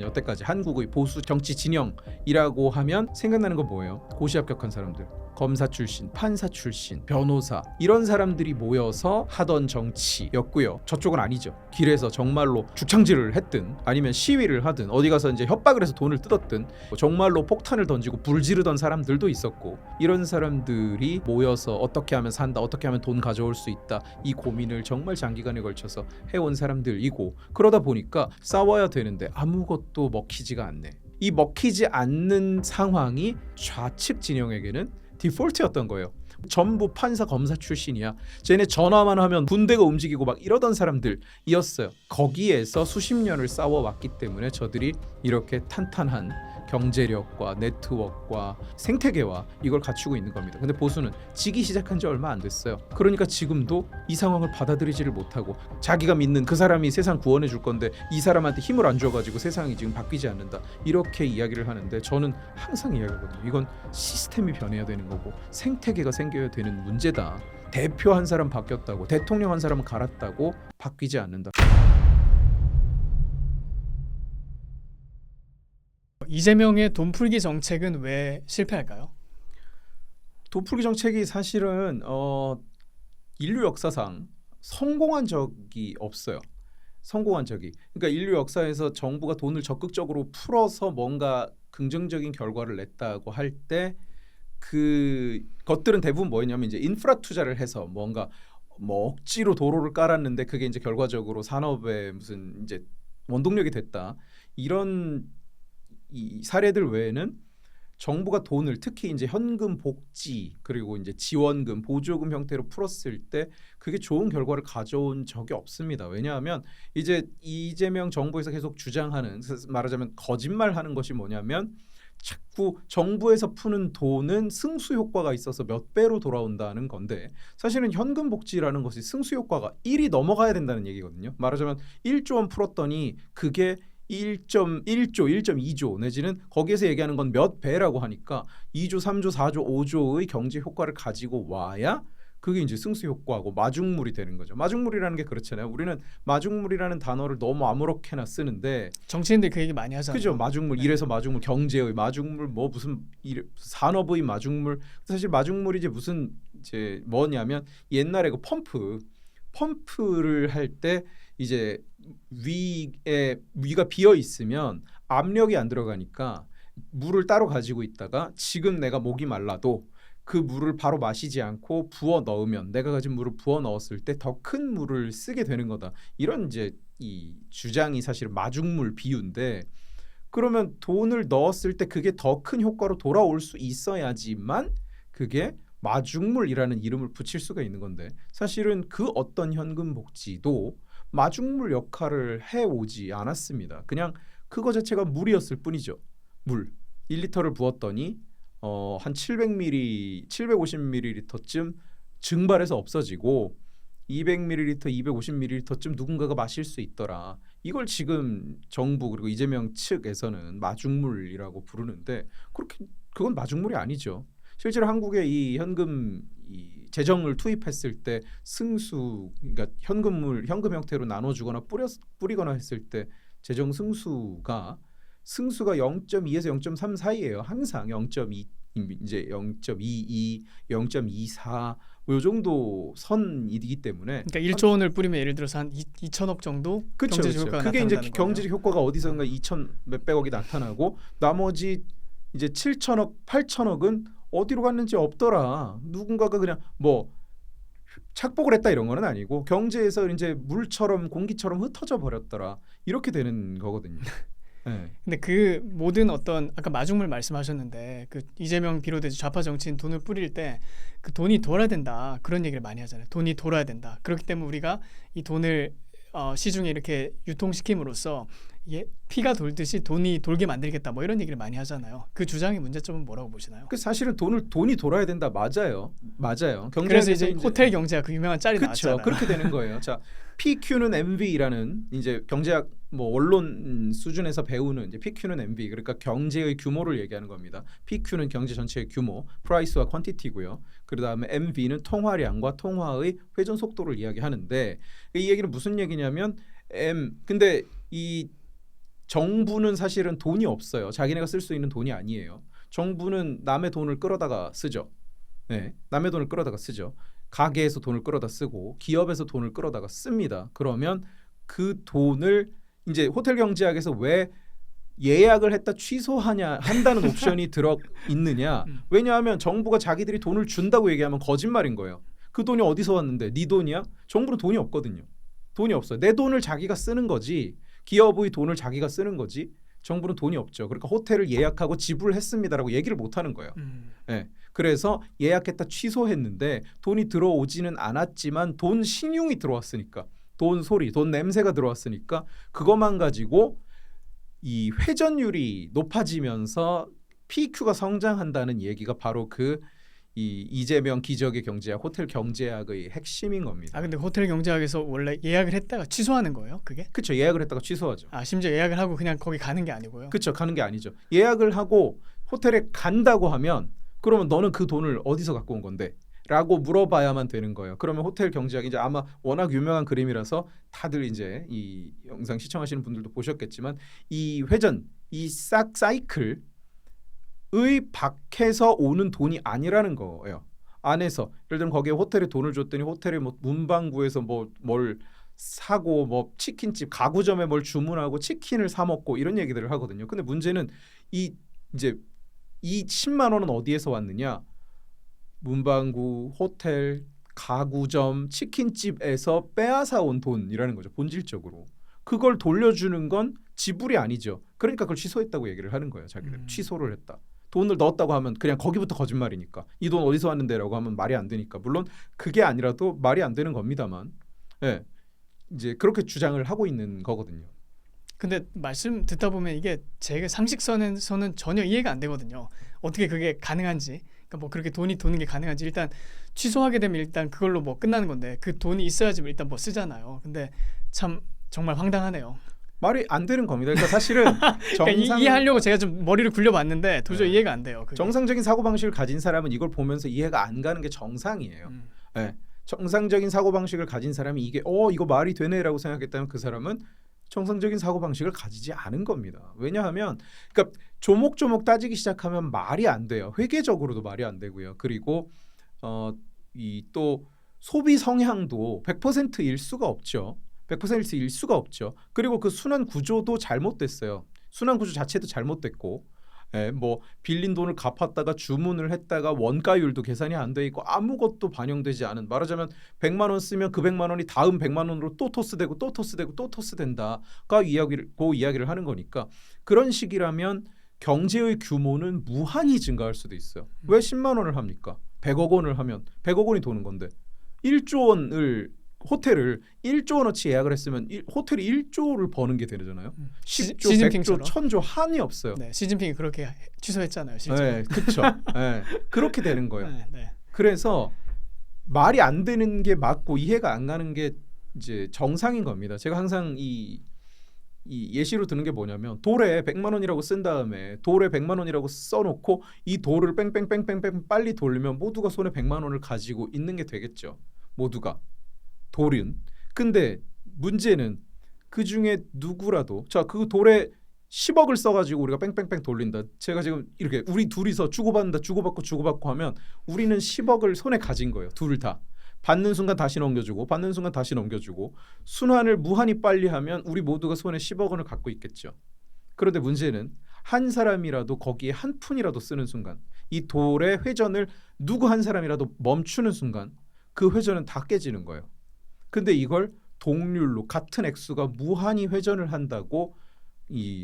여태까지 한국의 보수 정치 진영이라고 하면 생각나는 건 뭐예요? 고시 합격한 사람들, 검사 출신, 판사 출신, 변호사 이런 사람들이 모여서 하던 정치였고요. 저쪽은 아니죠. 길에서 정말로 죽창질을 했든 아니면 시위를 하든 어디 가서 이제 협박을 해서 돈을 뜯었든 정말로 폭탄을 던지고 불 지르던 사람들도 있었고, 이런 사람들이 모여서 어떻게 하면 산다, 어떻게 하면 돈 가져올 수 있다, 이 고민을 정말 장기간에 걸쳐서 해온 사람들이고, 그러다 보니까 싸워야 되는데 아무것도 먹히지가 않네. 이 먹히지 않는 상황이 좌측 진영에게는 디폴트였던 거예요. 전부 판사 검사 출신이야. 쟤네 전화만 하면 군대가 움직이고 막 이러던 사람들이었어요. 거기에서 수십 년을 싸워왔기 때문에 저들이 이렇게 탄탄한 경제력과 네트워크와 생태계와 이걸 갖추고 있는 겁니다. 근데 보수는 지기 시작한 지 얼마 안 됐어요. 그러니까 지금도 이 상황을 받아들이지를 못하고, 자기가 믿는 그 사람이 세상 구원해 줄 건데 이 사람한테 힘을 안 줘가지고 세상이 지금 바뀌지 않는다, 이렇게 이야기를 하는데, 저는 항상 이야기하거든요. 이건 시스템이 변해야 되는 거고 생태계가 생겨야 되는 문제다. 대표 한 사람 바뀌었다고, 대통령 한 사람 갈았다고 바뀌지 않는다. 이재명의 돈풀기 정책은 왜 실패할까요? 돈풀기 정책이 사실은 인류 역사상 성공한 적이 없어요. 성공한 적이. 그러니까 인류 역사에서 정부가 돈을 적극적으로 풀어서 뭔가 긍정적인 결과를 냈다고 할 때 그 것들은 대부분 뭐였냐면 이제 인프라 투자를 해서 뭔가 뭐 억지로 도로를 깔았는데 그게 이제 결과적으로 산업에 무슨 이제 원동력이 됐다, 이런 이 사례들 외에는 정부가 돈을 특히 이제 현금 복지 그리고 이제 지원금 보조금 형태로 풀었을 때 그게 좋은 결과를 가져온 적이 없습니다. 왜냐하면 이제 이재명 정부에서 계속 주장하는, 말하자면 거짓말하는 것이 뭐냐면 자꾸 정부에서 푸는 돈은 승수 효과가 있어서 몇 배로 돌아온다는 건데, 사실은 현금 복지라는 것이 승수 효과가 1이 넘어가야 된다는 얘기거든요. 말하자면 1조 원 풀었더니 그게 1.1조, 1.2조 내지는 거기에서 얘기하는 건 몇 배라고 하니까 2조, 3조, 4조, 5조의 경제 효과를 가지고 와야 그게 이제 승수 효과고 마중물이 되는 거죠. 마중물이라는 게 그렇잖아요. 우리는 마중물이라는 단어를 너무 아무렇게나 쓰는데 정치인들 그 얘기 많이 하잖아요. 그죠? 마중물, 네. 이래서 마중물, 경제의 마중물, 뭐 무슨 산업의 마중물. 사실 마중물이 무슨 이제 뭐냐면 옛날에 그 펌프를 할 때 이제 위가 비어 있으면 압력이 안 들어가니까 물을 따로 가지고 있다가 지금 내가 목이 말라도 그 물을 바로 마시지 않고 부어 넣으면, 내가 가진 물을 부어 넣었을 때 더 큰 물을 쓰게 되는 거다. 이런 이제 이 주장이 사실 마중물 비유인데, 그러면 돈을 넣었을 때 그게 더 큰 효과로 돌아올 수 있어야지만 그게 마중물이라는 이름을 붙일 수가 있는 건데, 사실은 그 어떤 현금 복지도 마중물 역할을 해오지 않았습니다. 그냥 그거 자체가 물이었을 뿐이죠. 물 1리터를 부었더니 한 700ml, 750ml쯤 증발해서 없어지고 200ml, 250ml쯤 누군가가 마실 수 있더라. 이걸 지금 정부 그리고 이재명 측에서는 마중물이라고 부르는데, 그렇게 그건 마중물이 아니죠. 실제로 한국에 이 현금 재정을 투입했을 때 승수, 그러니까 현금 형태로 나눠주거나 뿌리거나 했을 때 재정 승수가 0.2에서 0.3 사이예요. 항상 0.2 이제 0.22, 0.24 요 정도 선이기 때문에, 그러니까 1조 원을 뿌리면 예를 들어서 한 2천억 정도 그쵸, 경제적 효과가 그게 이제 나타난다는 경제적 효과가 어디선가 2천 몇백억이 나타나고 나머지 이제 7천억, 8천억은 어디로 갔는지 없더라. 누군가가 그냥 뭐 착복을 했다 이런 거는 아니고 경제에서 이제 물처럼 공기처럼 흩어져 버렸더라. 이렇게 되는 거거든요. 네. 근데 그 모든 어떤 아까 마중물 말씀하셨는데 그 이재명 비롯해서 좌파 정치인 돈을 뿌릴 때 그 돈이 돌아야 된다 그런 얘기를 많이 하잖아요. 돈이 돌아야 된다. 그렇기 때문에 우리가 이 돈을 시중에 이렇게 유통시킴으로써 이게 피가 돌듯이 돈이 돌게 만들겠다 뭐 이런 얘기를 많이 하잖아요. 그 주장의 문제점은 뭐라고 보시나요? 그 사실은 돈이 돌아야 된다. 맞아요. 그래서 이제 호텔 경제학 그 유명한 짤이 그렇죠. 나왔잖아요. 그렇게 되는 거예요. 자, PQ는 MV라는 이제 경제학 뭐 원론 수준에서 배우는 이제 PQ는 MV, 그러니까 경제의 규모를 얘기하는 겁니다. PQ는 경제 전체의 규모, 프라이스와 퀀티티고요. 그다음에 MV는 통화량과 통화의 회전 속도를 이야기하는데, 이 얘기는 무슨 얘기냐면 근데 이 정부는 사실은 돈이 없어요. 자기네가 쓸 수 있는 돈이 아니에요. 정부는 남의 돈을 끌어다가 쓰죠. 네, 남의 돈을 끌어다가 쓰죠. 가게에서 돈을 끌어다 쓰고 기업에서 돈을 끌어다가 씁니다. 그러면 그 돈을 이제 호텔 경제학에서 왜 예약을 했다 취소하냐 한다는 옵션이 들어 있느냐? 왜냐하면 정부가 자기들이 돈을 준다고 얘기하면 거짓말인 거예요. 그 돈이 어디서 왔는데? 네 돈이야? 정부는 돈이 없거든요. 돈이 없어요. 내 돈을 자기가 쓰는 거지. 기업의 돈을 자기가 쓰는 거지. 정부는 돈이 없죠. 그러니까 호텔을 예약하고 지불했습니다라고 얘기를 못 하는 거예요. 네. 그래서 예약했다 취소했는데 돈이 들어오지는 않았지만 돈 신용이 들어왔으니까 돈 소리, 돈 냄새가 들어왔으니까 그것만 가지고 이 회전율이 높아지면서 PQ가 성장한다는 얘기가 바로 그 이 이재명 기적의 경제학, 호텔 경제학의 핵심인 겁니다. 아 근데 호텔 경제학에서 원래 예약을 했다가 취소하는 거예요? 그게? 그렇죠. 예약을 했다가 취소하죠. 아 심지어 예약을 하고 그냥 거기 가는 게 아니고요. 그렇죠. 가는 게 아니죠. 예약을 하고 호텔에 간다고 하면 그러면 너는 그 돈을 어디서 갖고 온 건데? 라고 물어봐야만 되는 거예요. 그러면 호텔 경제학 이제 아마 워낙 유명한 그림이라서 다들 이제 이 영상 시청하시는 분들도 보셨겠지만 이 회전, 이 싹 사이클 의 밖에서 오는 돈이 아니라는 거예요. 안에서 예를 들면 거기에 호텔에 돈을 줬더니 호텔에 뭐 문방구에서 뭐 뭘 사고 뭐 치킨집 가구점에 뭘 주문하고 치킨을 사 먹고 이런 얘기들을 하거든요. 근데 문제는 이 이제 이 10만 원은 어디에서 왔느냐? 문방구, 호텔, 가구점, 치킨집에서 빼앗아 온 돈이라는 거죠. 본질적으로. 그걸 돌려주는 건 지불이 아니죠. 그러니까 그걸 취소했다고 얘기를 하는 거예요. 자기들 취소를 했다. 돈을 넣었다고 하면 그냥 거기부터 거짓말이니까 이 돈 어디서 왔는데라고 하면 말이 안 되니까 물론 그게 아니라도 말이 안 되는 겁니다만 예, 이제 그렇게 주장을 하고 있는 거거든요. 근데 말씀 듣다 보면 이게 제 상식선에서는 전혀 이해가 안 되거든요. 어떻게 그게 가능한지. 그러니까 뭐 그렇게 돈이 도는 게 가능한지 일단 취소하게 되면 일단 그걸로 뭐 끝나는 건데 그 돈이 있어야지 일단 뭐 쓰잖아요. 근데 참 정말 황당하네요. 말이 안 되는 겁니다. 그러니까 사실은 그러니까 이해하려고 제가 좀 머리를 굴려봤는데 도저히 이해가 안 돼요. 그게. 정상적인 사고방식을 가진 사람은 이걸 보면서 이해가 안 가는 게 정상이에요. 네. 정상적인 사고방식을 가진 사람이 이게 이거 말이 되네라고 생각했다면 그 사람은 정상적인 사고방식을 가지지 않은 겁니다. 왜냐하면 그러니까 조목조목 따지기 시작하면 말이 안 돼요. 회계적으로도 말이 안 되고요. 그리고 이 또 소비 성향도 100%일 수가 없죠. 100%일 수가 없죠. 그리고 그 순환 구조도 잘못됐어요. 순환 구조 자체도 잘못됐고 뭐 빌린 돈을 갚았다가 주문을 했다가 원가율도 계산이 안 돼 있고 아무것도 반영되지 않은 말하자면 100만 원 쓰면 그 100만 원이 다음 100만 원으로 또 토스되고 또 토스되고 또 토스된다가 이야기를 하는 거니까 그런 식이라면 경제의 규모는 무한히 증가할 수도 있어요. 왜 10만 원을 합니까? 100억 원을 하면 100억 원이 도는 건데 1조 원을 호텔을 1조 원어치 예약을 했으면 호텔이 1조를 버는 게 되잖아요. 10조, 100조, 1000조 한이 없어요. 네, 시진핑이 그렇게 취소했잖아요. 네, 그렇죠. 네, 그렇게 되는 거예요. 네. 그래서 말이 안 되는 게 맞고 이해가 안 가는 게 이제 정상인 겁니다. 제가 항상 이 예시로 드는 게 뭐냐면 돌에 100만 원이라고 쓴 다음에 돌에 100만 원이라고 써놓고 이 돌을 뺑뺑뺑뺑뺑 빨리 돌리면 모두가 손에 100만 원을 가지고 있는 게 되겠죠. 모두가. 돌은. 근데 문제는 그 중에 누구라도 그 돌에 10억을 써가지고 우리가 뺑뺑뺑 돌린다. 제가 지금 이렇게 우리 둘이서 주고받는다. 주고받고 하면 우리는 10억을 손에 가진 거예요. 둘 다. 받는 순간 다시 넘겨주고 받는 순간 다시 넘겨주고 순환을 무한히 빨리 하면 우리 모두가 손에 10억 원을 갖고 있겠죠. 그런데 문제는 한 사람이라도 거기에 한 푼이라도 쓰는 순간 이 돌의 회전을 누구 한 사람이라도 멈추는 순간 그 회전은 다 깨지는 거예요. 근데 이걸 동률로 같은 액수가 무한히 회전을 한다고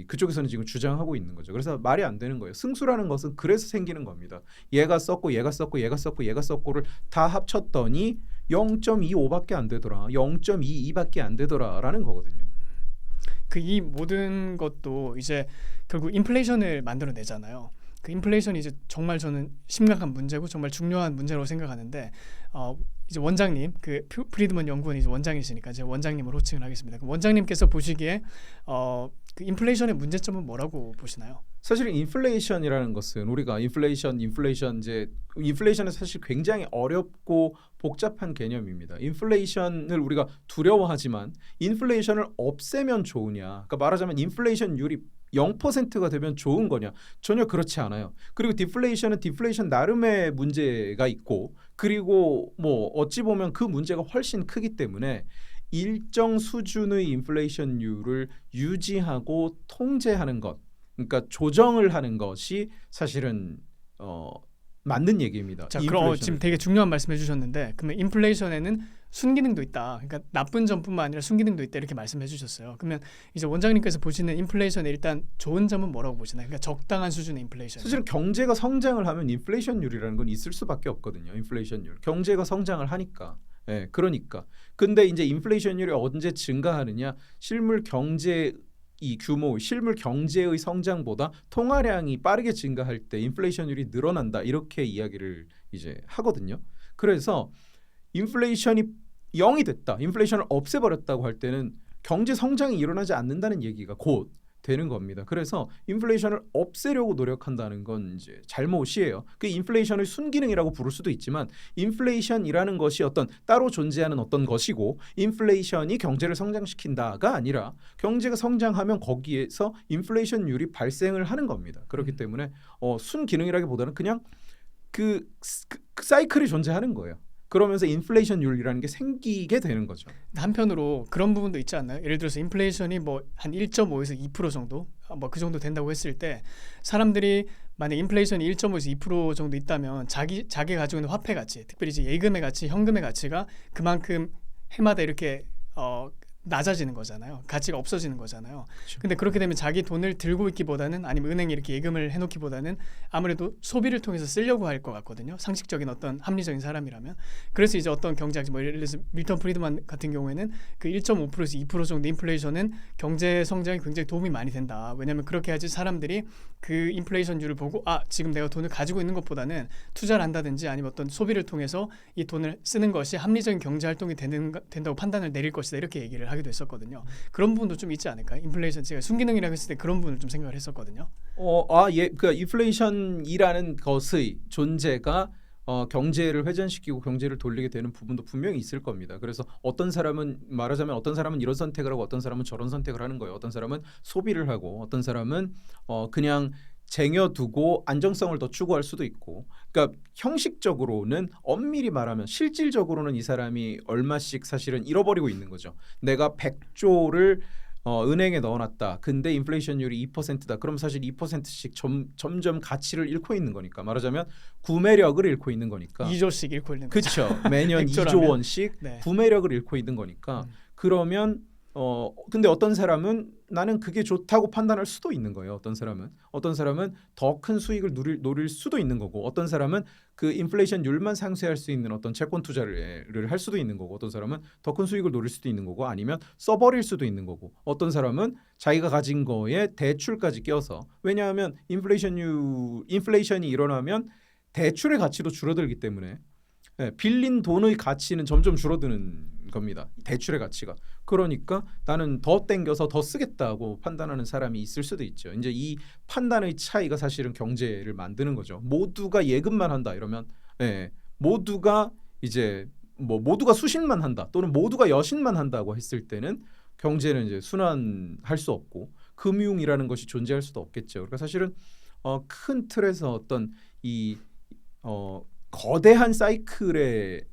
그쪽에서는 지금 주장하고 있는 거죠. 그래서 말이 안 되는 거예요. 승수라는 것은 그래서 생기는 겁니다. 얘가 썼고 얘가 썼고 얘가 썼고 얘가 썼고를 다 합쳤더니 0.25밖에 안 되더라. 0.22밖에 안 되더라라는 거거든요. 이 모든 것도 이제 결국 인플레이션을 만들어내잖아요. 그 인플레이션이 이제 정말 저는 심각한 문제고 정말 중요한 문제라고 생각하는데 이제 원장님 그 프리드먼 연구원 이제 원장이시니까 이제 원장님으로 호칭을 하겠습니다. 원장님께서 보시기에 그 인플레이션의 문제점은 뭐라고 보시나요? 사실은 인플레이션이라는 것은 우리가 인플레이션 이제 인플레이션은 사실 굉장히 어렵고 복잡한 개념입니다. 인플레이션을 우리가 두려워하지만 인플레이션을 없애면 좋으냐? 그러니까 말하자면 인플레이션율이 0%가 되면 좋은 거냐? 전혀 그렇지 않아요. 그리고 디플레이션은 디플레이션 나름의 문제가 있고 그리고 뭐 어찌 보면 그 문제가 훨씬 크기 때문에 일정 수준의 인플레이션율을 유지하고 통제하는 것, 그러니까 조정을 하는 것이 사실은 맞는 얘기입니다. 자, 그럼 지금 되게 중요한 말씀해 주셨는데 그러면 인플레이션에는 순기능도 있다. 그러니까 나쁜 점뿐만 아니라 순기능도 있다 이렇게 말씀해 주셨어요. 그러면 이제 원장님께서 보시는 인플레이션의 일단 좋은 점은 뭐라고 보시나요? 그러니까 적당한 수준의 인플레이션. 사실은 경제가 성장을 하면 인플레이션율이라는 건 있을 수밖에 없거든요. 인플레이션율. 경제가 성장을 하니까. 예, 그러니까. 근데 이제 인플레이션율이 언제 증가하느냐? 실물 경제 이 규모, 실물 경제의 성장보다 통화량이 빠르게 증가할 때 인플레이션율이 늘어난다. 이렇게 이야기를 이제 하거든요. 그래서 인플레이션이 0이 됐다. 인플레이션을 없애버렸다고 할 때는 경제 성장이 일어나지 않는다는 얘기가 곧 되는 겁니다. 그래서 인플레이션을 없애려고 노력한다는 건 이제 잘못이에요. 그 인플레이션을 순기능이라고 부를 수도 있지만 인플레이션이라는 것이 어떤 따로 존재하는 어떤 것이고 인플레이션이 경제를 성장시킨다가 아니라 경제가 성장하면 거기에서 인플레이션율이 발생을 하는 겁니다. 그렇기 때문에 순기능이라기보다는 그냥 그 사이클이 존재하는 거예요. 그러면서 인플레이션율이라는 게 생기게 되는 거죠. 한편으로 그런 부분도 있지 않나요? 예를 들어서 인플레이션이 뭐 한 1.5에서 2% 정도, 뭐 그 정도 된다고 했을 때 사람들이 만약 인플레이션이 1.5에서 2% 정도 있다면 자기가 가지고 있는 화폐 가치, 특별히 이제 예금의 가치, 현금의 가치가 그만큼 해마다 이렇게 낮아지는 거잖아요. 가치가 없어지는 거잖아요. 그렇죠. 근데 그렇게 되면 자기 돈을 들고 있기보다는 아니면 은행에 이렇게 예금을 해놓기보다는 아무래도 소비를 통해서 쓰려고 할 것 같거든요. 상식적인 어떤 합리적인 사람이라면. 그래서 이제 어떤 경제학자 뭐 예를 들어서 밀턴 프리드만 같은 경우에는 그 1.5%에서 2% 정도 인플레이션은 경제 성장에 굉장히 도움이 많이 된다. 왜냐하면 그렇게 해야지 사람들이 그 인플레이션율을 보고 지금 내가 돈을 가지고 있는 것보다는 투자를 한다든지 아니면 어떤 소비를 통해서 이 돈을 쓰는 것이 합리적인 경제 활동이 된다고 판단을 내릴 것이다. 이렇게 얘기를 하기도 했었거든요. 그런 부분도 좀 있지 않을까요? 인플레이션 제가 순기능이라고 했을 때 그런 부분을 좀 생각을 했었거든요. 예, 그 인플레이션이라는 것의 존재가 경제를 회전시키고 경제를 돌리게 되는 부분도 분명히 있을 겁니다. 그래서 어떤 사람은 말하자면 어떤 사람은 이런 선택을 하고 어떤 사람은 저런 선택을 하는 거예요. 어떤 사람은 소비를 하고 어떤 사람은 그냥 쟁여두고 안정성을 더 추구할 수도 있고, 그러니까 형식적으로는 엄밀히 말하면 실질적으로는 이 사람이 얼마씩 사실은 잃어버리고 있는 거죠. 내가 100조를 은행에 넣어놨다. 근데 인플레이션율이 2%다. 그럼 사실 2%씩 점점 가치를 잃고 있는 거니까. 말하자면 구매력을 잃고 있는 거니까. 2조씩 잃고 있는 거죠. 그렇죠. 매년 2조 원씩 네. 구매력을 잃고 있는 거니까. 그러면 근데 어떤 사람은 나는 그게 좋다고 판단할 수도 있는 거예요. 어떤 사람은 더 큰 수익을 노릴 수도 있는 거고, 어떤 사람은 그 인플레이션율만 상쇄할 수 있는 어떤 채권 투자를 할 수도 있는 거고, 어떤 사람은 더 큰 수익을 노릴 수도 있는 거고, 아니면 써버릴 수도 있는 거고, 어떤 사람은 자기가 가진 거에 대출까지 껴서, 왜냐하면 인플레이션이 일어나면 대출의 가치도 줄어들기 때문에 빌린 돈의 가치는 점점 줄어드는 겁니다. 대출의 가치가. 그러니까 나는 더 땡겨서 더 쓰겠다고 판단하는 사람이 있을 수도 있죠. 이제 이 판단의 차이가 사실은 경제를 만드는 거죠. 모두가 예금만 한다 이러면 모두가 이제 모두가 수신만 한다 또는 모두가 여신만 한다고 했을 때는 경제는 이제 순환할 수 없고 금융이라는 것이 존재할 수도 없겠죠. 그러니까 사실은 큰 틀에서 어떤 이 거대한 사이클의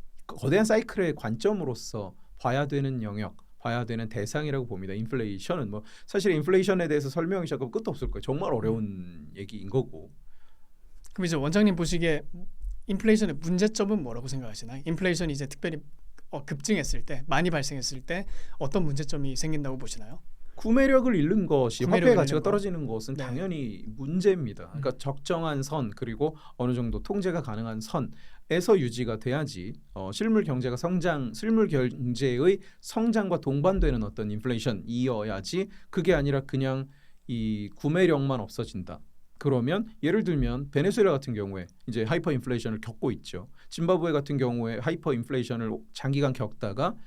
관점으로서 봐야 되는 영역, 봐야 되는 대상이라고 봅니다. 인플레이션은 뭐 사실 인플레이션에 대해서 설명이 시작하면 끝도 없을 거예요. 정말 어려운 얘기인 거고. 그럼 이제 원장님 보시기에 인플레이션의 문제점은 뭐라고 생각하시나요? 인플레이션이 이제 특별히 급증했을 때, 많이 발생했을 때 어떤 문제점이 생긴다고 보시나요? 구매력을 잃는 것이, 화폐 가치가 거. 떨어지는 것은 네. 당연히 문제입니다. 그러니까 적정한 선, 그리고 어느 정도 통제가 가능한 선에서 유지가 돼야지 실물 경제의 성장과 동반되는 어떤 인플레이션이어야지, 그게 아니라 그냥 이 구매력만 없어진다. 그러면 예를 들면 베네수엘라 같은 경우에 이제 하이퍼 인플레이션을 겪고 있죠. 짐바브웨 같은 경우에 하이퍼 인플레이션을 장기간 겪다가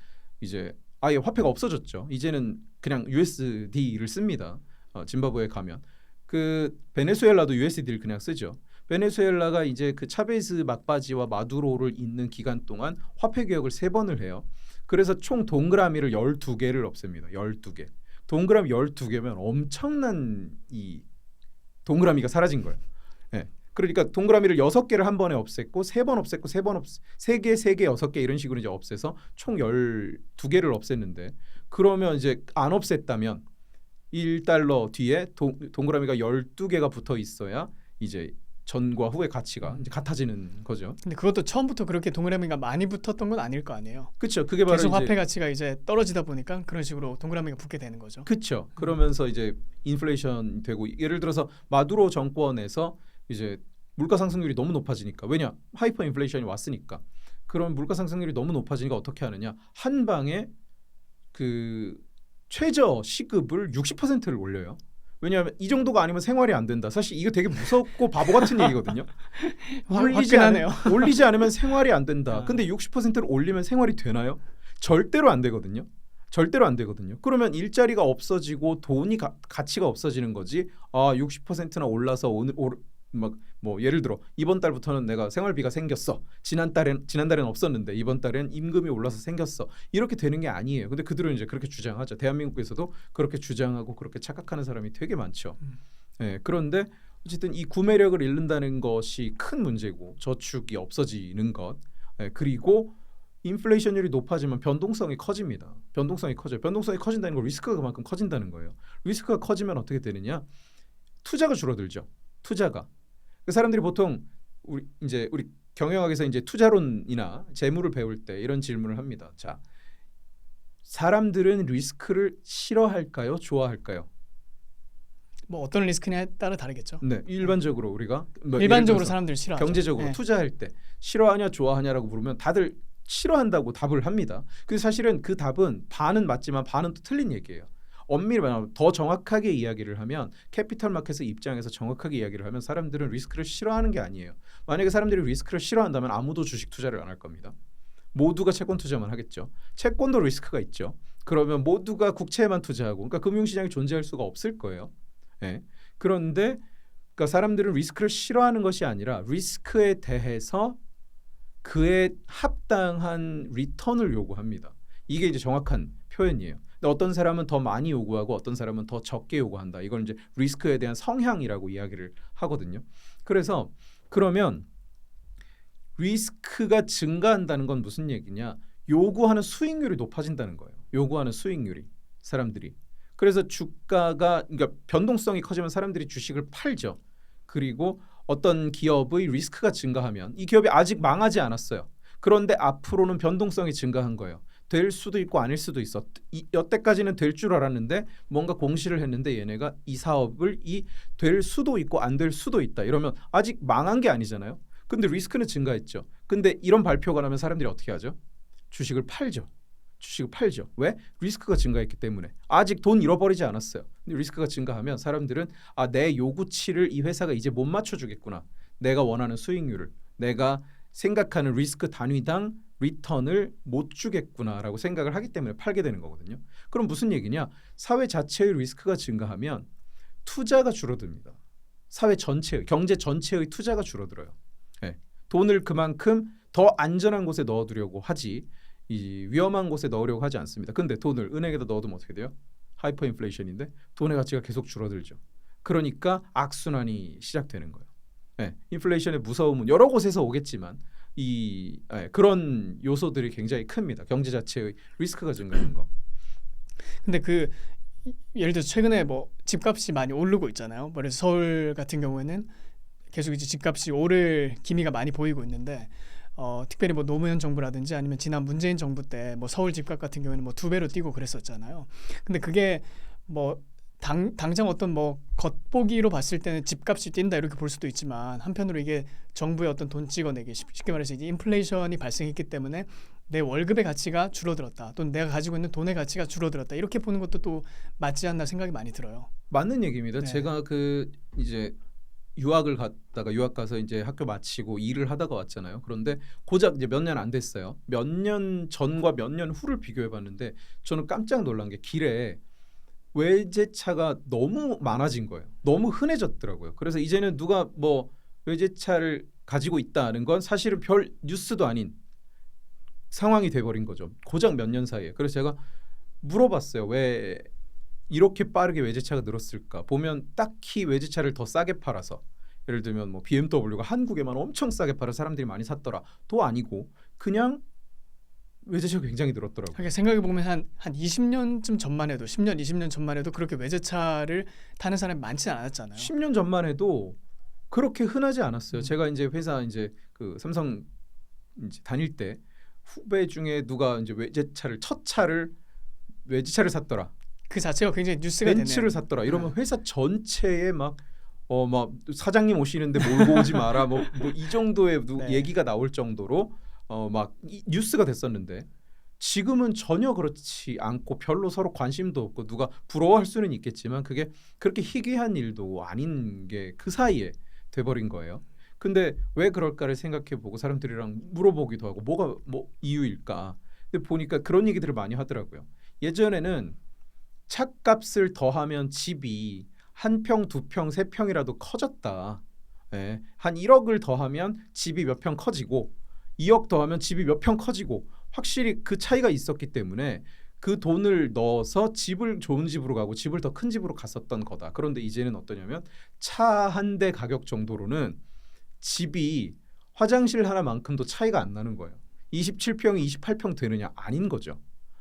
이제 아예 화폐가 없어졌죠. 이제는 그냥 USD를 씁니다. 짐바브웨에 가면 그 베네수엘라도 USD를 그냥 쓰죠. 베네수엘라가 이제 그 차베즈 막바지와 마두로를 잇는 기간 동안 화폐 개혁을 3번을 해요. 그래서 총 동그라미를 12개를 없앱니다. 12개. 동그라미 12개면 엄청난 이 동그라미가 사라진 거예요. 예. 그러니까 동그라미를 6개를 한 번에 없앴고 3번 없앴고 3개, 3개, 6개 이런 식으로 이제 없애서 총 12개를 없앴는데 그러면 이제 안 없앴다면 1달러 뒤에 동그라미가 12개가 붙어 있어야 이제 전과 후의 가치가 이제 같아지는 거죠. 근데 그것도 처음부터 그렇게 동그라미가 많이 붙었던 건 아닐 거 아니에요. 그렇죠. 그게 바로 계속 이제 화폐 가치가 이제 떨어지다 보니까 그런 식으로 동그라미가 붙게 되는 거죠. 그렇죠. 그러면서 이제 인플레이션 되고 예를 들어서 마두로 정권에서 이제 물가 상승률이 너무 높아지니까 왜냐 하이퍼 인플레이션이 왔으니까 그런 물가 상승률이 너무 높아지니까 어떻게 하느냐 한 방에 그 최저 시급을 60%를 올려요. 왜냐하면 이 정도가 아니면 생활이 안 된다. 사실 이거 되게 무섭고 바보 같은 얘기거든요. 화끈하네요. 올리지 않으면 생활이 안 된다. 근데 60%를 올리면 생활이 되나요? 절대로 안 되거든요. 절대로 안 되거든요. 그러면 일자리가 없어지고 돈이 가치가 없어지는 거지. 60%나 올라서 오늘 막 뭐 예를 들어 이번 달부터는 내가 생활비가 생겼어. 지난달엔 없었는데 이번 달엔 임금이 올라서 생겼어. 이렇게 되는 게 아니에요. 근데 그들은 이제 그렇게 주장하죠. 대한민국에서도 그렇게 주장하고 그렇게 착각하는 사람이 되게 많죠. 그런데 어쨌든 이 구매력을 잃는다는 것이 큰 문제고 저축이 없어지는 것 그리고 인플레이션율이 높아지면 변동성이 커집니다. 변동성이 커져요. 변동성이 커진다는 건 리스크가 그만큼 커진다는 거예요. 리스크가 커지면 어떻게 되느냐? 투자가 줄어들죠. 투자가. 그 사람들이 보통 우리 경영학에서 이제 투자론이나 재물을 배울 때 이런 질문을 합니다. 자, 사람들은 리스크를 싫어할까요? 좋아할까요? 뭐 어떤 리스크냐에 따라 다르겠죠. 네, 일반적으로 우리가 일반적으로 사람들 싫어하죠. 경제적으로 투자할 때 싫어하냐 좋아하냐라고 물으면 다들 싫어한다고 답을 합니다. 근데 사실은 그 답은 반은 맞지만 반은 또 틀린 얘기예요. 엄밀히 말하면 더 정확하게 이야기를 하면 캐피털 마켓의 입장에서 정확하게 이야기를 하면 사람들은 리스크를 싫어하는 게 아니에요. 만약에 사람들이 리스크를 싫어한다면 아무도 주식 투자를 안 할 겁니다. 모두가 채권 투자만 하겠죠. 채권도 리스크가 있죠. 그러면 모두가 국채에만 투자하고 그러니까 금융시장이 존재할 수가 없을 거예요. 그런데 그러니까 사람들은 리스크를 싫어하는 것이 아니라 리스크에 대해서 그에 합당한 리턴을 요구합니다. 이게 이제 정확한 표현이에요. 근데 어떤 사람은 더 많이 요구하고 어떤 사람은 더 적게 요구한다. 이걸 이제 리스크에 대한 성향이라고 이야기를 하거든요. 그래서 그러면 리스크가 증가한다는 건 무슨 얘기냐? 요구하는 수익률이 높아진다는 거예요. 요구하는 수익률이 사람들이. 그래서 주가가 그러니까 변동성이 커지면 사람들이 주식을 팔죠. 그리고 어떤 기업의 리스크가 증가하면 이 기업이 아직 망하지 않았어요. 그런데 앞으로는 변동성이 증가한 거예요. 될 수도 있고 아닐 수도 있어. 여태까지는 될 줄 알았는데 뭔가 공시를 했는데 얘네가 이 사업을 될 수도 있고 안 될 수도 있다. 이러면 아직 망한 게 아니잖아요. 근데 리스크는 증가했죠. 근데 이런 발표가 나면 사람들이 어떻게 하죠? 주식을 팔죠. 주식을 팔죠. 왜? 리스크가 증가했기 때문에. 아직 돈 잃어버리지 않았어요. 근데 리스크가 증가하면 사람들은 내 요구치를 이 회사가 이제 못 맞춰주겠구나. 내가 원하는 수익률을. 내가 생각하는 리스크 단위당 리턴을 못 주겠구나라고 생각을 하기 때문에 팔게 되는 거거든요. 그럼 무슨 얘기냐? 사회 자체의 리스크가 증가하면 투자가 줄어듭니다. 사회 전체의, 경제 전체의 투자가 줄어들어요. 돈을 그만큼 더 안전한 곳에 넣어두려고 하지 이 위험한 곳에 넣으려고 하지 않습니다. 근데 돈을 은행에다 넣어두면 어떻게 돼요? 하이퍼 인플레이션인데 돈의 가치가 계속 줄어들죠. 그러니까 악순환이 시작되는 거예요. 인플레이션의 무서움은 여러 곳에서 오겠지만 그런 요소들이 굉장히 큽니다. 경제 자체의 리스크가 증가하는 거. 근데 예를 들어서 최근에 뭐 집값이 많이 오르고 있잖아요. 그래서 서울 같은 경우에는 계속 이제 집값이 오를 기미가 많이 보이고 있는데 특별히 뭐 노무현 정부라든지 아니면 지난 문재인 정부 때 뭐 서울 집값 같은 경우에는 뭐 2배로 뛰고 그랬었잖아요. 근데 그게 뭐 당장 어떤 뭐 겉보기로 봤을 때는 집값이 뛴다 이렇게 볼 수도 있지만 한편으로 이게 정부의 어떤 돈 찍어내기 쉽게 말해서 이제 인플레이션이 발생했기 때문에 내 월급의 가치가 줄어들었다 또는 내가 가지고 있는 돈의 가치가 줄어들었다 이렇게 보는 것도 또 맞지 않나 생각이 많이 들어요. 맞는 얘기입니다. 네. 제가 이제 유학 가서 이제 학교 마치고 일을 하다가 왔잖아요. 그런데 고작 이제 몇 년 안 됐어요. 몇 년 전과 몇 년 후를 비교해 봤는데 저는 깜짝 놀란 게 길에 외제차가 너무 많아진 거예요. 너무 흔해졌더라고요. 그래서 이제는 누가 뭐 외제차를 가지고 있다는 건 사실은 별 뉴스도 아닌 상황이 돼버린 거죠. 고작 몇 년 사이에. 그래서 제가 물어봤어요. 왜 이렇게 빠르게 외제차가 늘었을까? 보면 딱히 외제차를 더 싸게 팔아서, 예를 들면 뭐 BMW가 한국에만 엄청 싸게 팔아 사람들이 많이 샀더라. 도 아니고 그냥 외제차가 굉장히 늘었더라고요. 하게 생각해 보면 한 20년쯤 전만 해도 10년, 20년 전만 해도 그렇게 외제차를 타는 사람이 많지는 않았잖아요. 10년 전만 해도 그렇게 흔하지 않았어요. 제가 이제 회사 이제 그 삼성 이제 다닐 때 후배 중에 누가 이제 첫 차를 외제차를 샀더라. 그 자체가 굉장히 뉴스가 되네요. 벤츠를 샀더라. 이러면 회사 전체에 막 사장님 오시는데 몰고 오지 마라. 뭐 이 정도의 네. 얘기가 나올 정도로 막 뉴스가 됐었는데 지금은 전혀 그렇지 않고 별로 서로 관심도 없고 누가 부러워할 수는 있겠지만 그게 그렇게 희귀한 일도 아닌 게 그 사이에 돼버린 거예요. 근데 왜 그럴까를 생각해보고 사람들이랑 물어보기도 하고 뭐가 뭐 이유일까? 근데 보니까 그런 얘기들을 많이 하더라고요. 예전에는 차값을 더하면 집이 한 평, 두 평, 세 평이라도 커졌다. 예, 한 1억을 더하면 집이 몇 평 커지고 2억 더하면 집이 몇 평 커지고 확실히 그 차이가 있었기 때문에 그 돈을 넣어서 집을 좋은 집으로 가고 집을 더 큰 집으로 갔었던 거다. 그런데 이제는 어떠냐면 차 한 대 가격 정도로는 집이 화장실 하나만큼도 차이가 안 나는 거예요. 27평이 28평 되느냐? 아닌 거죠.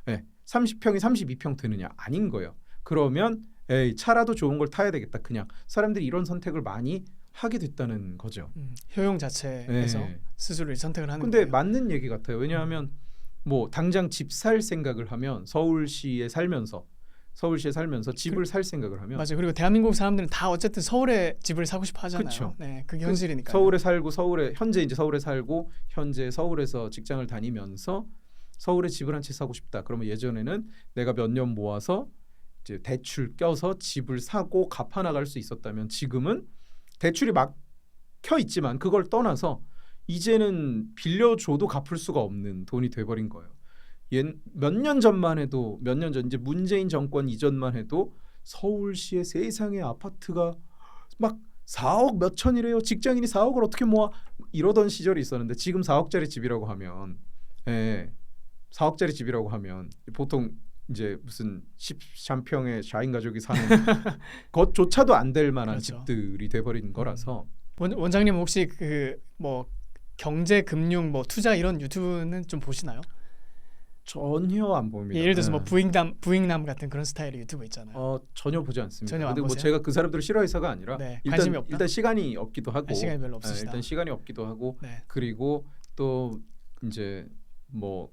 예, 30평이 32평 되느냐? 아닌 거예요. 그러면 에이, 차라도 좋은 걸 타야 되겠다. 그냥 사람들이 이런 선택을 많이 하게 됐다는 거죠. 효용 자체에서 네. 스스로 선택을 하는 근데 거예요. 맞는 얘기 같아요. 왜냐하면 뭐 당장 집 살 생각을 하면 서울시에 살면서 집을 살 생각을 하면 맞아요. 그리고 대한민국 사람들은 다 어쨌든 서울에 집을 사고 싶어 하잖아요. 그쵸. 네, 그게 현실이니까. 서울에 살고 현재 이제 서울에 살고 현재 서울에서 직장을 다니면서 서울에 집을 한 채 사고 싶다. 그러면 예전에는 내가 몇 년 모아서 이제 대출 껴서 집을 사고 갚아 나갈 수 있었다면 지금은 대출이 막혀 있지만 그걸 떠나서 이제는 빌려줘도 갚을 수가 없는 돈이 돼버린 거예요. 몇 년 전만 해도 몇 년 전 이제 문재인 정권 이전만 해도 서울시의 세상의 아파트가 막 4억 몇 천이래요. 직장인이 4억을 어떻게 모아 이러던 시절이 있었는데 지금 4억짜리 집이라고 하면 4억짜리 집이라고 하면 보통 이제 무슨 13평의 4인 가족이 사는 것조차도 안 될 만한 그렇죠. 집들이 돼버린 거라서 원장님 혹시 그 뭐 경제, 금융, 뭐 투자 이런 유튜브는 좀 보시나요? 전혀 안 봅니다. 예를 들어서 뭐 부익남 같은 그런 스타일의 유튜브 있잖아요. 전혀 보지 않습니다. 전혀 안 근데 뭐 보세요? 제가 그 사람들을 싫어해서가 아니라 네, 관심이 없다? 일단 시간이 없기도 하고 시간이 별로 없으시다. 일단 시간이 없기도 하고 네. 그리고 또 이제 뭐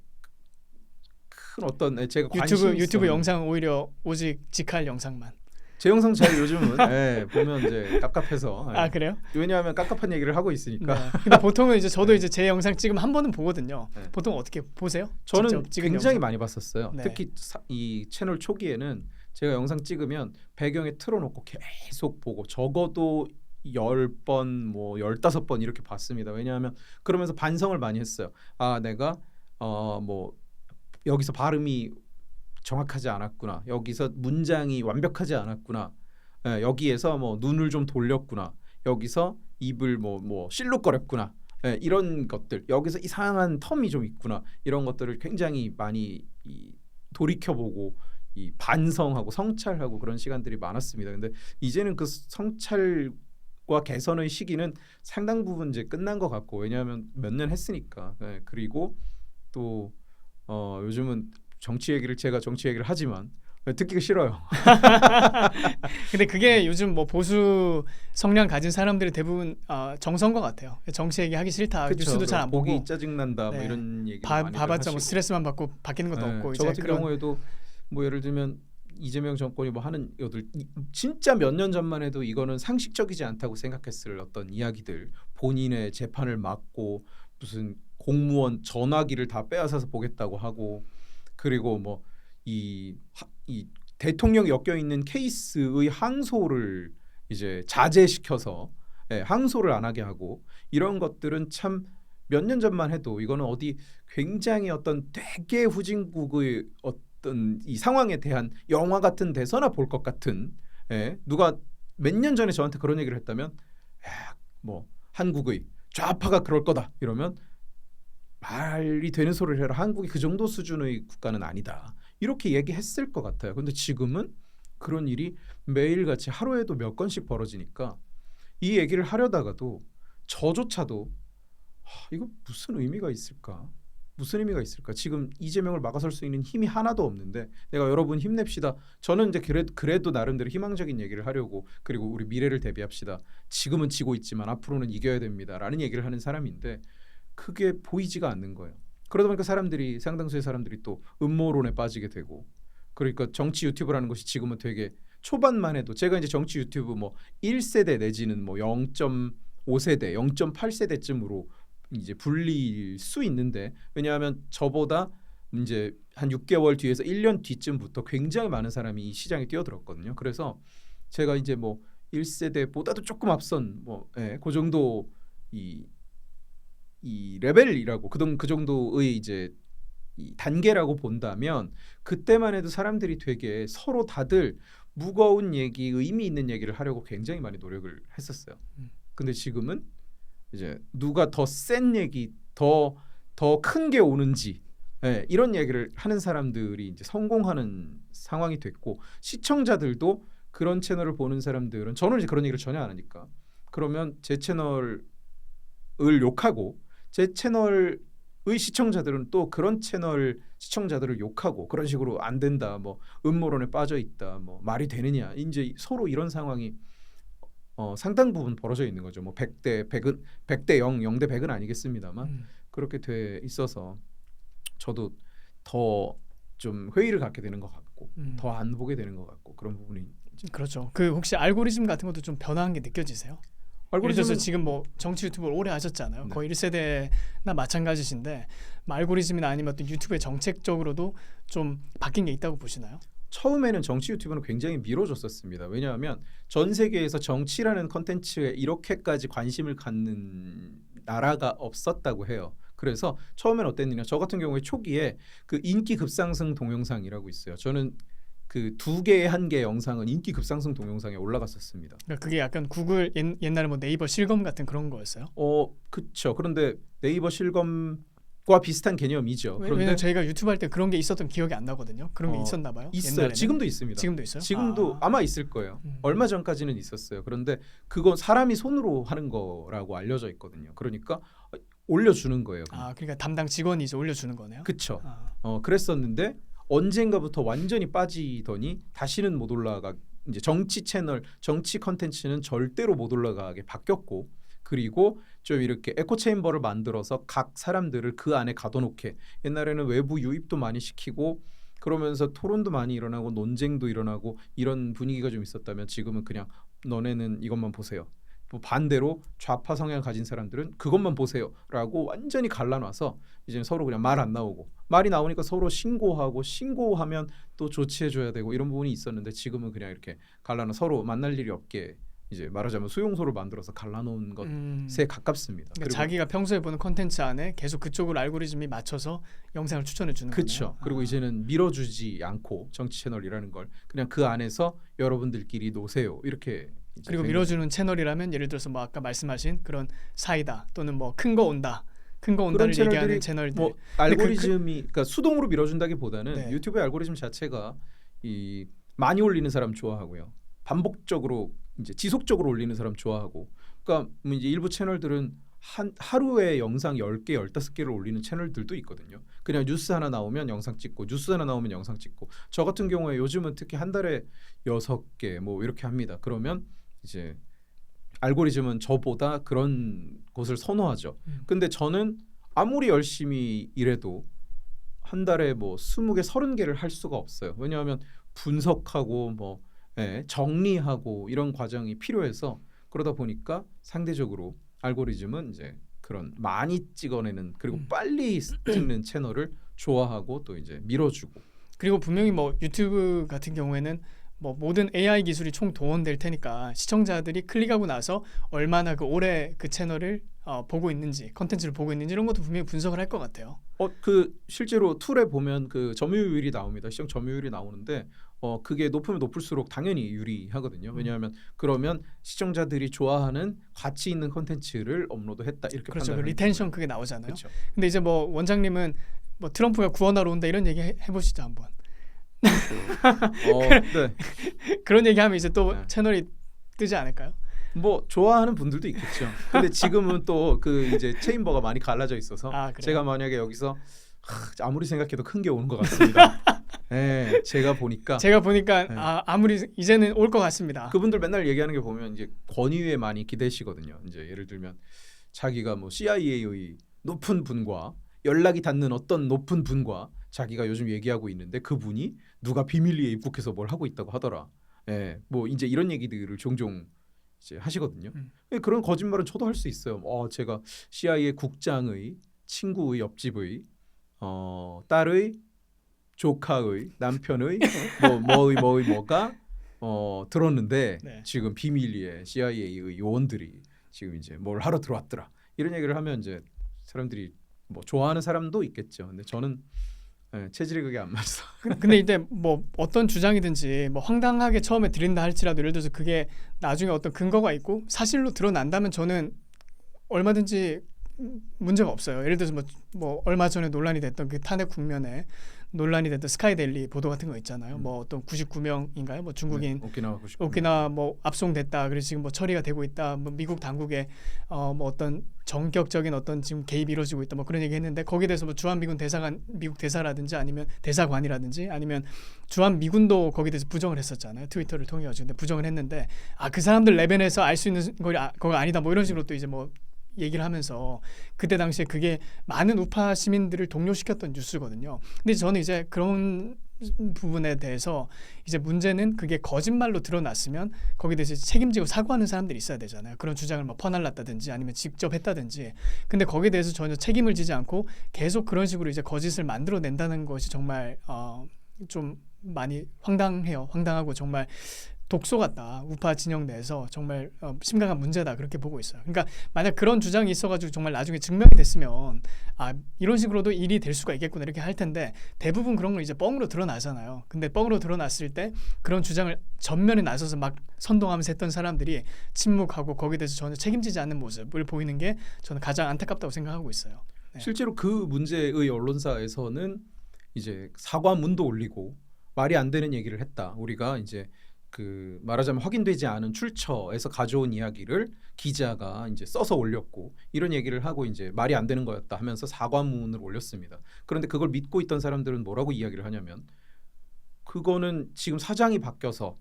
큰 어떤 제가 유튜브 영상 오히려 오직 직할 영상만. 제 영상 잘 요즘은 보면 이제 깝깝해서 아 그래요? 왜냐하면 깝깝한 얘기를 하고 있으니까 네. 근데 보통은 이제 저도 이제 제 영상 찍으면 한 번은 보거든요. 네. 보통 어떻게 보세요? 저는 직접 찍은 굉장히 영상? 많이 봤었어요. 네. 특히 이 채널 초기에는 제가 영상 찍으면 배경에 틀어놓고 계속 보고 적어도 10번 뭐 15번 이렇게 봤습니다. 왜냐하면 그러면서 반성을 많이 했어요. 아 내가 뭐 여기서 발음이 정확하지 않았구나. 여기서 문장이 완벽하지 않았구나. 여기에서 뭐 눈을 좀 돌렸구나. 여기서 입을 뭐 실룩거렸구나. 이런 것들. 여기서 이상한 텀이 좀 있구나. 이런 것들을 굉장히 많이 돌이켜보고 반성하고 성찰하고 그런 시간들이 많았습니다. 근데 이제는 그 성찰과 개선의 시기는 상당 부분 이제 끝난 것 같고 왜냐하면 몇 년 했으니까. 그리고 또 요즘은 제가 정치 얘기를 하지만 듣기가 싫어요. 근데 그게 요즘 뭐 보수 성향 가진 사람들이 대부분 정서인 것 같아요. 정치 얘기하기 싫다. 그쵸, 뉴스도 잘 안 보고 보기 짜증난다. 네. 뭐 이런 얘기 많이 봐봤자 뭐 하시고. 스트레스만 받고 바뀌는 것도 없고 저 이제 같은 경우에도 뭐 예를 들면 이재명 정권이 뭐 하는 것들 진짜 몇 년 전만 해도 이거는 상식적이지 않다고 생각했을 어떤 이야기들 본인의 재판을 막고 무슨 공무원 전화기를 다 빼앗아서 보겠다고 하고 그리고 뭐 이 대통령이 엮여 있는 케이스의 항소를 이제 자제시켜서 항소를 안 하게 하고 이런 것들은 참 몇 년 전만 해도 이거는 어디 굉장히 어떤 되게 후진국의 어떤 이 상황에 대한 영화 같은 대서나 볼 것 같은 누가 몇 년 전에 저한테 그런 얘기를 했다면 뭐 한국의 좌파가 그럴 거다 이러면 말이 되는 소리를 해라. 한국이 그 정도 수준의 국가는 아니다. 이렇게 얘기했을 것 같아요. 근데 지금은 그런 일이 매일같이 하루에도 몇 건씩 벌어지니까 이 얘기를 하려다가도 저조차도 이거 무슨 의미가 있을까? 무슨 의미가 있을까? 지금 이재명을 막아설 수 있는 힘이 하나도 없는데 내가 여러분 힘냅시다. 저는 이제 그래도 나름대로 희망적인 얘기를 하려고 그리고 우리 미래를 대비합시다. 지금은 지고 있지만 앞으로는 이겨야 됩니다라는 얘기를 하는 사람인데 그게 보이지가 않는 거예요. 그러다 보니까 상당수의 사람들이 또 음모론에 빠지게 되고 그러니까 정치 유튜브라는 것이 지금은 되게 초반만 해도 제가 이제 정치 유튜브 뭐 1세대 내지는 뭐 0.5세대, 0.8세대쯤으로 이제 불릴 수 있는데 왜냐하면 저보다 이제 한 6개월 뒤에서 1년 뒤쯤부터 굉장히 많은 사람이 이 시장에 뛰어들었거든요. 그래서 제가 이제 뭐 1세대보다도 조금 앞선 그 정도 이 레벨이라고 그 정도의 이제 이 단계라고 본다면 그때만 해도 사람들이 되게 서로 다들 무거운 얘기, 의미 있는 얘기를 하려고 굉장히 많이 노력을 했었어요. 근데 지금은 이제 누가 더 센 얘기, 더 큰 게 오는지 이런 얘기를 하는 사람들이 이제 성공하는 상황이 됐고 시청자들도 그런 채널을 보는 사람들은 저는 이제 그런 얘기를 전혀 안 하니까 그러면 제 채널을 욕하고 제 채널의 시청자들은 또 그런 채널 시청자들을 욕하고 그런 식으로 안 된다, 뭐 음모론에 빠져 있다, 뭐 말이 되느냐 이제 서로 이런 상황이 상당 부분 벌어져 있는 거죠. 뭐 100대 100은 100대 0, 0대 100은 아니겠습니다만 그렇게 돼 있어서 저도 더 좀 회의를 갖게 되는 것 같고 더 안 보게 되는 것 같고 그런 부분이 그렇죠. 그 혹시 알고리즘 같은 것도 좀 변화한 게 느껴지세요? 예를 들어서 지금 뭐 정치 유튜브를 오래 하셨잖아요. 네. 거의 1세대나 마찬가지신데 뭐 알고리즘이나 아니면 어떤 유튜브의 정책적으로도 좀 바뀐 게 있다고 보시나요? 처음에는 정치 유튜브는 굉장히 미뤄졌었습니다. 왜냐하면 전 세계에서 정치라는 컨텐츠에 이렇게까지 관심을 갖는 나라가 없었다고 해요. 그래서 처음에는 어땠느냐? 저 같은 경우에 초기에 그 인기 급상승 동영상이라고 있어요. 저는 그 2개의 1개 영상은 인기 급상승 동영상에 올라갔었습니다. 그러니까 그게 약간 구글 옛날에 뭐 네이버 실검 같은 그런 거였어요? 그렇죠. 그런데 네이버 실검과 비슷한 개념이죠. 왜냐면 저희가 유튜브 할 때 그런 게 있었던 기억이 안 나거든요. 그런 게 있었나 봐요. 있어요. 옛날에는? 지금도 있습니다. 지금도 있어요? 지금도 아마 있을 거예요. 얼마 전까지는 있었어요. 그런데 그건 사람이 손으로 하는 거라고 알려져 있거든요. 그러니까 올려주는 거예요. 그러니까 담당 직원이 이제 올려주는 거네요. 그렇죠. 그랬었는데 언젠가부터 완전히 빠지더니 다시는 못 올라가. 이제 정치 채널, 정치 컨텐츠는 절대로 못 올라가게 바뀌었고, 그리고 좀 이렇게 에코 체인버를 만들어서 각 사람들을 그 안에 가둬놓게. 옛날에는 외부 유입도 많이 시키고 그러면서 토론도 많이 일어나고 논쟁도 일어나고 이런 분위기가 좀 있었다면 지금은 그냥 너네는 이것만 보세요. 뭐 반대로 좌파 성향을 가진 사람들은 그것만 보세요라고 완전히 갈라놔서 이제 서로 그냥 말 안 나오고 말이 나오니까 서로 신고하면 또 조치해줘야 되고 이런 부분이 있었는데 지금은 그냥 이렇게 갈라놔 서로 만날 일이 없게 이제 말하자면 수용소를 만들어서 갈라놓은 것에 가깝습니다. 그러니까 자기가 평소에 보는 콘텐츠 안에 계속 그쪽으로 알고리즘이 맞춰서 영상을 추천해 주는 거네요. 그렇죠. 그리고 이제는 밀어주지 않고 정치 채널이라는 걸 그냥 그 안에서 여러분들끼리 노세요 이렇게. 그리고 밀어주는 채널이라면 예를 들어서 뭐 아까 말씀하신 그런 사이다 또는 뭐 큰 거 온다를 얘기하는 채널들. 뭐 알고리즘이 그러니까 수동으로 밀어준다기보다는 네. 유튜브의 알고리즘 자체가 이 많이 올리는 사람 좋아하고요. 반복적으로 이제 지속적으로 올리는 사람 좋아하고. 그러니까 이제 일부 채널들은 하루에 영상 10개, 15개를 올리는 채널들도 있거든요. 그냥 뉴스 하나 나오면 영상 찍고 뉴스 하나 나오면 영상 찍고. 저 같은 경우에 요즘은 특히 한 달에 6개 뭐 이렇게 합니다. 그러면 이제 알고리즘은 저보다 그런 곳을 선호하죠. 근데 저는 아무리 열심히 일해도 한 달에 뭐 20개, 30개를 할 수가 없어요. 왜냐하면 분석하고 뭐 정리하고 이런 과정이 필요해서 그러다 보니까 상대적으로 알고리즘은 이제 그런 많이 찍어내는 그리고 빨리 찍는 채널을 좋아하고 또 이제 밀어주고. 그리고 분명히 뭐 유튜브 같은 경우에는 뭐 모든 AI 기술이 총 동원될 테니까 시청자들이 클릭하고 나서 얼마나 오래 그 채널을 보고 있는지, 컨텐츠를 보고 있는지 이런 것도 분명히 분석을 할 것 같아요. 그 실제로 툴에 보면 그 점유율이 나옵니다. 시청 점유율이 나오는데 그게 높으면 높을수록 당연히 유리하거든요. 왜냐하면 그러면 시청자들이 좋아하는 가치 있는 컨텐츠를 업로드했다 이렇게 그렇죠. 그 판단을 리텐션 그게 나오잖아요. 그렇죠. 근데 이제 뭐 원장님은 뭐 트럼프가 구원하러 온다 이런 얘기 해보시죠 한번. 네. 그런 얘기하면 이제 또 네. 채널이 뜨지 않을까요? 뭐 좋아하는 분들도 있겠죠. 근데 지금은 또 그 이제 체인버가 많이 갈라져 있어서 그래요? 제가 만약에 여기서 아무리 생각해도 큰 게 오는 것 같습니다. 네, 제가 보니까 네. 아무리 이제는 올 것 같습니다. 그분들 맨날 얘기하는 게 보면 이제 권위에 많이 기대시거든요. 이제 예를 들면 자기가 뭐 CIA의 높은 분과 연락이 닿는 어떤 높은 분과 자기가 요즘 얘기하고 있는데 그분이 누가 비밀리에 입국해서 뭘 하고 있다고 하더라. 예, 뭐 이제 이런 얘기들을 종종 이제 하시거든요. 그런 거짓말은 저도 할 수 있어요. 제가 CIA 국장의 친구의 옆집의 딸의 조카의 남편의 뭐가 들었는데 네. 지금 비밀리에 CIA의 요원들이 지금 이제 뭘 하러 들어왔더라. 이런 얘기를 하면 이제 사람들이 뭐 좋아하는 사람도 있겠죠. 근데 저는 체질이 그게 안 맞아서. 근데 이제 뭐 어떤 주장이든지 뭐 황당하게 처음에 들린다 할지라도 예를 들어서 그게 나중에 어떤 근거가 있고 사실로 드러난다면 저는 얼마든지 문제가 없어요. 예를 들어서 뭐 얼마 전에 논란이 됐던 그 탄핵 국면에 논란이 됐던 스카이데일리 보도 같은 거 있잖아요. 뭐 어떤 99명인가요? 뭐 중국인 오키나와 뭐 압송됐다. 그래서 지금 뭐 처리가 되고 있다. 뭐 미국 당국에 뭐 어떤 전격적인 어떤 지금 개입이 이루어지고 있다. 뭐 그런 얘기 했는데 거기에 대해서 뭐 주한미군 대사관 미국 대사라든지 아니면 대사관이라든지 아니면 주한미군도 거기에 대해서 부정을 했었잖아요. 트위터를 통해 가지고 근데 부정을 했는데 그 사람들 레벨에서 알 수 있는 거 그거 아니다. 뭐 이런 식으로 또 이제 뭐 얘기를 하면서 그때 당시에 그게 많은 우파 시민들을 동요시켰던 뉴스거든요. 근데 저는 이제 그런 부분에 대해서 이제 문제는 그게 거짓말로 드러났으면 거기에 대해서 책임지고 사과하는 사람들이 있어야 되잖아요. 그런 주장을 뭐 퍼날랐다든지 아니면 직접 했다든지. 근데 거기에 대해서 전혀 책임을 지지 않고 계속 그런 식으로 이제 거짓을 만들어낸다는 것이 정말 좀 많이 황당해요. 황당하고 정말 독소 같다. 우파 진영 내에서 정말 심각한 문제다. 그렇게 보고 있어요. 그러니까 만약 그런 주장이 있어가지고 정말 나중에 증명이 됐으면 이런 식으로도 일이 될 수가 있겠구나 이렇게 할 텐데 대부분 그런 걸 이제 뻥으로 드러나잖아요. 근데 뻥으로 드러났을 때 그런 주장을 전면에 나서서 막 선동하면서 했던 사람들이 침묵하고 거기에 대해서 전혀 책임지지 않는 모습을 보이는 게 저는 가장 안타깝다고 생각하고 있어요. 네. 실제로 그 문제의 언론사에서는 이제 사과문도 올리고 말이 안 되는 얘기를 했다. 우리가 이제 그 말하자면 확인되지 않은 출처에서 가져온 이야기를 기자가 이제 써서 올렸고 이런 얘기를 하고 이제 말이 안 되는 거였다 하면서 사과문을 올렸습니다. 그런데 그걸 믿고 있던 사람들은 뭐라고 이야기를 하냐면 그거는 지금 사장이 바뀌어서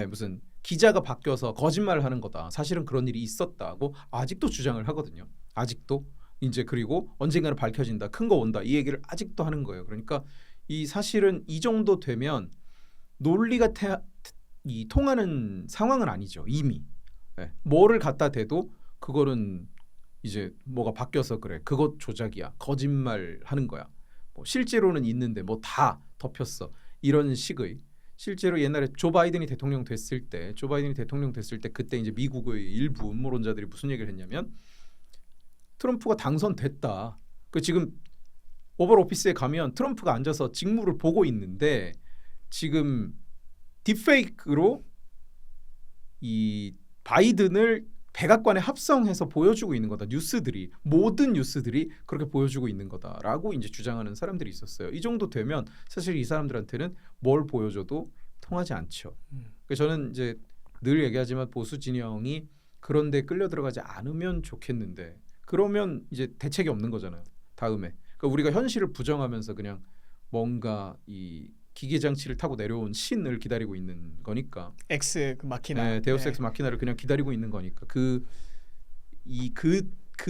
무슨 기자가 바뀌어서 거짓말을 하는 거다. 사실은 그런 일이 있었다고 아직도 주장을 하거든요. 아직도 이제 그리고 언젠가는 밝혀진다. 큰 거 온다. 이 얘기를 아직도 하는 거예요. 그러니까 이 사실은 이 정도 되면 논리가 통하는 상황은 아니죠. 이미 뭐를 갖다 대도 그거는 이제 뭐가 바뀌어서 그래. 그것 조작이야. 거짓말 하는 거야. 뭐 실제로는 있는데 뭐 다 덮였어. 이런 식의 실제로 옛날에 조 바이든이 대통령 됐을 때 그때 이제 미국의 일부 음모론자들이 무슨 얘기를 했냐면 트럼프가 당선됐다. 그 지금 오벌 오피스에 가면 트럼프가 앉아서 직무를 보고 있는데 지금 딥페이크로 이 바이든을 백악관에 합성해서 보여주고 있는 거다. 뉴스들이 모든 뉴스들이 그렇게 보여주고 있는 거다라고 이제 주장하는 사람들이 있었어요. 이 정도 되면 사실 이 사람들한테는 뭘 보여줘도 통하지 않죠. 그래서 저는 이제 늘 얘기하지만 보수 진영이 그런데 끌려 들어가지 않으면 좋겠는데 그러면 이제 대책이 없는 거잖아요. 다음에 그러니까 우리가 현실을 부정하면서 그냥 뭔가 이 기계 장치를 타고 내려온 신을 기다리고 있는 거니까 엑스 마키나 데우스 엑스 마키나를 그냥 기다리고 있는 거니까 그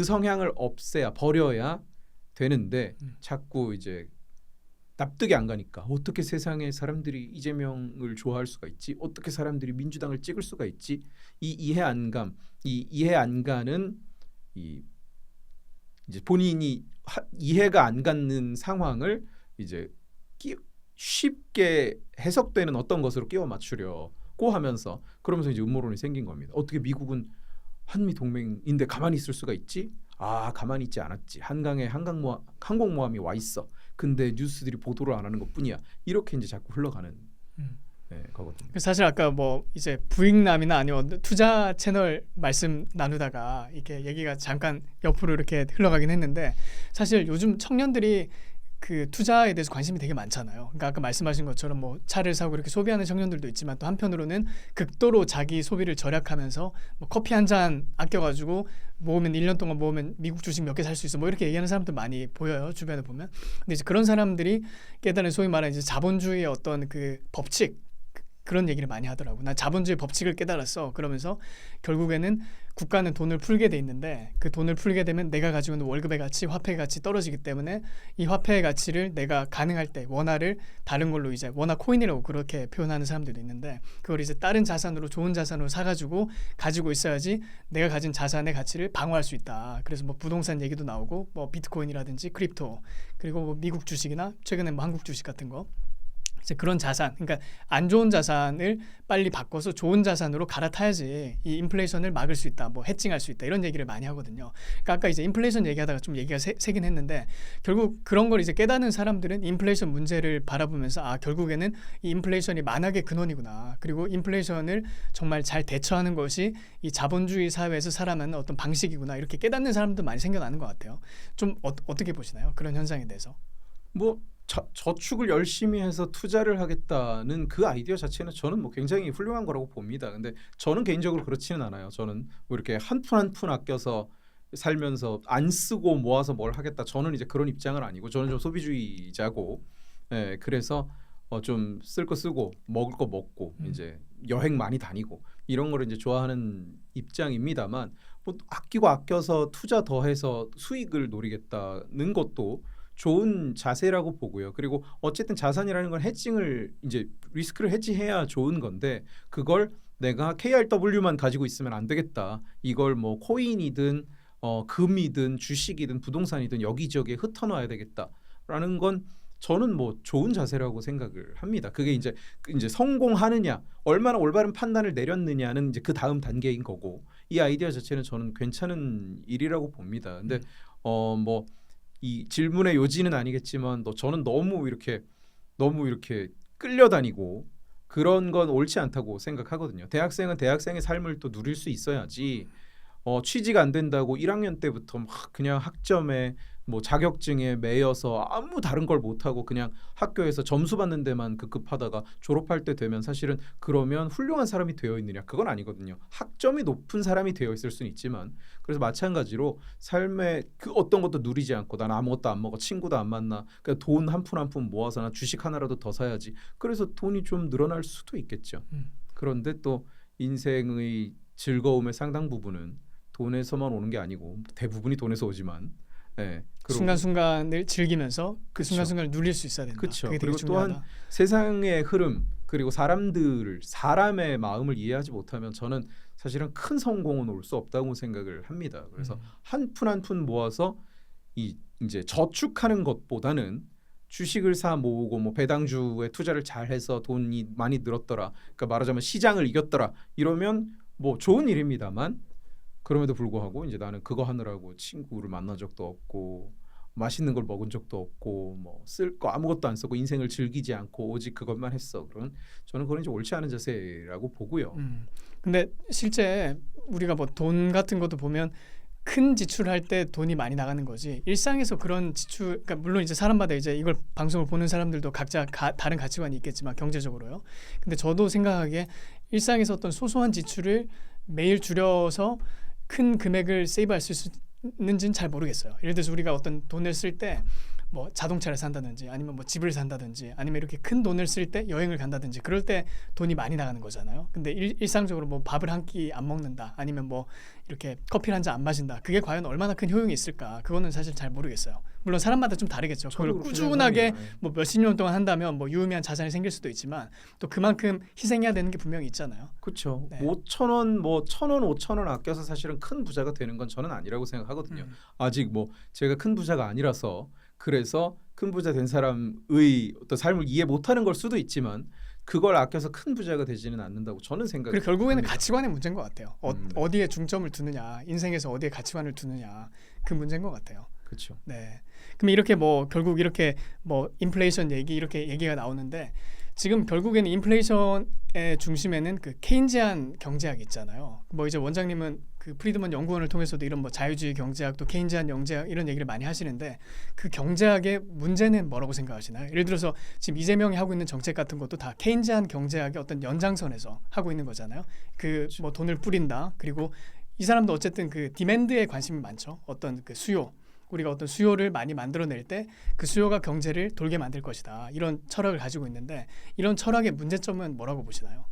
성향을 버려야 되는데 자꾸 이제 납득이 안 가니까 어떻게 세상에 사람들이 이재명을 좋아할 수가 있지? 어떻게 사람들이 민주당을 찍을 수가 있지? 이 이해 안 가는 이제 본인이 이해가 안 가는 상황을 이제 쉽게 해석되는 어떤 것으로 끼워 맞추려고 하면서 그러면서 이제 음모론이 생긴 겁니다. 어떻게 미국은 한미 동맹인데 가만히 있을 수가 있지? 아 가만히 있지 않았지. 한강에 항공모함이 와 있어. 근데 뉴스들이 보도를 안 하는 것뿐이야. 이렇게 이제 자꾸 흘러가는 음. 거거든요. 사실 아까 뭐 이제 부익남이나 아니면 투자 채널 말씀 나누다가 이렇게 얘기가 잠깐 옆으로 이렇게 흘러가긴 했는데 사실 요즘 청년들이 그 투자에 대해서 관심이 되게 많잖아요. 그러니까 아까 말씀하신 것처럼 뭐 차를 사고 이렇게 소비하는 청년들도 있지만 또 한편으로는 극도로 자기 소비를 절약하면서 뭐 커피 한 잔 아껴가지고 모으면 1년 동안 모으면 미국 주식 몇 개 살 수 있어 뭐 이렇게 얘기하는 사람들 많이 보여요, 주변에 보면. 근데 이제 그런 사람들이 깨달은 소위 말하는 이제 자본주의의 어떤 그 법칙, 그런 얘기를 많이 하더라고. 나 자본주의 법칙을 깨달았어. 그러면서 결국에는 국가는 돈을 풀게 돼 있는데 그 돈을 풀게 되면 내가 가지고 있는 월급의 가치, 화폐의 가치 떨어지기 때문에 이 화폐의 가치를 내가 가능할 때 원화를 다른 걸로 이제 원화 코인이라고 그렇게 표현하는 사람들도 있는데 그걸 이제 다른 자산으로 좋은 자산으로 사가지고 가지고 있어야지 내가 가진 자산의 가치를 방어할 수 있다. 그래서 뭐 부동산 얘기도 나오고 뭐 비트코인이라든지 크립토 그리고 뭐 미국 주식이나 최근에 뭐 한국 주식 같은 거 이제 그런 자산, 그러니까 안 좋은 자산을 빨리 바꿔서 좋은 자산으로 갈아타야지 이 인플레이션을 막을 수 있다, 뭐 해칭할 수 있다 이런 얘기를 많이 하거든요. 그러니까 아까 이제 인플레이션 얘기하다가 좀 얘기가 새긴 했는데 결국 그런 걸 이제 깨닫는 사람들은 인플레이션 문제를 바라보면서 아 결국에는 이 인플레이션이 만악의 근원이구나. 그리고 인플레이션을 정말 잘 대처하는 것이 이 자본주의 사회에서 살아가는 어떤 방식이구나 이렇게 깨닫는 사람도 많이 생겨나는 것 같아요. 좀 어떻게 보시나요? 그런 현상에 대해서? 뭐 저축을 열심히 해서 투자를 하겠다는 그 아이디어 자체는 저는 뭐 굉장히 훌륭한 거라고 봅니다. 근데 저는 개인적으로 그렇지는 않아요. 저는 뭐 이렇게 한 푼 한 푼 아껴서 살면서 안 쓰고 모아서 뭘 하겠다. 저는 이제 그런 입장은 아니고 저는 좀 소비주의자고, 그래서 좀 쓸 거 쓰고 먹을 거 먹고 이제 여행 많이 다니고 이런 거를 이제 좋아하는 입장입니다만 뭐 아끼고 아껴서 투자 더해서 수익을 노리겠다는 것도 좋은 자세라고 보고요. 그리고 어쨌든 자산이라는 건 해칭을 이제 리스크를 해지해야 좋은 건데 그걸 내가 KRW만 가지고 있으면 안 되겠다. 이걸 뭐 코인이든 금이든 주식이든 부동산이든 여기저기에 흩어놔야 되겠다라는 건 저는 뭐 좋은 자세라고 생각을 합니다. 그게 이제 성공하느냐, 얼마나 올바른 판단을 내렸느냐는 이제 그 다음 단계인 거고 이 아이디어 자체는 저는 괜찮은 일이라고 봅니다. 근데 뭐 이 질문의 요지는 아니겠지만 저는 너무 이렇게 끌려다니고 그런 건 옳지 않다고 생각하거든요. 대학생은 대학생의 삶을 또 누릴 수 있어야지 취지가 안 된다고 1학년 때부터 막 그냥 학점에 뭐 자격증에 매여서 아무 다른 걸 못하고 그냥 학교에서 점수 받는 데만 급급하다가 졸업할 때 되면 사실은 그러면 훌륭한 사람이 되어 있느냐 그건 아니거든요. 학점이 높은 사람이 되어 있을 수는 있지만 그래서 마찬가지로 삶에 그 어떤 것도 누리지 않고 난 아무것도 안 먹어 친구도 안 만나 그냥 돈 한 푼 한 푼 모아서 난 주식 하나라도 더 사야지 그래서 돈이 좀 늘어날 수도 있겠죠. 그런데 또 인생의 즐거움의 상당 부분은 돈에서만 오는 게 아니고 대부분이 돈에서 오지만 순간순간을 즐기면서 그 그쵸. 순간순간을 누릴 수 있어야 된다. 그쵸. 그게 되게 그리고 중요하다. 또한 세상의 흐름 그리고 사람의 마음을 이해하지 못하면 저는 사실은 큰 성공은 올 수 없다고 생각을 합니다. 그래서 한 푼 한 푼 모아서 이제 저축하는 것보다는 주식을 사 모으고 뭐 배당주에 투자를 잘해서 돈이 많이 늘었더라. 그러니까 말하자면 시장을 이겼더라. 이러면 뭐 좋은 일입니다만 그럼에도 불구하고 이제 나는 그거 하느라고 친구를 만난 적도 없고 맛있는 걸 먹은 적도 없고 뭐 쓸 거 아무것도 안 쓰고 인생을 즐기지 않고 오직 그것만 했어. 그런 저는 그건 이제 옳지 않은 자세라고 보고요. 근데 실제 우리가 뭐 돈 같은 것도 보면 큰 지출할 때 돈이 많이 나가는 거지. 일상에서 그런 지출, 그러니까 물론 이제 사람마다 이제 이걸 방송을 보는 사람들도 각자 다른 가치관이 있겠지만 경제적으로요. 근데 저도 생각하기에 일상에서 어떤 소소한 지출을 매일 줄여서 큰 금액을 세이브할 수 있는지는 잘 모르겠어요. 예를 들어서 우리가 어떤 돈을 쓸 때 뭐 자동차를 산다든지 아니면 뭐 집을 산다든지 아니면 이렇게 큰 돈을 쓸 때 여행을 간다든지 그럴 때 돈이 많이 나가는 거잖아요. 근데 일상적으로 뭐 밥을 한 끼 안 먹는다 아니면 뭐 이렇게 커피를 한 잔 안 마신다. 그게 과연 얼마나 큰 효용이 있을까? 그거는 사실 잘 모르겠어요. 물론 사람마다 좀 다르겠죠. 그걸 꾸준하게 뭐 몇십 년 동안 한다면 뭐 유의미한 자산이 생길 수도 있지만 또 그만큼 희생해야 되는 게 분명히 있잖아요. 그렇죠. 네. 5,000원 뭐 1,000원 5,000원 아껴서 사실은 큰 부자가 되는 건 저는 아니라고 생각하거든요. 아직 뭐 제가 큰 부자가 아니라서 그래서 큰 부자 된 사람의 어떤 삶을 이해 못하는 걸 수도 있지만 그걸 아껴서 큰 부자가 되지는 않는다고 저는 그리고 생각합니다. 결국에는 가치관의 문제인 것 같아요. 음. 어디에 중점을 두느냐, 인생에서 어디에 가치관을 두느냐 그 문제인 것 같아요. 그렇죠. 네. 그럼 이렇게 뭐 결국 이렇게 뭐 인플레이션 얘기 이렇게 얘기가 나오는데 지금 결국에는 인플레이션의 중심에는 그 케인지안 경제학이 있잖아요. 뭐 이제 원장님은 그 프리드먼 연구원을 통해서도 이런 뭐 자유주의 경제학 또 케인지안 경제학 이런 얘기를 많이 하시는데 그 경제학의 문제는 뭐라고 생각하시나요? 예를 들어서 지금 이재명이 하고 있는 정책 같은 것도 다 케인지안 경제학의 어떤 연장선에서 하고 있는 거잖아요. 그 뭐 돈을 뿌린다. 그리고 이 사람도 어쨌든 그 디맨드에 관심이 많죠. 어떤 그 수요 우리가 어떤 수요를 많이 만들어낼 때 그 수요가 경제를 돌게 만들 것이다. 이런 철학을 가지고 있는데 이런 철학의 문제점은 뭐라고 보시나요?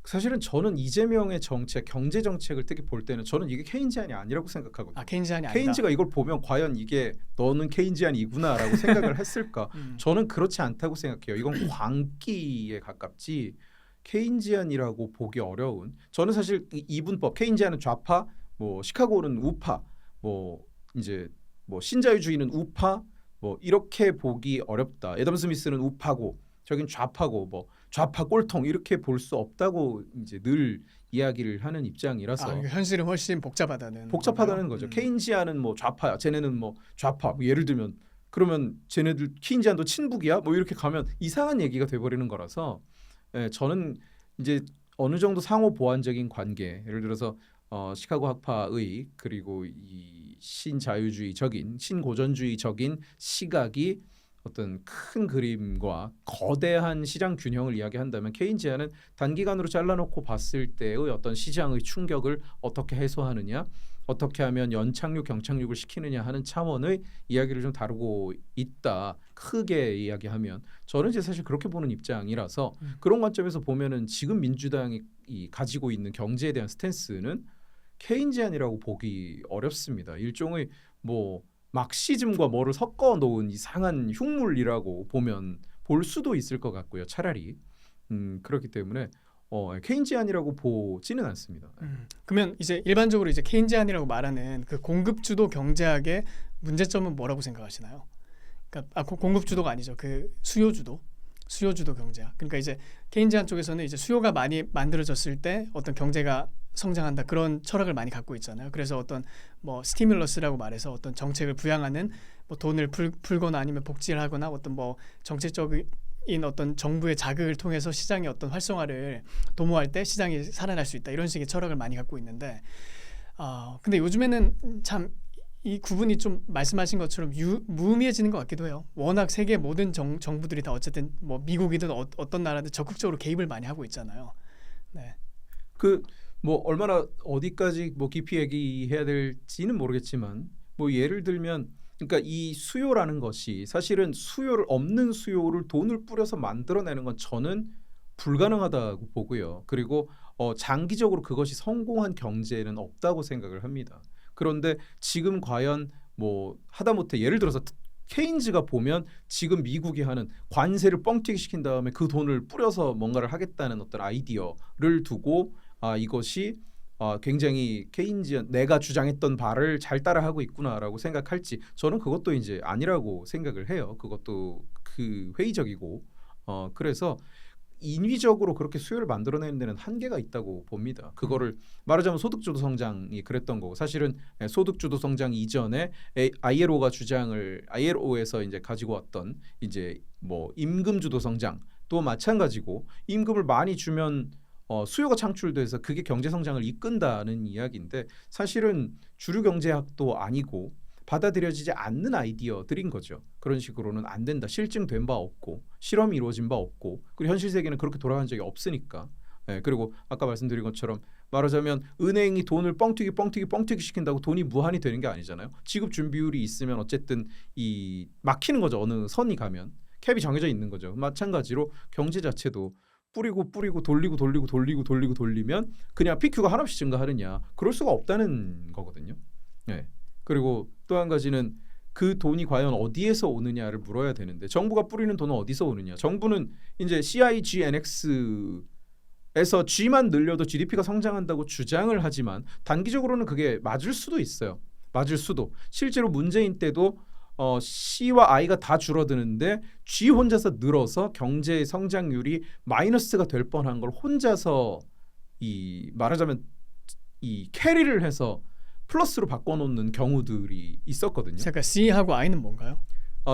사실은 저는 이재명의 정책, 경제 정책을 특히 볼 때는 저는 이게 케인지안이 아니라고 생각하거든요. 아 케인지안이 아니다. 케인즈가 이걸 보면 과연 이게 너는 케인지안이구나라고 생각을 했을까? 저는 그렇지 않다고 생각해요. 이건 광기에 가깝지 케인지안이라고 보기 어려운. 저는 사실 이분법 케인지안은 좌파, 뭐 시카고는 우파, 뭐 이제 뭐 신자유주의는 우파, 뭐 이렇게 보기 어렵다. 애덤 스미스는 우파고 저긴 좌파고 뭐 좌파 꼴통 이렇게 볼 수 없다고 이제 늘 이야기를 하는 입장이라서 그러니까 현실은 훨씬 복잡하다는 복잡하다는 건가요? 거죠. 케인지안은 뭐 좌파야, 쟤네는 뭐 좌파. 뭐 예를 들면 그러면 쟤네들 케인지안도 친북이야? 뭐 이렇게 가면 이상한 얘기가 돼버리는 거라서 저는 이제 어느 정도 상호 보완적인 관계, 예를 들어서 시카고 학파의 그리고 이 신자유주의적인 신고전주의적인 시각이 어떤 큰 그림과 거대한 시장 균형을 이야기한다면 케인지안은 단기간으로 잘라놓고 봤을 때의 어떤 시장의 충격을 어떻게 해소하느냐, 어떻게 하면 연착륙, 경착륙을 시키느냐 하는 차원의 이야기를 좀 다루고 있다. 크게 이야기하면 저는 이제 사실 그렇게 보는 입장이라서 그런 관점에서 보면은 지금 민주당이 가지고 있는 경제에 대한 스탠스는 케인지안이라고 보기 어렵습니다. 일종의 뭐 막시즘과 뭐를 섞어 놓은 이상한 흉물이라고 보면 볼 수도 있을 것 같고요. 차라리 그렇기 때문에 케인지안이라고 보지는 않습니다. 그러면 이제 일반적으로 이제 케인지안이라고 말하는 그 공급주도 경제학의 문제점은 뭐라고 생각하시나요? 그러니까 공급주도가 아니죠. 그 수요주도 경제학. 그러니까 이제 케인지안 쪽에서는 이제 수요가 많이 만들어졌을 때 어떤 경제가 성장한다 그런 철학을 많이 갖고 있잖아요. 그래서 어떤 뭐 스티뮬러스라고 말해서 어떤 정책을 부양하는 뭐 돈을 풀거나 아니면 복지를 하거나 어떤 뭐 정책적인 어떤 정부의 자극을 통해서 시장의 어떤 활성화를 도모할 때 시장이 살아날 수 있다 이런 식의 철학을 많이 갖고 있는데 근데 요즘에는 참 이 구분이 좀 말씀하신 것처럼 무의미해지는 것 같기도 해요. 워낙 세계 모든 정부들이 다 어쨌든 뭐 미국이든 어떤 나라든 적극적으로 개입을 많이 하고 있잖아요. 네. 뭐 얼마나 어디까지 뭐 깊이 얘기해야 될지는 모르겠지만 뭐 예를 들면 그러니까 이 수요라는 것이 사실은 수요를 없는 수요를 돈을 뿌려서 만들어내는 건 저는 불가능하다고 보고요. 그리고 장기적으로 그것이 성공한 경제는 없다고 생각을 합니다. 그런데 지금 과연 뭐 하다못해 예를 들어서 케인즈가 보면 지금 미국이 하는 관세를 뻥튀기 시킨 다음에 그 돈을 뿌려서 뭔가를 하겠다는 어떤 아이디어를 두고 이것이 굉장히 케인지안 내가 주장했던 바를 잘 따라하고 있구나라고 생각할지 저는 그것도 이제 아니라고 생각을 해요. 그것도 그 회의적이고 그래서 인위적으로 그렇게 수요를 만들어내는 데는 한계가 있다고 봅니다. 그거를 말하자면 소득주도 성장이 그랬던 거고 사실은 소득주도 성장 이전에 ILO에서 이제 가지고 왔던 이제 뭐 임금주도 성장도 마찬가지고 임금을 많이 주면 수요가 창출돼서 그게 경제 성장을 이끈다는 이야기인데 사실은 주류 경제학도 아니고 받아들여지지 않는 아이디어들인 거죠. 그런 식으로는 안 된다. 실증된 바 없고 실험이 이루어진 바 없고 그리고 현실 세계는 그렇게 돌아간 적이 없으니까. 그리고 아까 말씀드린 것처럼 말하자면 은행이 돈을 뻥튀기 시킨다고 돈이 무한히 되는 게 아니잖아요. 지급 준비율이 있으면 어쨌든 이 막히는 거죠. 어느 선이 가면 캡이 정해져 있는 거죠. 마찬가지로 경제 자체도 뿌리고 돌리면 그냥 PQ가 한없이 증가하느냐 그럴 수가 없다는 거거든요. 그리고 또 한 가지는 그 돈이 과연 어디에서 오느냐를 물어야 되는데 정부가 뿌리는 돈은 어디서 오느냐. 정부는 이제 CIGNX에서 G만 늘려도 GDP가 성장한다고 주장을 하지만 단기적으로는 그게 맞을 수도 있어요. 맞을 수도. 실제로 문재인 때도 C와 I가 다 줄어드는데 G 혼자서 늘어서 경제 성장률이 마이너스가 될 뻔한 걸 혼자서 이 말하자면 이 캐리를 해서 플러스로 바꿔놓는 경우들이 있었거든요. 잠깐 C하고 I는 뭔가요?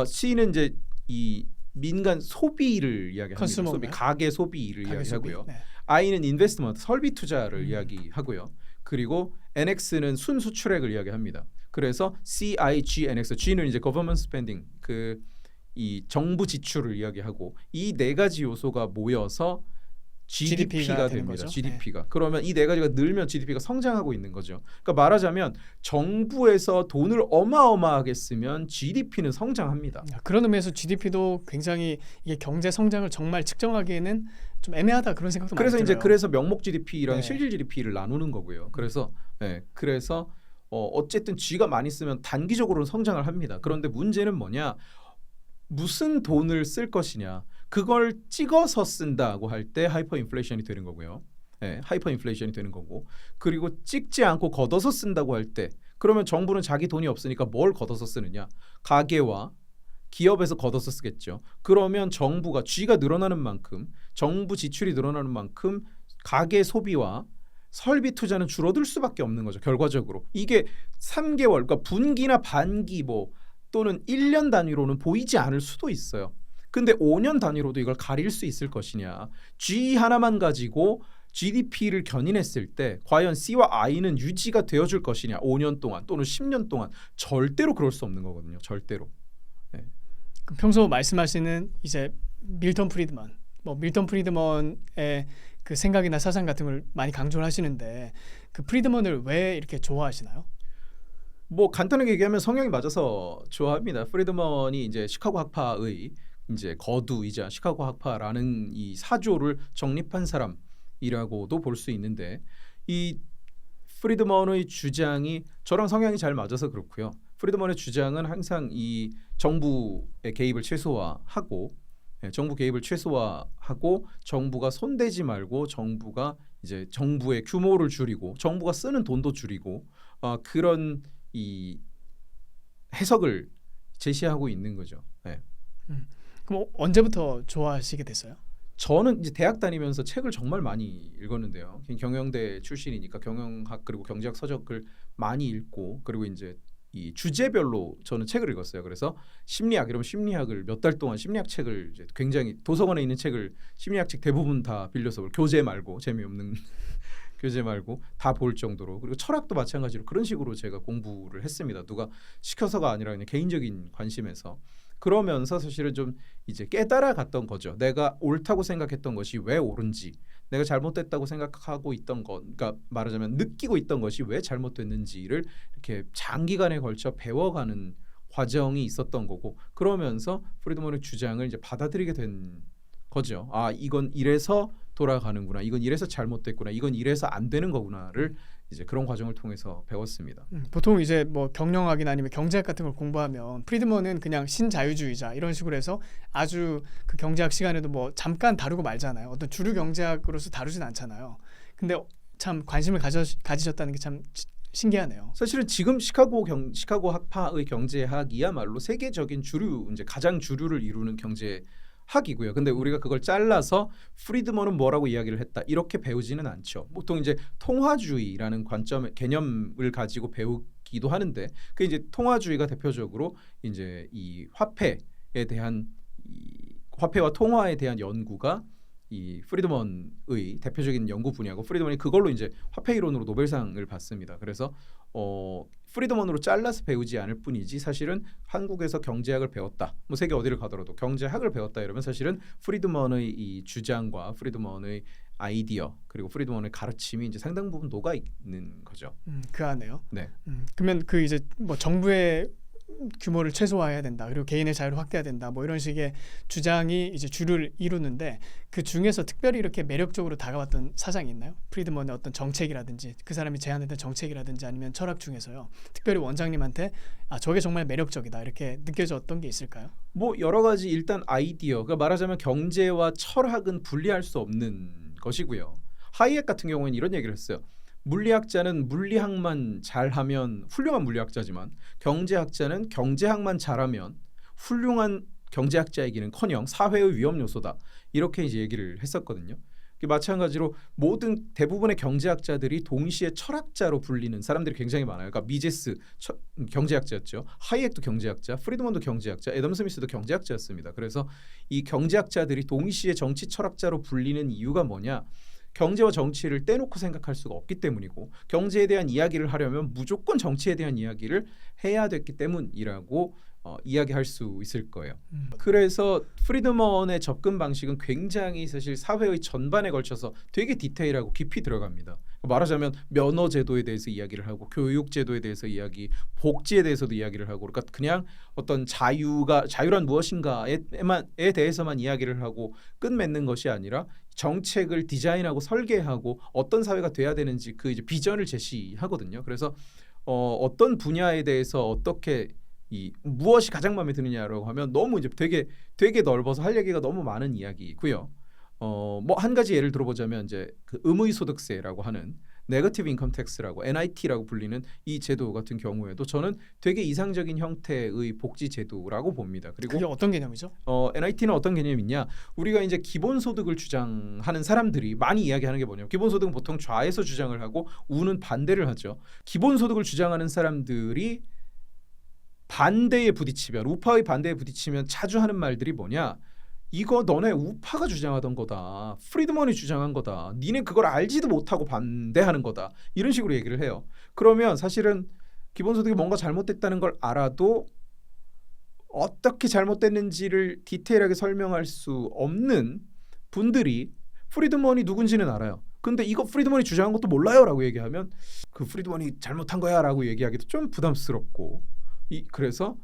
C는 이제 이 민간 소비를 이야기합니다. 컨슈머인가요? 소비, 가계 소비를 가계 소비. 이야기하고요. 네. I는 인베스트먼트, 설비 투자를 이야기하고요. 그리고 NX는 순수출액을 이야기합니다. 그래서 CIGNX, G는 이제 government spending, 그 이 정부 지출을 이야기하고 이 네 가지 요소가 모여서 GDP가 되는 됩니다. 거죠. GDP가. 그러면 이 네 가지가 늘면 GDP가 성장하고 있는 거죠. 그러니까 말하자면 정부에서 돈을 어마어마하게 쓰면 GDP는 성장합니다. 그런 의미에서 GDP도 굉장히 이게 경제 성장을 정말 측정하기에는 좀 애매하다 그런 생각도 많이 그래서 들어요. 이제 그래서 명목 GDP랑 네. 실질 GDP를 나누는 거고요. 그래서 그래서 어쨌든 G가 많이 쓰면 단기적으로는 성장을 합니다. 그런데 문제는 뭐냐? 무슨 돈을 쓸 것이냐? 그걸 찍어서 쓴다고 할 때 하이퍼 인플레이션이 되는 거고요. 하이퍼 인플레이션이 되는 거고. 그리고 찍지 않고 걷어서 쓴다고 할 때 그러면 정부는 자기 돈이 없으니까 뭘 걷어서 쓰느냐? 가계와 기업에서 걷어서 쓰겠죠. 그러면 정부가 G가 늘어나는 만큼 정부 지출이 늘어나는 만큼 가계 소비와 설비 투자는 줄어들 수밖에 없는 거죠. 결과적으로 이게 3개월, 그러니까 분기나 반기 뭐 또는 1년 단위로는 보이지 않을 수도 있어요. 근데 5년 단위로도 이걸 가릴 수 있을 것이냐? G 하나만 가지고 GDP를 견인했을 때 과연 C와 I는 유지가 되어줄 것이냐? 5년 동안 또는 10년 동안 절대로 그럴 수 없는 거거든요. 절대로. 그 평소 말씀하시는 이제 밀턴 프리드먼, 뭐 밀턴 프리드먼의 그 생각이나 사상 같은 걸 많이 강조를 하시는데 그 프리드먼을 왜 이렇게 좋아하시나요? 뭐 간단하게 얘기하면 성향이 맞아서 좋아합니다. 프리드먼이 이제 시카고 학파의 이제 거두이자 시카고 학파라는 이 사조를 정립한 사람이라고도 볼 수 있는데 이 프리드먼의 주장이 저랑 성향이 잘 맞아서 그렇고요. 프리드먼의 주장은 항상 이 정부의 개입을 최소화하고 정부 개입을 최소화하고 정부가 손대지 말고 정부가 이제 정부의 규모를 줄이고 정부가 쓰는 돈도 줄이고 그런 이 해석을 제시하고 있는 거죠. 그럼 언제부터 좋아하시게 됐어요? 저는 이제 대학 다니면서 책을 정말 많이 읽었는데요. 경영대 출신이니까 경영학 그리고 경제학 서적을 많이 읽고 그리고 이제 이 주제별로 저는 책을 읽었어요. 그래서 심리학 이러면 심리학을 몇 달 동안 심리학 책을 이제 굉장히 도서관에 있는 책을 심리학 책 대부분 다 빌려서 교재 말고 재미없는 교재 말고 다 볼 정도로 그리고 철학도 마찬가지로 그런 식으로 제가 공부를 했습니다. 누가 시켜서가 아니라 그냥 개인적인 관심에서 그러면서 사실은 좀 이제 깨달아 갔던 거죠. 내가 옳다고 생각했던 것이 왜 옳은지, 내가 잘못됐다고 생각하고 있던 것, 그러니까 말하자면 느끼고 있던 것이 왜 잘못됐는지를 이렇게 장기간에 걸쳐 배워가는 과정이 있었던 거고 그러면서 프리드먼의 주장을 이제 받아들이게 된 거죠. 아, 이건 이래서 돌아가는구나. 이건 이래서 잘못됐구나. 이건 이래서 안 되는 거구나를 이제 그런 과정을 통해서 배웠습니다. 보통 이제 뭐 경영학이나 아니면 경제학 같은 걸 공부하면 프리드먼은 그냥 신자유주의자 이런 식으로 해서 아주 그 경제학 시간에도 뭐 잠깐 다루고 말잖아요. 어떤 주류 경제학으로서 다루진 않잖아요. 근데 참 관심을 가지셨다는 게 참 신기하네요. 사실은 지금 시카고 학파의 경제학이야말로 세계적인 주류 이제 가장 주류를 이루는 경제학이고요. 근데 우리가 그걸 잘라서 프리드먼은 뭐라고 이야기를 했다 이렇게 배우지는 않죠. 보통 이제 통화주의라는 개념을 가지고 배우기도 하는데 그 이제 통화주의가 대표적으로 이제 이 화폐에 대한 이 화폐와 통화에 대한 연구가 이 프리드먼의 대표적인 연구 분야고 프리드먼이 그걸로 이제 화폐 이론으로 노벨상을 받습니다. 그래서 프리드먼으로 잘라서 배우지 않을 뿐이지 사실은 한국에서 경제학을 배웠다. 뭐 세계 어디를 가더라도 경제학을 배웠다 이러면 사실은 프리드먼의 이 주장과 프리드먼의 아이디어 그리고 프리드먼의 가르침이 이제 상당 부분 녹아 있는 거죠. 그 안에요. 네. 그러면 그 이제 뭐 정부의 규모를 최소화해야 된다. 그리고 개인의 자유를 확대해야 된다. 뭐 이런 식의 주장이 이제 주를 이루는데 그 중에서 특별히 이렇게 매력적으로 다가왔던 사상이 있나요? 프리드먼의 어떤 정책이라든지 그 사람이 제안했던 정책이라든지 아니면 철학 중에서요. 특별히 원장님한테 아 저게 정말 매력적이다 이렇게 느껴졌던 게 있을까요? 뭐 여러 가지 일단 아이디어. 그러니까 말하자면 경제와 철학은 분리할 수 없는 것이고요. 하이엑 같은 경우에는 이런 얘기를 했어요. 물리학자는 물리학만 잘하면 훌륭한 물리학자지만 경제학자는 경제학만 잘하면 훌륭한 경제학자이기는커녕 사회의 위험 요소다. 이렇게 이제 얘기를 했었거든요. 마찬가지로 모든 대부분의 경제학자들이 동시에 철학자로 불리는 사람들이 굉장히 많아요. 그러니까 미제스 경제학자였죠. 하이엑도 경제학자, 프리드먼도 경제학자, 애덤 스미스도 경제학자였습니다. 그래서 이 경제학자들이 동시에 정치 철학자로 불리는 이유가 뭐냐? 경제와 정치를 떼놓고 생각할 수가 없기 때문이고 경제에 대한 이야기를 하려면 무조건 정치에 대한 이야기를 해야 됐기 때문이라고 이야기할 수 있을 거예요. 그래서 프리드먼의 접근 방식은 굉장히 사실 사회의 전반에 걸쳐서 되게 디테일하고 깊이 들어갑니다. 말하자면 면허 제도에 대해서 이야기를 하고 교육 제도에 대해서 이야기, 복지에 대해서도 이야기를 하고 그러니까 그냥 어떤 자유란 무엇인가에 대해서만 이야기를 하고 끝맺는 것이 아니라 정책을 디자인하고 설계하고 어떤 사회가 돼야 되는지 그 이제 비전을 제시하거든요. 그래서 어떤 분야에 대해서 어떻게 무엇이 가장 마음에 드느냐라고 하면 너무 이제 되게 넓어서 할 얘기가 너무 많은 이야기고요. 뭐 한 가지 예를 들어보자면 이제 그 의무 소득세라고 하는 네거티브 인컴 텍스라고 NIT라고 불리는 이 제도 같은 경우에도 저는 되게 이상적인 형태의 복지 제도라고 봅니다. 그리고 그게 어떤 개념이죠? NIT는 어떤 개념이 있냐? 우리가 이제 기본소득을 주장하는 사람들이 많이 이야기하는 게 뭐냐면 기본소득은 보통 좌에서 주장을 하고 우는 반대를 하죠. 기본소득을 주장하는 사람들이 반대에 부딪히면 우파의 반대에 부딪히면 자주 하는 말들이 뭐냐? 이거 너네 우파가 주장하던 거다. 프리드먼이 주장한 거다. 니네 그걸 알지도 못하고 반대하는 거다. 이런 식으로 얘기를 해요. 그러면 사실은 기본소득이 뭔가 잘못됐다는 걸 알아도 어떻게 잘못됐는지를 디테일하게 설명할 수 없는 분들이 프리드먼이 누군지는 알아요. 근데 이거 프리드먼이 주장한 것도 몰라요 라고 얘기하면 그 프리드먼이 잘못한 거야 라고 얘기하기도 좀 부담스럽고 그래서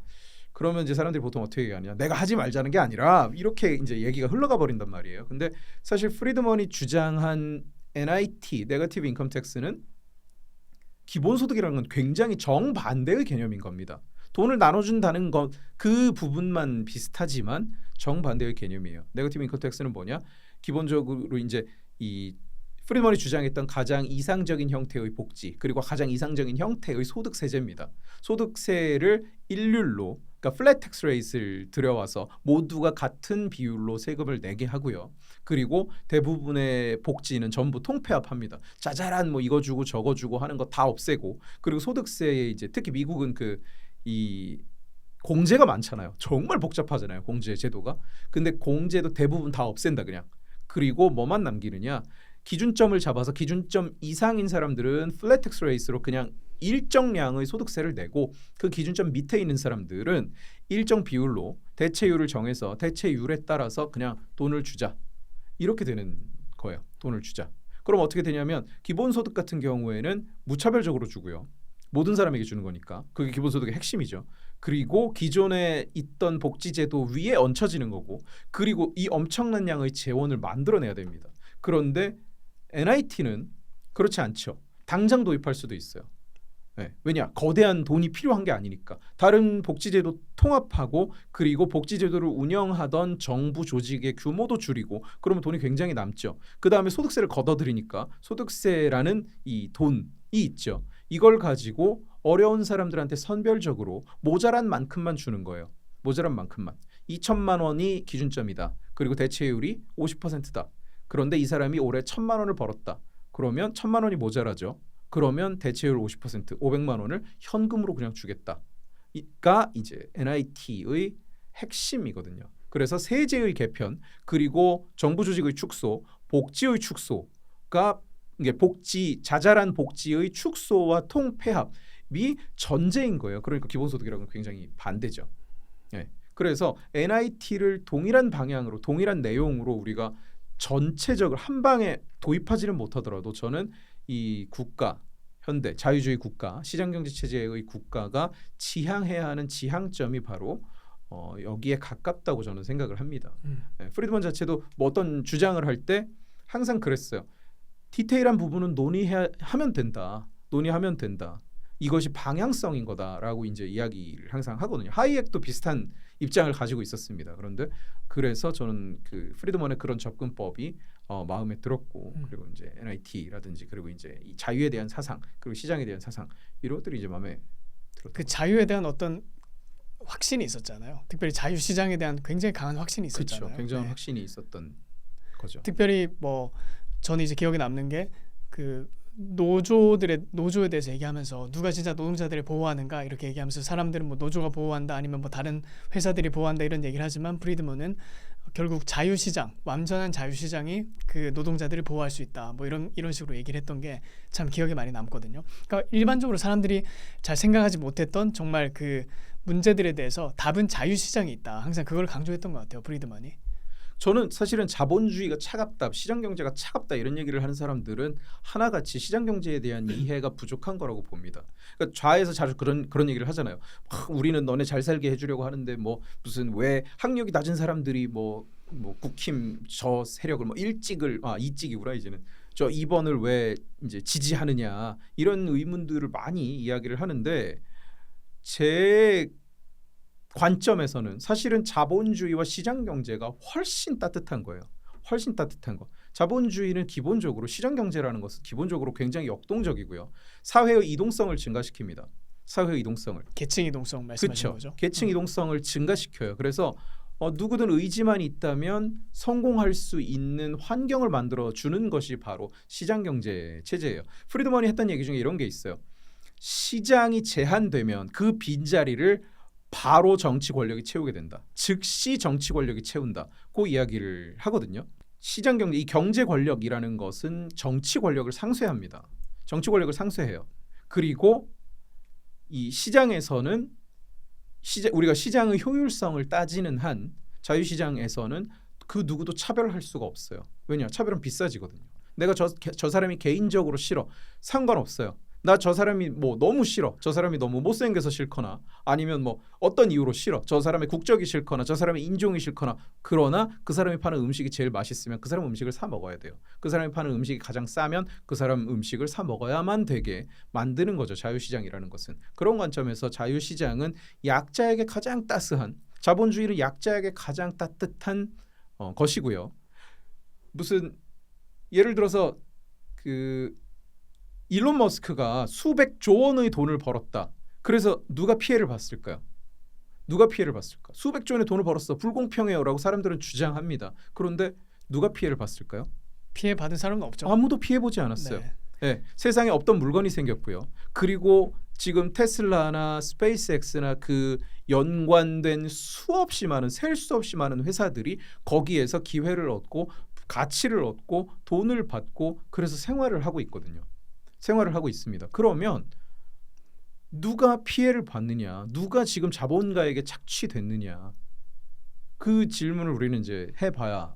그러면 이제 사람들이 보통 어떻게 얘기하냐? 내가 하지 말자는 게 아니라 이렇게 이제 얘기가 흘러가 버린단 말이에요. 근데 사실 프리드먼이 주장한 NIT, 네거티브 인컴 텍스는 기본소득이라는 건 굉장히 정반대의 개념인 겁니다. 돈을 나눠준다는 것 그 부분만 비슷하지만 정반대의 개념이에요. 네거티브 인컴 텍스는 뭐냐? 기본적으로 이제 이 프리드먼이 주장했던 가장 이상적인 형태의 복지 그리고 가장 이상적인 형태의 소득세제입니다. 소득세를 일률로 그러니까 플랫 텍스 레이트를 들여와서 모두가 같은 비율로 세금을 내게 하고요. 그리고 대부분의 복지는 전부 통폐합합니다. 짜잘한 뭐 이거 주고 저거 주고 하는 거 다 없애고 그리고 소득세에 이제 특히 미국은 이 공제가 많잖아요. 정말 복잡하잖아요. 공제 제도가. 근데 공제도 대부분 다 없앤다 그냥. 그리고 뭐만 남기느냐? 기준점을 잡아서 기준점 이상인 사람들은 플랫 텍스 레이트로 그냥 일정량의 소득세를 내고 그 기준점 밑에 있는 사람들은 일정 비율로 대체율을 정해서 대체율에 따라서 그냥 돈을 주자. 이렇게 되는 거예요. 돈을 주자. 그럼 어떻게 되냐면 기본소득 같은 경우에는 무차별적으로 주고요. 모든 사람에게 주는 거니까 그게 기본소득의 핵심이죠. 그리고 기존에 있던 복지제도 위에 얹혀지는 거고 그리고 이 엄청난 양의 재원을 만들어내야 됩니다. 그런데 NIT는 그렇지 않죠. 당장 도입할 수도 있어요. 네. 왜냐? 거대한 돈이 필요한 게 아니니까. 다른 복지제도 통합하고 그리고 복지제도를 운영하던 정부 조직의 규모도 줄이고 그러면 돈이 굉장히 남죠. 그 다음에 소득세를 걷어들이니까 소득세라는 이 돈이 있죠. 이걸 가지고 어려운 사람들한테 선별적으로 모자란 만큼만 주는 거예요. 모자란 만큼만. 2천만 원이 기준점이다. 그리고 대체율이 50%다. 그런데 이 사람이 올해 1,000만 원을 벌었다. 그러면 1,000만 원이 모자라죠. 그러면 대체율 50%, 500만 원을 현금으로 그냥 주겠다가 이제 NIT의 핵심이거든요. 그래서 세제의 개편 그리고 정부 조직의 축소, 복지의 축소가 이게 자잘한 복지의 축소와 통폐합이 전제인 거예요. 그러니까 기본소득이라는 건 굉장히 반대죠. 네. 그래서 NIT를 동일한 방향으로 동일한 내용으로 우리가 전체적으로 한 방에 도입하지는 못하더라도 저는 이 국가, 현대 자유주의 국가, 시장경제 체제의 국가가 지향해야 하는 지향점이 바로 여기에 가깝다고 저는 생각을 합니다. 네, 프리드먼 자체도 뭐 어떤 주장을 할 때 항상 그랬어요. 디테일한 부분은 논의하면 된다. 이것이 방향성인 거다라고 이제 이야기를 항상 하거든요. 하이엑도 비슷한 입장을 가지고 있었습니다. 그런데 그래서 저는 그 프리드먼의 그런 접근법이 마음에 들었고 그리고 이제 NIT라든지 그리고 이제 이 자유에 대한 사상 그리고 시장에 대한 사상 이런 것들이 이제 마음에 들었던 그 거죠. 자유에 대한 어떤 확신이 있었잖아요. 특별히 자유 시장에 대한 굉장히 강한 확신이 있었잖아요. 그렇죠. 굉장한 네. 확신이 있었던 거죠. 특별히 뭐 저는 이제 기억에 남는 게 그 노조에 대해서 얘기하면서 누가 진짜 노동자들을 보호하는가 이렇게 얘기하면서 사람들은 뭐 노조가 보호한다 아니면 뭐 다른 회사들이 보호한다 이런 얘기를 하지만 프리드먼은 결국 자유시장, 완전한 자유시장이 그 노동자들을 보호할 수 있다. 뭐 이런 식으로 얘기를 했던 게 참 기억에 많이 남거든요. 그러니까 일반적으로 사람들이 잘 생각하지 못했던 정말 그 문제들에 대해서 답은 자유시장이 있다. 항상 그걸 강조했던 것 같아요. 프리드먼이. 저는 사실은 자본주의가 차갑다, 시장 경제가 차갑다 이런 얘기를 하는 사람들은 하나같이 시장 경제에 대한 이해가 부족한 거라고 봅니다. 그러니까 좌에서 자주 그런 얘기를 하잖아요. 우리는 너네 잘 살게 해주려고 하는데 뭐 무슨 왜 학력이 낮은 사람들이 뭐 국힘 저 세력을 뭐 이찍이구나 이제는 저 2번을 왜 이제 지지하느냐 이런 의문들을 많이 이야기를 하는데 제 관점에서는 사실은 자본주의와 시장 경제가 훨씬 따뜻한 거예요. 훨씬 따뜻한 거. 자본주의는 기본적으로 시장 경제라는 것은 기본적으로 굉장히 역동적이고요. 사회의 이동성을 증가시킵니다. 사회의 이동성을. 계층 이동성 말씀하시는 그렇죠. 거죠. 계층 이동성을 증가시켜요. 그래서 누구든 의지만 있다면 성공할 수 있는 환경을 만들어 주는 것이 바로 시장 경제 체제예요. 프리드먼이 했던 얘기 중에 이런 게 있어요. 시장이 제한되면 그 빈자리를 바로 정치 권력이 채우게 된다. 즉시 정치 권력이 채운다. 그 이야기를 하거든요. 시장 경제, 이 경제 권력이라는 것은 정치 권력을 상쇄합니다. 정치 권력을 상쇄해요. 그리고 이 시장에서는 우리가 시장의 효율성을 따지는 한 자유시장에서는 그 누구도 차별할 수가 없어요. 왜냐? 차별은 비싸지거든요. 내가 저 사람이 개인적으로 싫어. 상관없어요. 나 저 사람이 뭐 너무 싫어. 저 사람이 너무 못생겨서 싫거나 아니면 뭐 어떤 이유로 싫어. 저 사람의 국적이 싫거나 저 사람의 인종이 싫거나 그러나 그 사람이 파는 음식이 제일 맛있으면 그 사람 음식을 사 먹어야 돼요. 그 사람이 파는 음식이 가장 싸면 그 사람 음식을 사 먹어야만 되게 만드는 거죠. 자유시장이라는 것은. 그런 관점에서 자유시장은 약자에게 가장 따스한 자본주의는 약자에게 가장 따뜻한 것이고요. 무슨 예를 들어서 그 일론 머스크가 수백조 원의 돈을 벌었다. 그래서 누가 피해를 봤을까요? 누가 피해를 봤을까? 수백조 원의 돈을 벌었어. 불공평해요라고 사람들은 주장합니다. 그런데 누가 피해를 봤을까요? 피해 받은 사람은 없죠. 아무도 피해 보지 않았어요. 네. 네, 세상에 없던 물건이 생겼고요. 그리고 지금 테슬라나 스페이스X나 그 연관된 수없이 많은 셀 수 없이 많은 회사들이 거기에서 기회를 얻고 가치를 얻고 돈을 받고 그래서 생활을 하고 있거든요. 생활을 하고 있습니다. 그러면 누가 피해를 받느냐? 누가 지금 자본가에게 착취됐느냐? 그 질문을 우리는 이제 해봐야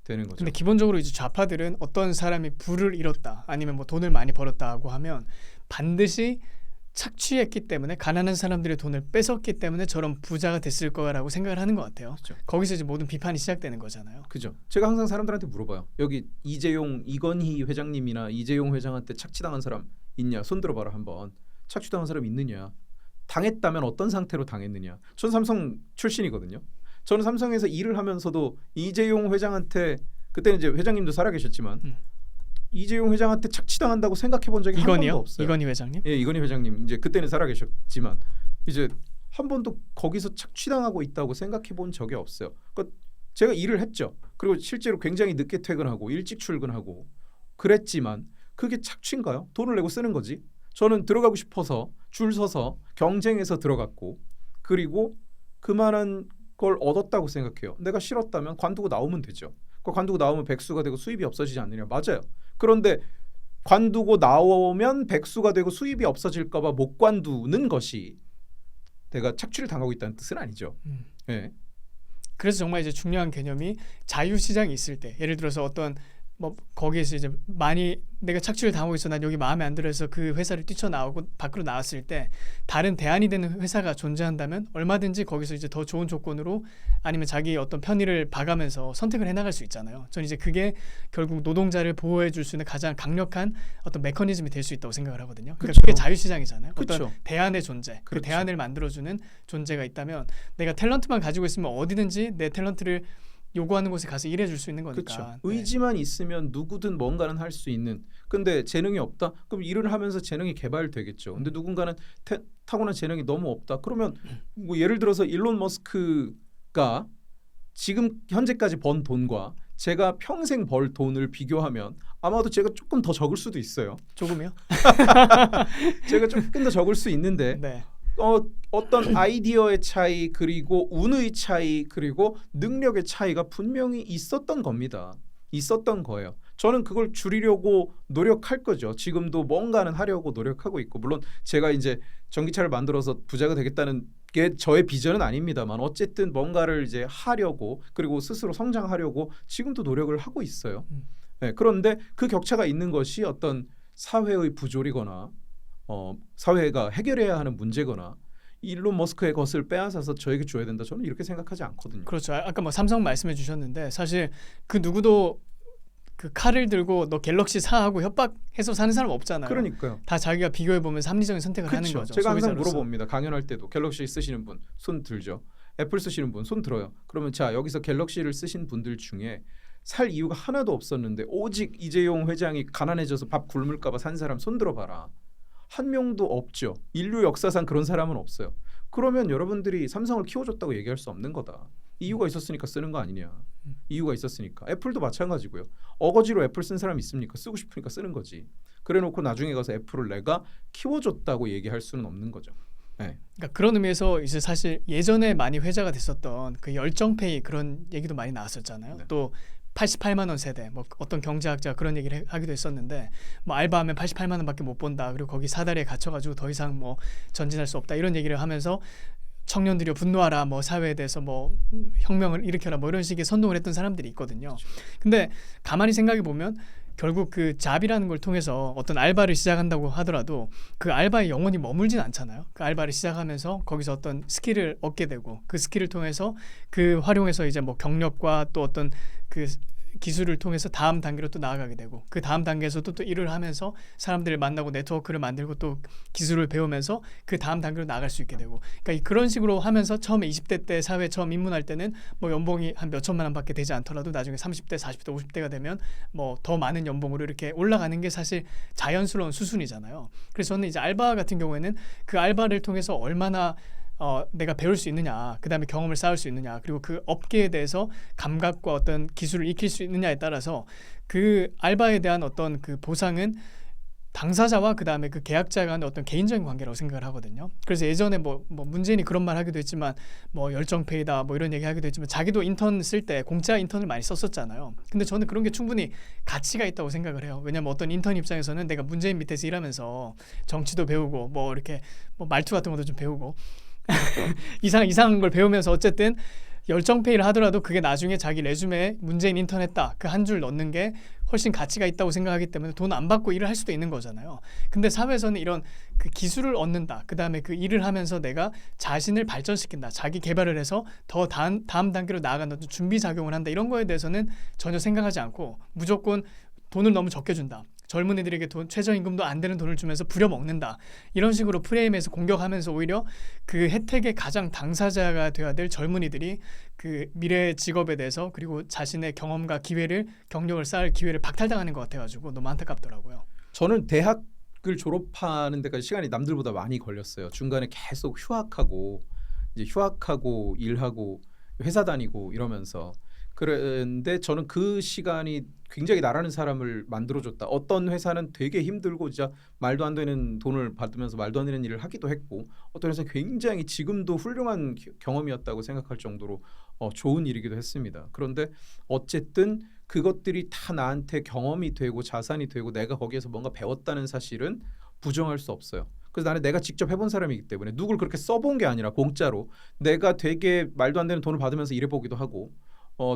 되는 거죠. 근데 기본적으로 이제 좌파들은 어떤 사람이 부를 잃었다 아니면 뭐 돈을 많이 벌었다고 하면 반드시 착취했기 때문에 가난한 사람들의 돈을 뺏었기 때문에 저런 부자가 됐을 거라고 생각을 하는 것 같아요. 그렇죠. 거기서 이제 모든 비판이 시작되는 거잖아요. 그죠. 제가 항상 사람들한테 물어봐요. 여기 이건희 회장님이나 이재용 회장한테 착취당한 사람 있냐? 손 들어봐라 한번. 착취당한 사람 있느냐? 당했다면 어떤 상태로 당했느냐? 전 삼성 출신이거든요. 저는 삼성에서 일을 하면서도 이재용 회장한테 그때는 이제 회장님도 살아계셨지만 이재용 회장한테 착취당한다고 생각해 본 적이 한 번도 없어요. 이건희 회장님? 예, 이건희 회장님 이제 그때는 살아계셨지만 이제 한 번도 거기서 착취당하고 있다고 생각해 본 적이 없어요. 그러니까 제가 일을 했죠. 그리고 실제로 굉장히 늦게 퇴근하고 일찍 출근하고 그랬지만 그게 착취인가요? 돈을 내고 쓰는 거지. 저는 들어가고 싶어서 줄 서서 경쟁해서 들어갔고 그리고 그만한 걸 얻었다고 생각해요. 내가 싫었다면 관두고 나오면 되죠. 관두고 나오면 백수가 되고 수입이 없어지지 않느냐. 맞아요. 그런데 관두고 나오면 백수가 되고 수입이 없어질까 봐 못 관두는 것이 내가 착취를 당하고 있다는 뜻은 아니죠. 네. 그래서 정말 이제 중요한 개념이 자유시장이 있을 때 예를 들어서 어떤 뭐 거기에서 이제 많이 내가 착취를 당하고 있어 난 여기 마음에 안 들어서 그 회사를 뛰쳐나오고 밖으로 나왔을 때 다른 대안이 되는 회사가 존재한다면 얼마든지 거기서 이제 더 좋은 조건으로 아니면 자기 어떤 편의를 봐가면서 선택을 해나갈 수 있잖아요. 저는 이제 그게 결국 노동자를 보호해 줄 수 있는 가장 강력한 어떤 메커니즘이 될 수 있다고 생각을 하거든요. 그러니까 그쵸. 그게 자유시장이잖아요. 그쵸. 어떤 대안의 존재, 그 그렇죠. 대안을 만들어주는 존재가 있다면 내가 탤런트만 가지고 있으면 어디든지 내 탤런트를 요구하는 곳에 가서 일해줄 수 있는 거니까. 그렇죠. 네. 의지만 있으면 누구든 뭔가는 할 수 있는. 근데 재능이 없다? 그럼 일을 하면서 재능이 개발되겠죠. 근데 누군가는 타고난 재능이 너무 없다. 그러면 뭐 예를 들어서 일론 머스크가 지금 현재까지 번 돈과 제가 평생 벌 돈을 비교하면 아마도 제가 조금 더 적을 수도 있어요. 조금이요? 제가 조금 더 적을 수 있는데 네. 어떤 아이디어의 차이 그리고 운의 차이 그리고 능력의 차이가 분명히 있었던 겁니다. 있었던 거예요. 저는 그걸 줄이려고 노력할 거죠. 지금도 뭔가는 하려고 노력하고 있고 물론 제가 이제 전기차를 만들어서 부자가 되겠다는 게 저의 비전은 아닙니다만 어쨌든 뭔가를 이제 하려고 그리고 스스로 성장하려고 지금도 노력을 하고 있어요. 네, 그런데 그 격차가 있는 것이 어떤 사회의 부조리거나 사회가 해결해야 하는 문제거나 일론 머스크의 것을 빼앗아서 저에게 줘야 된다. 저는 이렇게 생각하지 않거든요. 그렇죠. 아까 뭐 삼성 말씀해 주셨는데 사실 그 누구도 그 칼을 들고 너 갤럭시 사 하고 협박해서 사는 사람 없잖아요. 그러니까요. 다 자기가 비교해 보면서 합리적인 선택을 하는 그렇죠. 거죠. 제가 항상 소비자로서. 물어봅니다. 강연할 때도 갤럭시 쓰시는 분 손 들죠. 애플 쓰시는 분 손 들어요. 그러면 자 여기서 갤럭시를 쓰신 분들 중에 살 이유가 하나도 없었는데 오직 이재용 회장이 가난해져서 밥 굶을까 봐 산 사람 손 들어봐라. 한 명도 없죠. 인류 역사상 그런 사람은 없어요. 그러면 여러분들이 삼성을 키워줬다고 얘기할 수 없는 거다. 이유가 있었으니까 쓰는 거 아니냐. 이유가 있었으니까. 애플도 마찬가지고요. 어거지로 애플 쓴 사람 있습니까? 쓰고 싶으니까 쓰는 거지. 그래놓고 나중에 가서 애플을 내가 키워줬다고 얘기할 수는 없는 거죠. 네. 그러니까 그런 의미에서 이제 사실 예전에 많이 회자가 됐었던 그 열정페이 그런 얘기도 많이 나왔었잖아요. 네. 또 88만 원 세대 뭐 어떤 경제학자 그런 얘기를 하기도 했었는데 뭐 알바하면 88만 원밖에 못 번다. 그리고 거기 사다리에 갇혀가지고 더 이상 뭐 전진할 수 없다. 이런 얘기를 하면서 청년들이 분노하라 뭐 사회에 대해서 뭐 혁명을 일으켜라 뭐 이런 식의 선동을 했던 사람들이 있거든요. 근데 가만히 생각해 보면 결국 그 잡이라는 걸 통해서 어떤 알바를 시작한다고 하더라도 그 알바에 영원히 머물진 않잖아요. 그 알바를 시작하면서 거기서 어떤 스킬을 얻게 되고 그 스킬을 통해서 그 활용해서 이제 뭐 경력과 또 어떤 그 기술을 통해서 다음 단계로 또 나아가게 되고 그 다음 단계에서도 또 일을 하면서 사람들을 만나고 네트워크를 만들고 또 기술을 배우면서 그 다음 단계로 나아갈 수 있게 되고 그러니까 그런 식으로 하면서 처음에 20대 때 사회에 처음 입문할 때는 뭐 연봉이 한 몇 천만 원밖에 되지 않더라도 나중에 30대, 40대, 50대가 되면 뭐 더 많은 연봉으로 이렇게 올라가는 게 사실 자연스러운 수순이잖아요. 그래서 저는 이제 알바 같은 경우에는 그 알바를 통해서 얼마나 내가 배울 수 있느냐, 그 다음에 경험을 쌓을 수 있느냐, 그리고 그 업계에 대해서 감각과 어떤 기술을 익힐 수 있느냐에 따라서 그 알바에 대한 어떤 그 보상은 당사자와 그 다음에 그 계약자 간의 어떤 개인적인 관계라고 생각을 하거든요. 그래서 예전에 뭐 문재인이 그런 말 하기도 했지만 뭐 열정페이다 뭐 이런 얘기 하기도 했지만 자기도 인턴 쓸 때 공짜 인턴을 많이 썼었잖아요. 근데 저는 그런 게 충분히 가치가 있다고 생각을 해요. 왜냐면 어떤 인턴 입장에서는 내가 문재인 밑에서 일하면서 정치도 배우고 뭐 이렇게 뭐 말투 같은 것도 좀 배우고 이상한 걸 배우면서 어쨌든 열정페이를 하더라도 그게 나중에 자기 레주메에 문재인 인턴 했다 그 한 줄 넣는 게 훨씬 가치가 있다고 생각하기 때문에 돈 안 받고 일을 할 수도 있는 거잖아요. 근데 사회에서는 이런 그 기술을 얻는다, 그 다음에 그 일을 하면서 내가 자신을 발전시킨다, 자기 개발을 해서 더 다음 단계로 나아간다, 준비 작용을 한다, 이런 거에 대해서는 전혀 생각하지 않고 무조건 돈을 너무 적게 준다, 젊은이들에게 최저임금도 안 되는 돈을 주면서 부려먹는다, 이런 식으로 프레임에서 공격하면서 오히려 그 혜택의 가장 당사자가 되어야 될 젊은이들이 그 미래의 직업에 대해서 그리고 자신의 경험과 경력을 쌓을 기회를 박탈당하는 것 같아가지고 너무 안타깝더라고요. 저는 대학을 졸업하는 데까지 시간이 남들보다 많이 걸렸어요. 중간에 계속 휴학하고 일하고 회사 다니고 이러면서. 그런데 저는 그 시간이 굉장히 나라는 사람을 만들어줬다. 어떤 회사는 되게 힘들고 진짜 말도 안 되는 돈을 받으면서 말도 안 되는 일을 하기도 했고, 어떤 회사는 굉장히 지금도 훌륭한 경험이었다고 생각할 정도로 좋은 일이기도 했습니다. 그런데 어쨌든 그것들이 다 나한테 경험이 되고 자산이 되고 내가 거기에서 뭔가 배웠다는 사실은 부정할 수 없어요. 그래서 나는 내가 직접 해본 사람이기 때문에 누굴 그렇게 써본 게 아니라 공짜로 내가 되게 말도 안 되는 돈을 받으면서 일해보기도 하고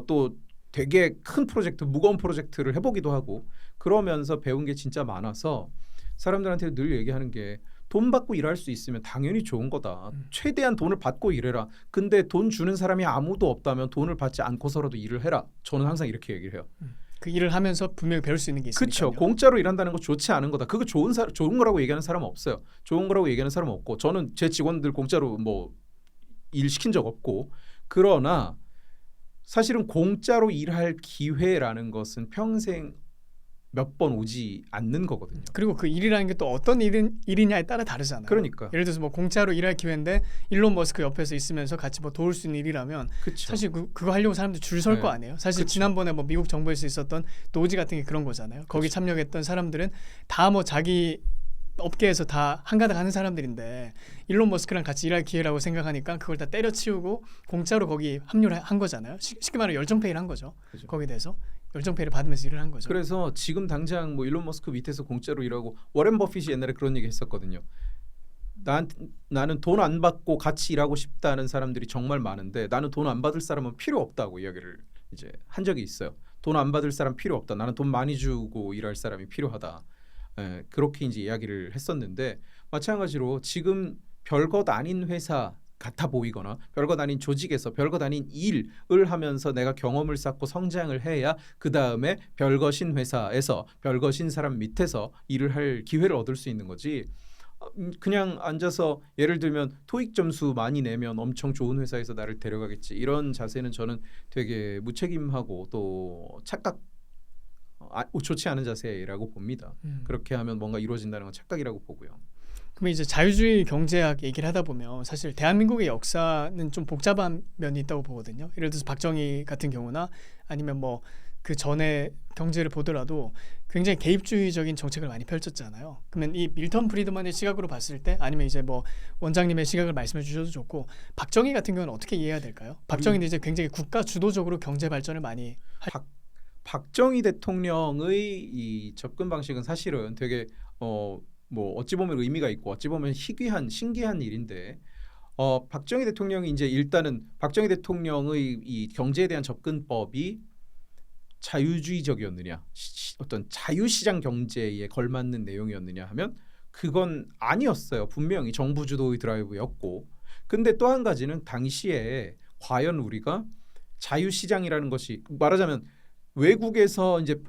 또 되게 큰 프로젝트, 무거운 프로젝트를 해보기도 하고 그러면서 배운 게 진짜 많아서 사람들한테 늘 얘기하는 게 돈 받고 일할 수 있으면 당연히 좋은 거다. 최대한 돈을 받고 일해라. 근데 돈 주는 사람이 아무도 없다면 돈을 받지 않고서라도 일을 해라. 저는 항상 이렇게 얘기를 해요. 그 일을 하면서 분명히 배울 수 있는 게 있으니까요. 그렇죠. 공짜로 일한다는 거 좋지 않은 거다. 그거 좋은 거라고 얘기하는 사람은 없어요. 좋은 거라고 얘기하는 사람은 없고 저는 제 직원들 공짜로 뭐 일 시킨 적 없고 그러나 사실은 공짜로 일할 기회라는 것은 평생 몇 번 오지 않는 거거든요. 그리고 그 일이라는 게 또 어떤 일이냐에 따라 다르잖아요. 그러니까. 예를 들어서 뭐 공짜로 일할 기회인데 일론 머스크 옆에서 있으면서 같이 뭐 도울 수 있는 일이라면 그쵸. 사실 그거 하려고 사람들 줄 설 거 네. 아니에요. 사실 그쵸. 지난번에 뭐 미국 정부에서 있었던 노지 같은 게 그런 거잖아요. 거기 그쵸. 참여했던 사람들은 다 뭐 자기 업계에서 다 한가닥 하는 사람들인데 일론 머스크랑 같이 일할 기회라고 생각하니까 그걸 다 때려치우고 공짜로 거기 합류를 한 거잖아요. 쉽게 말하면 열정페이를 한 거죠. 그죠. 거기에 대해서 열정페이를 받으면서 일을 한 거죠. 그래서 지금 당장 뭐 일론 머스크 밑에서 공짜로 일하고 워렌 버핏이 옛날에 그런 얘기 했었거든요. 나는 돈 안 받고 같이 일하고 싶다는 사람들이 정말 많은데 나는 돈 안 받을 사람은 필요 없다고 이야기를 이제 한 적이 있어요. 돈 안 받을 사람 필요 없다. 나는 돈 많이 주고 일할 사람이 필요하다. 그렇게 이제 이야기를 했었는데 마찬가지로 지금 별것 아닌 회사 같아 보이거나 별것 아닌 조직에서 별것 아닌 일을 하면서 내가 경험을 쌓고 성장을 해야 그 다음에 별것인 회사에서 별것인 사람 밑에서 일을 할 기회를 얻을 수 있는 거지. 그냥 앉아서 예를 들면 토익 점수 많이 내면 엄청 좋은 회사에서 나를 데려가겠지. 이런 자세는 저는 되게 무책임하고 또 좋지 않은 자세라고 봅니다. 그렇게 하면 뭔가 이루어진다는 건 착각이라고 보고요. 그럼 이제 자유주의 경제학 얘기를 하다 보면 사실 대한민국의 역사는 좀 복잡한 면이 있다고 보거든요. 예를 들어서 박정희 같은 경우나 아니면 뭐 그 전에 경제를 보더라도 굉장히 개입주의적인 정책을 많이 펼쳤잖아요. 그러면 이 밀턴 프리드만의 시각으로 봤을 때 아니면 이제 뭐 원장님의 시각을 말씀해 주셔도 좋고 박정희 같은 경우는 어떻게 이해해야 될까요? 박정희는 이제 굉장히 국가 주도적으로 경제 발전을 많이 박정희 대통령의 이 접근 방식은 사실은 되게 뭐 어찌 보면 의미가 있고 어찌 보면 희귀한 신기한 일인데 박정희 대통령이 이제 일단은 박정희 대통령의 이 경제에 대한 접근법이 자유주의적이었느냐 어떤 자유시장 경제에 걸맞는 내용이었느냐 하면 그건 아니었어요. 분명히 정부 주도의 드라이브였고 근데 또 한 가지는 당시에 과연 우리가 자유시장이라는 것이 말하자면 외국에서 이제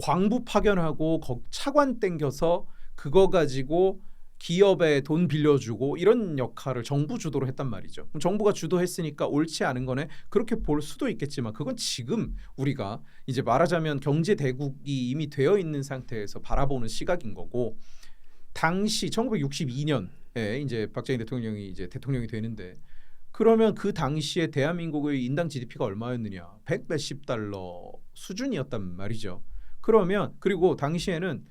광부 파견하고 차관 땡겨서 그거 가지고 기업에 돈 빌려주고 이런 역할을 정부 주도로 했단 말이죠. 정부가 주도했으니까 옳지 않은 거네. 그렇게 볼 수도 있겠지만 그건 지금 우리가 이제 말하자면 경제 대국이 이미 되어 있는 상태에서 바라보는 시각인 거고 당시 1962년에 이제 박정희 대통령이 이제 대통령이 되는데 그러면 그 당시에 대한민국의 인당 GDP가 얼마였느냐? 100몇십 달러 수준이었단 말이죠. 그러면 그리고 당시에는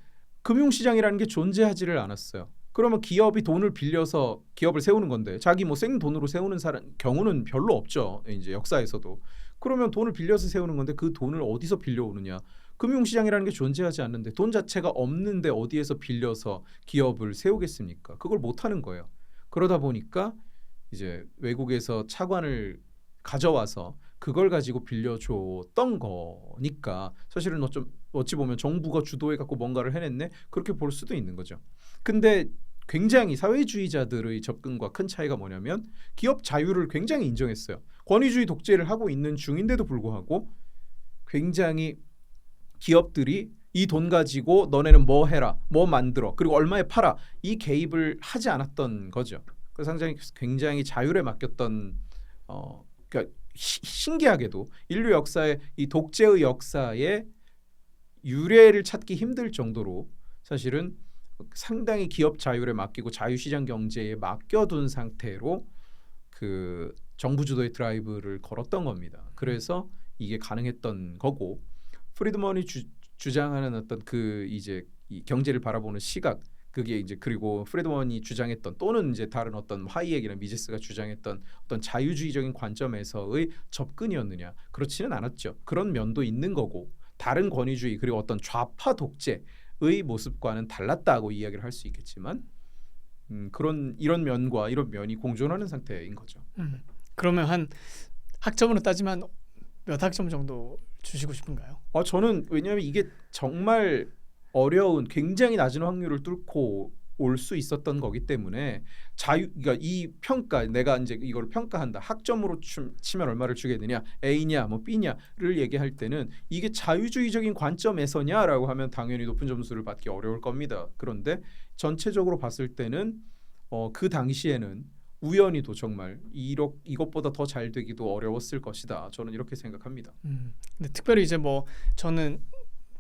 금융시장이라는 게 존재하지를 않았어요. 그러면 기업이 돈을 빌려서 기업을 세우는 건데 자기 뭐 생돈으로 세우는 경우는 별로 없죠. 이제 역사에서도. 그러면 돈을 빌려서 세우는 건데 그 돈을 어디서 빌려오느냐? 금융시장이라는 게 존재하지 않는데 돈 자체가 없는데 어디에서 빌려서 기업을 세우겠습니까? 그걸 못하는 거예요. 그러다 보니까 이제 외국에서 차관을 가져와서 그걸 가지고 빌려줬던 거니까 사실은 어찌 보면 정부가 주도해 갖고 뭔가를 해냈네 그렇게 볼 수도 있는 거죠. 근데 굉장히 사회주의자들의 접근과 큰 차이가 뭐냐면 기업 자유를 굉장히 인정했어요. 권위주의 독재를 하고 있는 중인데도 불구하고 굉장히 기업들이 이 돈 가지고 너네는 뭐 해라, 뭐 만들어, 그리고 얼마에 팔아 이 개입을 하지 않았던 거죠. 그래서 굉장히 자율에 맡겼던 그러니까 신기하게도 인류 역사의 이 독재의 역사에 유례를 찾기 힘들 정도로 사실은 상당히 기업 자율에 맡기고 자유시장 경제에 맡겨둔 상태로 그 정부 주도의 드라이브를 걸었던 겁니다. 그래서 이게 가능했던 거고 프리드먼이 주장하는 어떤 그 이제 이 경제를 바라보는 시각 그게 이제 그리고 프리드먼이 주장했던 또는 이제 다른 어떤 하이եկ이나 미제스가 주장했던 어떤 자유주의적인 관점에서의 접근이었느냐 그렇지는 않았죠. 그런 면도 있는 거고 다른 권위주의 그리고 어떤 좌파 독재의 모습과는 달랐다고 이야기를 할 수 있겠지만 이런 면과 이런 면이 공존하는 상태인 거죠. 그러면 한 학점으로 따지면 몇 학점 정도 주시고 싶은가요? 저는 왜냐하면 이게 정말 어려운 굉장히 낮은 확률을 뚫고 올 수 있었던 거기 때문에 그러니까 이 평가 내가 이제 이걸 평가한다 학점으로 치면 얼마를 주겠느냐 A냐 뭐 B냐를 얘기할 때는 이게 자유주의적인 관점에서냐라고 하면 당연히 높은 점수를 받기 어려울 겁니다. 그런데 전체적으로 봤을 때는 그 당시에는 우연히도 정말 이것보다 더 잘 되기도 어려웠을 것이다. 저는 이렇게 생각합니다. 근데 특별히 이제 뭐 저는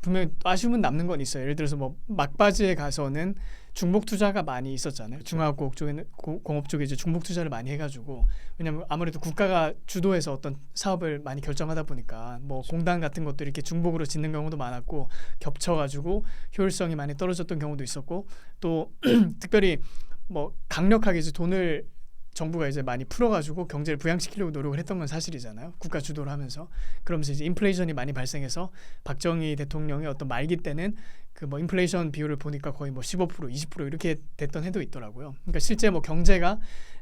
분명히 아쉬움은 남는 건 있어요. 예를 들어서 뭐 막바지에 가서는 중복 투자가 많이 있었잖아요. 그렇죠. 중화공업 쪽에는 공업 쪽에 이제 중복 투자를 많이 해가지고 왜냐하면 아무래도 국가가 주도해서 어떤 사업을 많이 결정하다 보니까 뭐 그렇죠. 공단 같은 것들이 이렇게 중복으로 짓는 경우도 많았고 겹쳐가지고 효율성이 많이 떨어졌던 경우도 있었고 또 특별히 뭐 강력하게 이제 돈을 정부가 이제 많이 풀어가지고 경제를 부양시키려고 노력을 했던 건 사실이잖아요. 국가 주도를 하면서 그러면서 이제 인플레이션이 많이 발생해서 박정희 대통령의 어떤 말기 때는 그 뭐 인플레이션 비율을 보니까 거의 뭐 15% 20% 이렇게 됐던 해도 있더라고요. 그러니까 실제 뭐 경제가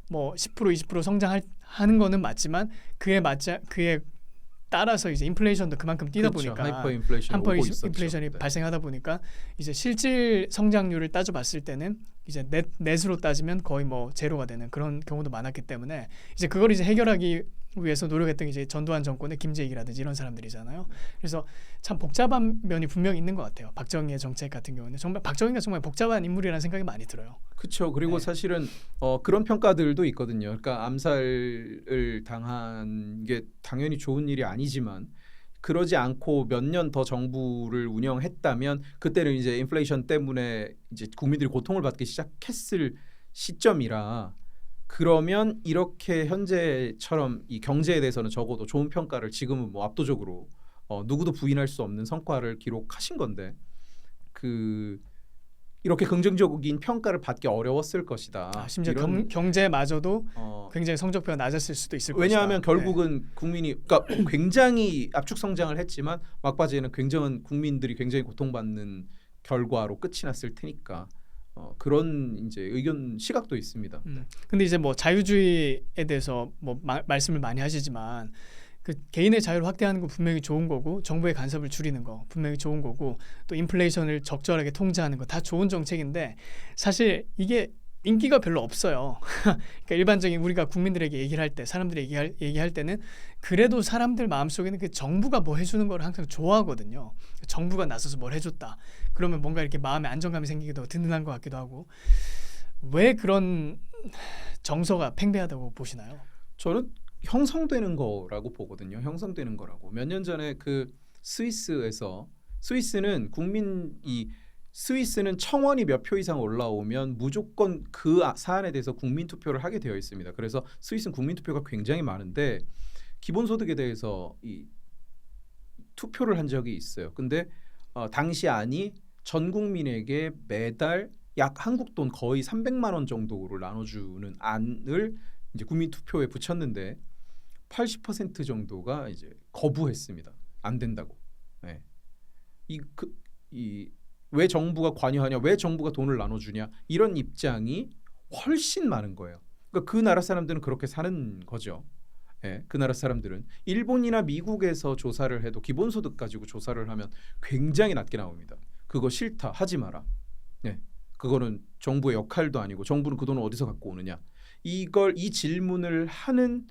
뭐 10% 20% 성장하는 거는 맞지만 그에 따라서 이제 인플레이션도 그만큼 뛰다 그렇죠. 보니까 하이퍼 인플레이션이 오고 있었죠. 인플레이션이 네. 발생하다 보니까 이제 실질 성장률을 따져봤을 때는 이제 넷으로 따지면 거의 뭐 제로가 되는 그런 경우도 많았기 때문에 이제 그걸 이제 해결하기 위해서 노력했던 게 이제 전두환 정권의 김재익이라든지 이런 사람들이잖아요. 그래서 참 복잡한 면이 분명히 있는 것 같아요. 박정희의 정책 같은 경우는 정말 박정희가 정말 복잡한 인물이라는 생각이 많이 들어요. 그렇죠. 그리고 네. 사실은 그런 평가들도 있거든요. 그러니까 암살을 당한 게 당연히 좋은 일이 아니지만 그러지 않고 몇 년 더 정부를 운영했다면 그때는 이제 인플레이션 때문에 이제 국민들이 고통을 받기 시작했을 시점이라 그러면 이렇게 현재처럼 이 경제에 대해서는 적어도 좋은 평가를 지금은 뭐 압도적으로 누구도 부인할 수 없는 성과를 기록하신 건데 그 이렇게 긍정적인 평가를 받기 어려웠을 것이다. 심지어 이런, 경제마저도 굉장히 성적표가 낮았을 수도 있을 왜냐하면 것이다. 결국은 국민이 그러니까 굉장히 압축 성장을 했지만 막바지에는 굉장한 국민들이 굉장히 고통받는 결과로 끝이 났을 테니까 그런 이제 의견 시각도 있습니다. 근데 이제 뭐 자유주의에 대해서 뭐 말씀을 많이 하시지만 그 개인의 자유를 확대하는 거 분명히 좋은 거고 정부의 간섭을 줄이는 거 분명히 좋은 거고 또 인플레이션을 적절하게 통제하는 거 다 좋은 정책인데 사실 이게 인기가 별로 없어요. 그러니까 일반적인 우리가 국민들에게 얘기를 할 때 사람들이 얘기할 때는 그래도 사람들 마음속에는 그 정부가 뭐 해주는 걸 항상 좋아하거든요. 정부가 나서서 뭘 해줬다. 그러면 뭔가 이렇게 마음에 안정감이 생기기도 하고 든든한 것 같기도 하고 왜 그런 정서가 팽배하다고 보시나요? 저는 형성되는 거라고 보거든요. 형성되는 거라고. 몇 년 전에 그 스위스는 스위스는 청원이 몇 표 이상 올라오면 무조건 그 사안에 대해서 국민 투표를 하게 되어 있습니다. 그래서 스위스는 국민 투표가 굉장히 많은데 기본소득에 대해서 이 투표를 한 적이 있어요. 근데 당시 안이 전 국민에게 매달 약 한국 돈 거의 300만 원 정도를 나눠주는 안을 이제 국민 투표에 붙였는데 80% 정도가 이제 거부했습니다. 안 된다고. 네. 왜 정부가 관여하냐? 왜 정부가 돈을 나눠주냐? 이런 입장이 훨씬 많은 거예요. 그러니까 그 나라 사람들은 그렇게 사는 거죠. 네, 그 나라 사람들은 일본이나 미국에서 조사를 해도 기본소득 가지고 조사를 하면 굉장히 낮게 나옵니다. 그거 싫다, 하지 마라. 네, 그거는 정부의 역할도 아니고 정부는 그 돈을 어디서 갖고 오느냐? 이 질문을 하는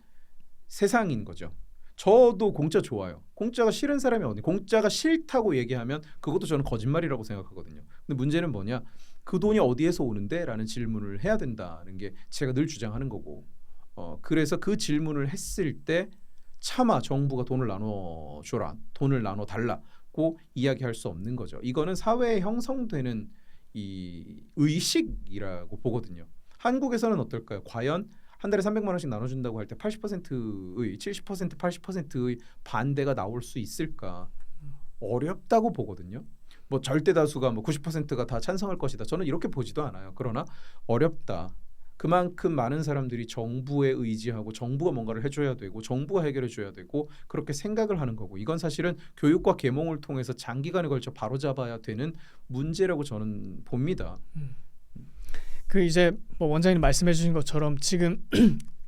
세상인 거죠. 저도 공짜 좋아요. 공짜가 싫은 사람이 어디? 공짜가 싫다고 얘기하면 그것도 저는 거짓말이라고 생각하거든요. 근데 문제는 뭐냐? 그 돈이 어디에서 오는데? 라는 질문을 해야 된다는 게 제가 늘 주장하는 거고 그래서 그 질문을 했을 때 차마 정부가 돈을 나눠줘라, 돈을 나눠달라고 이야기할 수 없는 거죠. 이거는 사회에 형성되는 이 의식이라고 보거든요. 한국에서는 어떨까요? 과연 한 달에 300만 원씩 나눠준다고 할 때 80%의 70% 80%의 반대가 나올 수 있을까? 어렵다고 보거든요. 뭐 절대 다수가 뭐 90%가 다 찬성할 것이다. 저는 이렇게 보지도 않아요. 그러나 어렵다. 그만큼 많은 사람들이 정부에 의지하고 정부가 뭔가를 해줘야 되고 정부가 해결해줘야 되고 그렇게 생각을 하는 거고 이건 사실은 교육과 계몽을 통해서 장기간에 걸쳐 바로잡아야 되는 문제라고 저는 봅니다. 그 이제 뭐 원장님 말씀해주신 것처럼 지금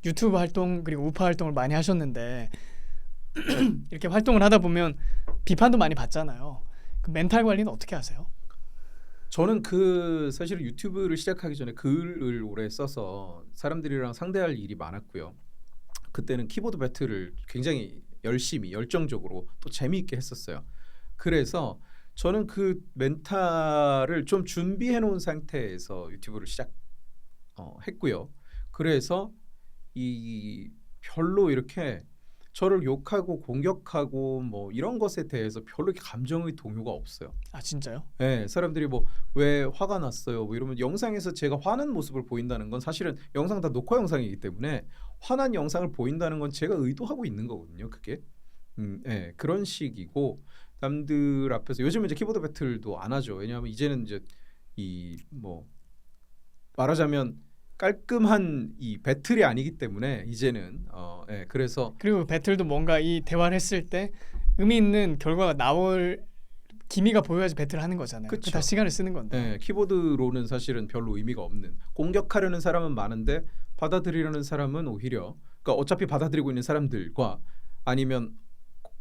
유튜브 활동 그리고 우파 활동을 많이 하셨는데 이렇게 활동을 하다 보면 비판도 많이 받잖아요. 그 멘탈 관리는 어떻게 하세요? 저는 사실 유튜브를 시작하기 전에 글을 오래 써서 사람들이랑 상대할 일이 많았고요. 그때는 키보드 배틀을 굉장히 열심히 열정적으로 또 재미있게 했었어요. 그래서 저는 그 멘탈을 좀 준비해 놓은 상태에서 유튜브를 시작했고요. 그래서 이 별로 이렇게 저를 욕하고 공격하고 뭐 이런 것에 대해서 별로 이렇게 감정의 동요가 없어요. 아 진짜요? 네, 사람들이 뭐 왜 화가 났어요? 뭐 이러면 영상에서 제가 화난 모습을 보인다는 건 사실은 영상 다 녹화 영상이기 때문에 화난 영상을 보인다는 건 제가 의도하고 있는 거거든요. 그게 네, 그런 식이고 남들 앞에서 요즘은 이제 키보드 배틀도 안 하죠. 왜냐하면 이제는 이제 이 뭐 말하자면 깔끔한 이 배틀이 아니기 때문에 이제는 예, 그래서 그리고 배틀도 뭔가 이 대화를 했을 때 의미 있는 결과가 나올 기미가 보여야지 배틀을 하는 거잖아요. 그쵸. 다 시간을 쓰는 건데. 예, 키보드로는 사실은 별로 의미가 없는 공격하려는 사람은 많은데 받아들이려는 사람은 오히려 그러니까 어차피 받아들이고 있는 사람들과 아니면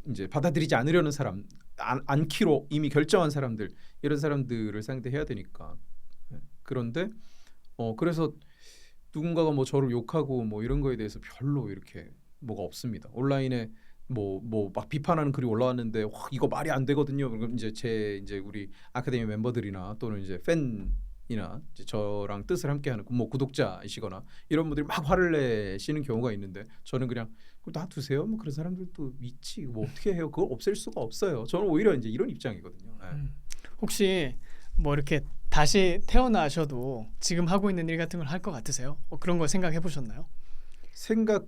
이제 받아들이지 않으려는 사람 않기로 이미 결정한 사람들 이런 사람들을 상대해야 되니까 예, 그런데 그래서 누군가가 뭐 저를 욕하고 뭐 이런 거에 대해서 별로 이렇게 뭐가 없습니다. 온라인에 뭐 막 비판하는 글이 올라왔는데 와, 이거 말이 안 되거든요. 그럼 이제 우리 아카데미 멤버들이나 또는 이제 팬이나 이제 저랑 뜻을 함께하는 뭐 구독자이시거나 이런 분들이 막 화를 내시는 경우가 있는데 저는 그냥 놔두세요. 뭐 그런 사람들도 있지. 뭐 어떻게 해요? 그걸 없앨 수가 없어요. 저는 오히려 이제 이런 입장이거든요. 예. 혹시 뭐 이렇게 다시 태어나셔도 지금 하고 있는 일 같은 걸 할 것 같으세요? 그런 거 생각해 보셨나요? 생각해보지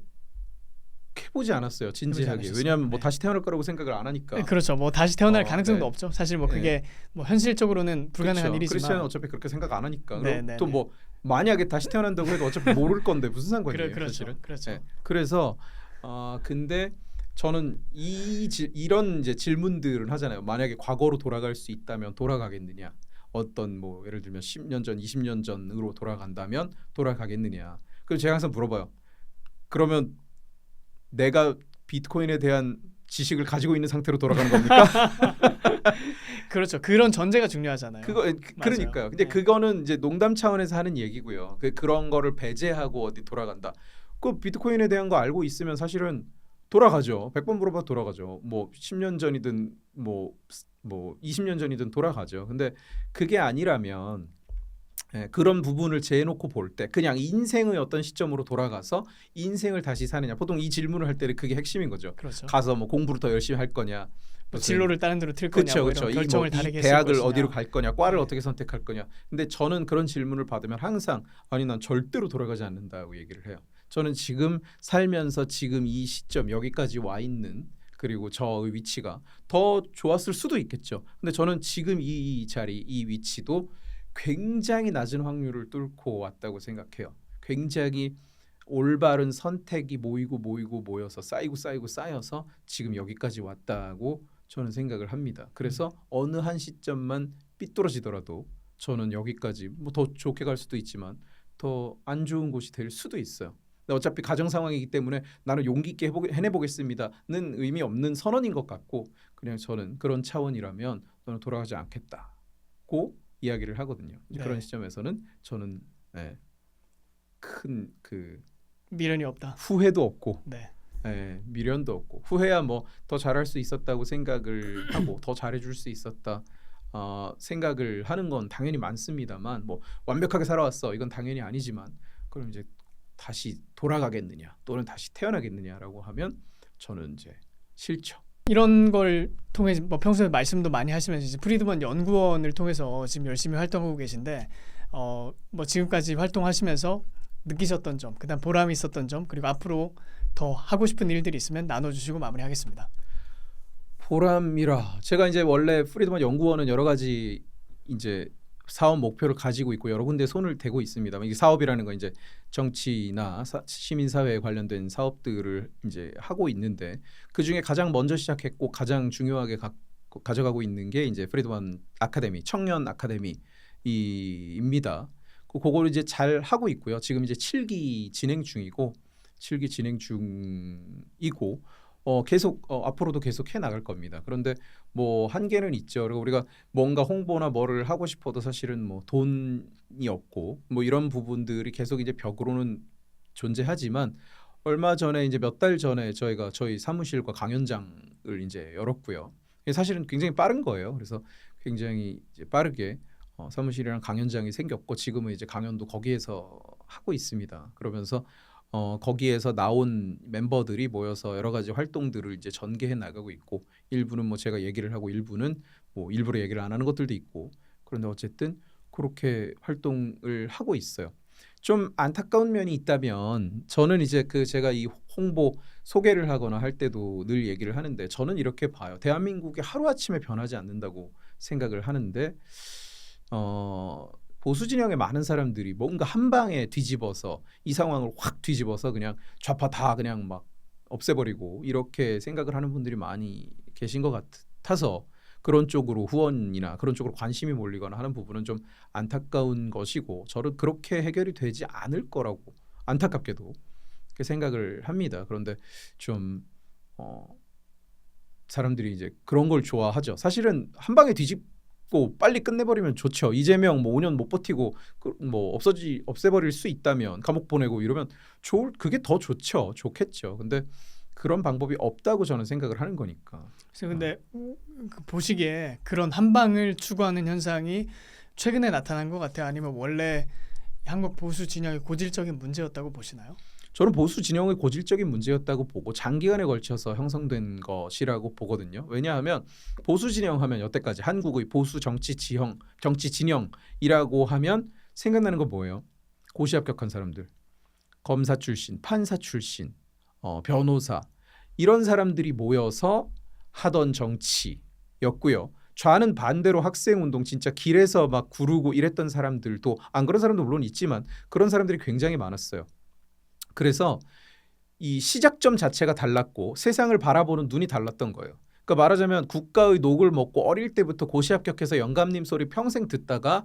않았어요. 진지하게. 않으셨어요? 왜냐하면 뭐 네. 다시 태어날 거라고 생각을 안 하니까. 네, 그렇죠. 뭐 다시 태어날 가능성도 네. 없죠. 사실 뭐 네. 그게 뭐 현실적으로는 불가능한 그렇죠. 일이지만 크리스천은 어차피 그렇게 생각 안 하니까. 네, 네, 또 뭐 만약에 다시 태어난다고 해도 어차피 모를 건데 무슨 상관이에요, 그렇죠. 사실은. 그렇죠. 네. 그래서 근데 저는 이런 이제 질문들은 하잖아요. 만약에 과거로 돌아갈 수 있다면 돌아가겠느냐? 어떤 뭐 예를 들면 10년 전, 20년 전으로 돌아간다면 돌아가겠느냐? 그럼 제가 항상 물어봐요. 그러면 내가 비트코인에 대한 지식을 가지고 있는 상태로 돌아가는 겁니까? 그렇죠. 그런 전제가 중요하잖아요. 그러니까요. 근데 네. 그거는 이제 농담 차원에서 하는 얘기고요. 그런 거를 배제하고 어디 돌아간다. 그 비트코인에 대한 거 알고 있으면 사실은 돌아가죠. 100번 물어봐도 돌아가죠. 뭐 10년 전이든 뭐 20년 전이든 돌아가죠. 근데 그게 아니라면 그런 부분을 재놓고 볼 때 그냥 인생의 어떤 시점으로 돌아가서 인생을 다시 사느냐. 보통 이 질문을 할 때는 그게 핵심인 거죠. 그렇죠. 가서 뭐 공부를 더 열심히 할 거냐. 뭐 진로를 다른 데로 틀 거냐, 그렇죠, 뭐 그렇죠. 이런 결정을 이 다르게 했을 대학을 것이냐. 어디로 갈 거냐, 과를 네. 어떻게 선택할 거냐. 근데 저는 그런 질문을 받으면 항상 아니 난 절대로 돌아가지 않는다고 얘기를 해요. 저는 지금 살면서 지금 이 시점 여기까지 와 있는 그리고 저의 위치가 더 좋았을 수도 있겠죠. 근데 저는 지금 이 자리, 이 위치도 굉장히 낮은 확률을 뚫고 왔다고 생각해요. 굉장히 올바른 선택이 모여서 쌓여서 지금 여기까지 왔다고 저는 생각을 합니다. 그래서 어느 한 시점만 삐뚤어지더라도 저는 여기까지 뭐 더 좋게 갈 수도 있지만 더 안 좋은 곳이 될 수도 있어요. 근데 어차피 가정 상황이기 때문에 나는 용기 있게 해내보겠습니다는 의미 없는 선언인 것 같고 그냥 저는 그런 차원이라면 너는 돌아가지 않겠다고 이야기를 하거든요. 네. 그런 시점에서는 저는 큰 그 미련이 없다. 후회도 없고 네. 미련도 없고 후회야 뭐 더 잘할 수 있었다고 생각을 하고 더 잘해줄 수 있었다 생각을 하는 건 당연히 많습니다만 뭐 완벽하게 살아왔어 이건 당연히 아니지만 그럼 이제 다시 돌아가겠느냐 또는 다시 태어나겠느냐라고 하면 저는 이제 싫죠. 이런 걸 통해 뭐 평소에 말씀도 많이 하시면서 이제 프리드먼 연구원을 통해서 지금 열심히 활동하고 계신데 뭐 지금까지 활동하시면서 느끼셨던 점, 그다음 보람이 있었던 점, 그리고 앞으로 더 하고 싶은 일들이 있으면 나눠주시고 마무리하겠습니다. 보람이라 제가 이제 원래 프리드먼 연구원은 여러 가지 이제 사업 목표를 가지고 있고 여러 군데 손을 대고 있습니다. 이게 사업이라는 건 이제 정치나 시민 사회에 관련된 사업들을 이제 하고 있는데 그 중에 가장 먼저 시작했고 가장 중요하게 가져가고 있는 게 이제 프리드먼 아카데미, 청년 아카데미입니다. 그거를 이제 잘 하고 있고요. 지금 이제 7기 진행 중이고 계속 앞으로도 계속 해 나갈 겁니다. 그런데 뭐 한계는 있죠. 그리고 우리가 뭔가 홍보나 뭐를 하고 싶어도 사실은 뭐 돈이 없고 뭐 이런 부분들이 계속 이제 벽으로는 존재하지만 얼마 전에 이제 몇 달 전에 저희가 저희 사무실과 강연장을 이제 열었고요. 사실은 굉장히 빠른 거예요. 그래서 굉장히 이제 빠르게 사무실이랑 강연장이 생겼고 지금은 이제 강연도 거기에서 하고 있습니다. 그러면서 거기에서 나온 멤버들이 모여서 여러 가지 활동들을 이제 전개해 나가고 있고 일부는 뭐 제가 얘기를 하고 일부는 뭐 일부러 얘기를 안 하는 것들도 있고 그런데 어쨌든 그렇게 활동을 하고 있어요. 좀 안타까운 면이 있다면 저는 이제 그 제가 이 홍보 소개를 하거나 할 때도 늘 얘기를 하는데 저는 이렇게 봐요. 대한민국이 하루아침에 변하지 않는다고 생각을 하는데 보수 진영의 많은 사람들이 뭔가 한 방에 뒤집어서 이 상황을 확 뒤집어서 그냥 좌파 다 그냥 막 없애버리고 이렇게 생각을 하는 분들이 많이 계신 것 같아서 그런 쪽으로 후원이나 그런 쪽으로 관심이 몰리거나 하는 부분은 좀 안타까운 것이고 저는 그렇게 해결이 되지 않을 거라고 안타깝게도 그렇게 생각을 합니다. 그런데 좀 사람들이 이제 그런 걸 좋아하죠. 사실은 한 방에 뒤집고 빨리 끝내버리면 좋죠. 이재명 뭐 5년 못 버티고 뭐 없애버릴 수 있다면 감옥 보내고 이러면 그게 더 좋겠죠. 근데 그런 방법이 없다고 저는 생각을 하는 거니까. 그래서 근데 그 보시기에 그런 한 방을 추구하는 현상이 최근에 나타난 것 같아요. 아니면 원래 한국 보수 진영의 고질적인 문제였다고 보시나요? 저는 보수 진영의 고질적인 문제였다고 보고 장기간에 걸쳐서 형성된 것이라고 보거든요. 왜냐하면 보수 진영하면 여태까지 한국의 보수 정치 진영이라고 하면 생각나는 건 뭐예요? 고시 합격한 사람들, 검사 출신, 판사 출신, 변호사 이런 사람들이 모여서 하던 정치였고요. 좌는 반대로 학생운동 진짜 길에서 막 구르고 이랬던 사람들도 안 그런 사람도 물론 있지만 그런 사람들이 굉장히 많았어요. 그래서 이 시작점 자체가 달랐고 세상을 바라보는 눈이 달랐던 거예요. 그러니까 말하자면 국가의 녹을 먹고 어릴 때부터 고시 합격해서 영감님 소리 평생 듣다가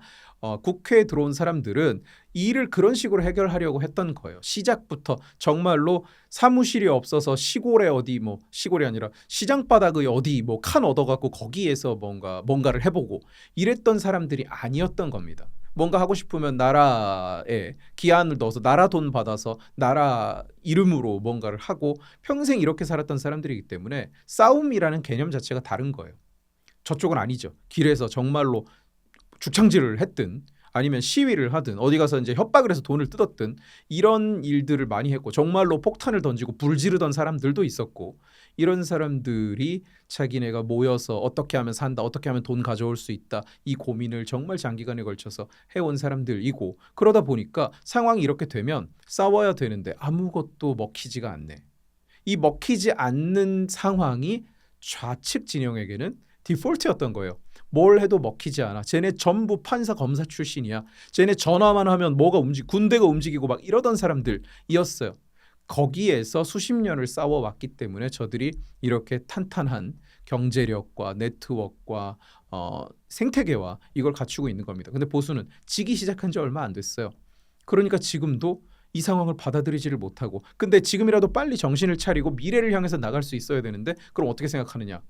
국회에 들어온 사람들은 이 일을 그런 식으로 해결하려고 했던 거예요. 시작부터 정말로 사무실이 없어서 시골에 어디 뭐 시골이 아니라 시장 바닥의 어디 뭐 칸 얻어갖고 거기에서 뭔가를 해보고 이랬던 사람들이 아니었던 겁니다. 뭔가 하고 싶으면 나라에 기한을 넣어서 나라 돈 받아서 나라 이름으로 뭔가를 하고 평생 이렇게 살았던 사람들이기 때문에 싸움이라는 개념 자체가 다른 거예요. 저쪽은 아니죠. 길에서 정말로 죽창질을 했든 아니면 시위를 하든 어디 가서 이제 협박을 해서 돈을 뜯었든 이런 일들을 많이 했고 정말로 폭탄을 던지고 불 지르던 사람들도 있었고 이런 사람들이 자기네가 모여서 어떻게 하면 산다, 어떻게 하면 돈 가져올 수 있다 이 고민을 정말 장기간에 걸쳐서 해온 사람들이고 그러다 보니까 상황이 이렇게 되면 싸워야 되는데 아무것도 먹히지가 않네. 이 먹히지 않는 상황이 좌측 진영에게는 디폴트였던 거예요. 뭘 해도 먹히지 않아. 쟤네 전부 판사 검사 출신이야. 쟤네 전화만 하면 군대가 움직이고 막 이러던 사람들이었어요. 거기에서 수십 년을 싸워왔기 때문에 저들이 이렇게 탄탄한 경제력과 네트워크와 생태계와 이걸 갖추고 있는 겁니다. 근데 보수는 지기 시작한 지 얼마 안 됐어요. 그러니까 지금도 이 상황을 받아들이지를 못하고 근데 지금이라도 빨리 정신을 차리고 미래를 향해서 나갈 수 있어야 되는데 그럼 어떻게 생각하느냐.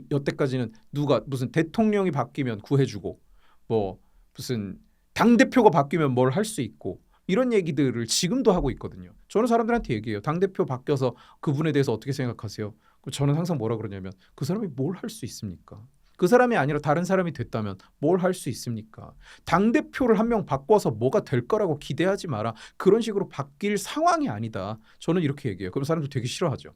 여태까지는 누가 무슨 대통령이 바뀌면 구해주고 뭐 무슨 당대표가 바뀌면 뭘 할 수 있고 이런 얘기들을 지금도 하고 있거든요. 저는 사람들한테 얘기해요. 당대표 바뀌어서 그분에 대해서 어떻게 생각하세요? 저는 항상 뭐라 그러냐면 그 사람이 뭘 할 수 있습니까? 그 사람이 아니라 다른 사람이 됐다면 뭘 할 수 있습니까? 당대표를 한 명 바꿔서 뭐가 될 거라고 기대하지 마라. 그런 식으로 바뀔 상황이 아니다. 저는 이렇게 얘기해요. 그럼 사람들 되게 싫어하죠.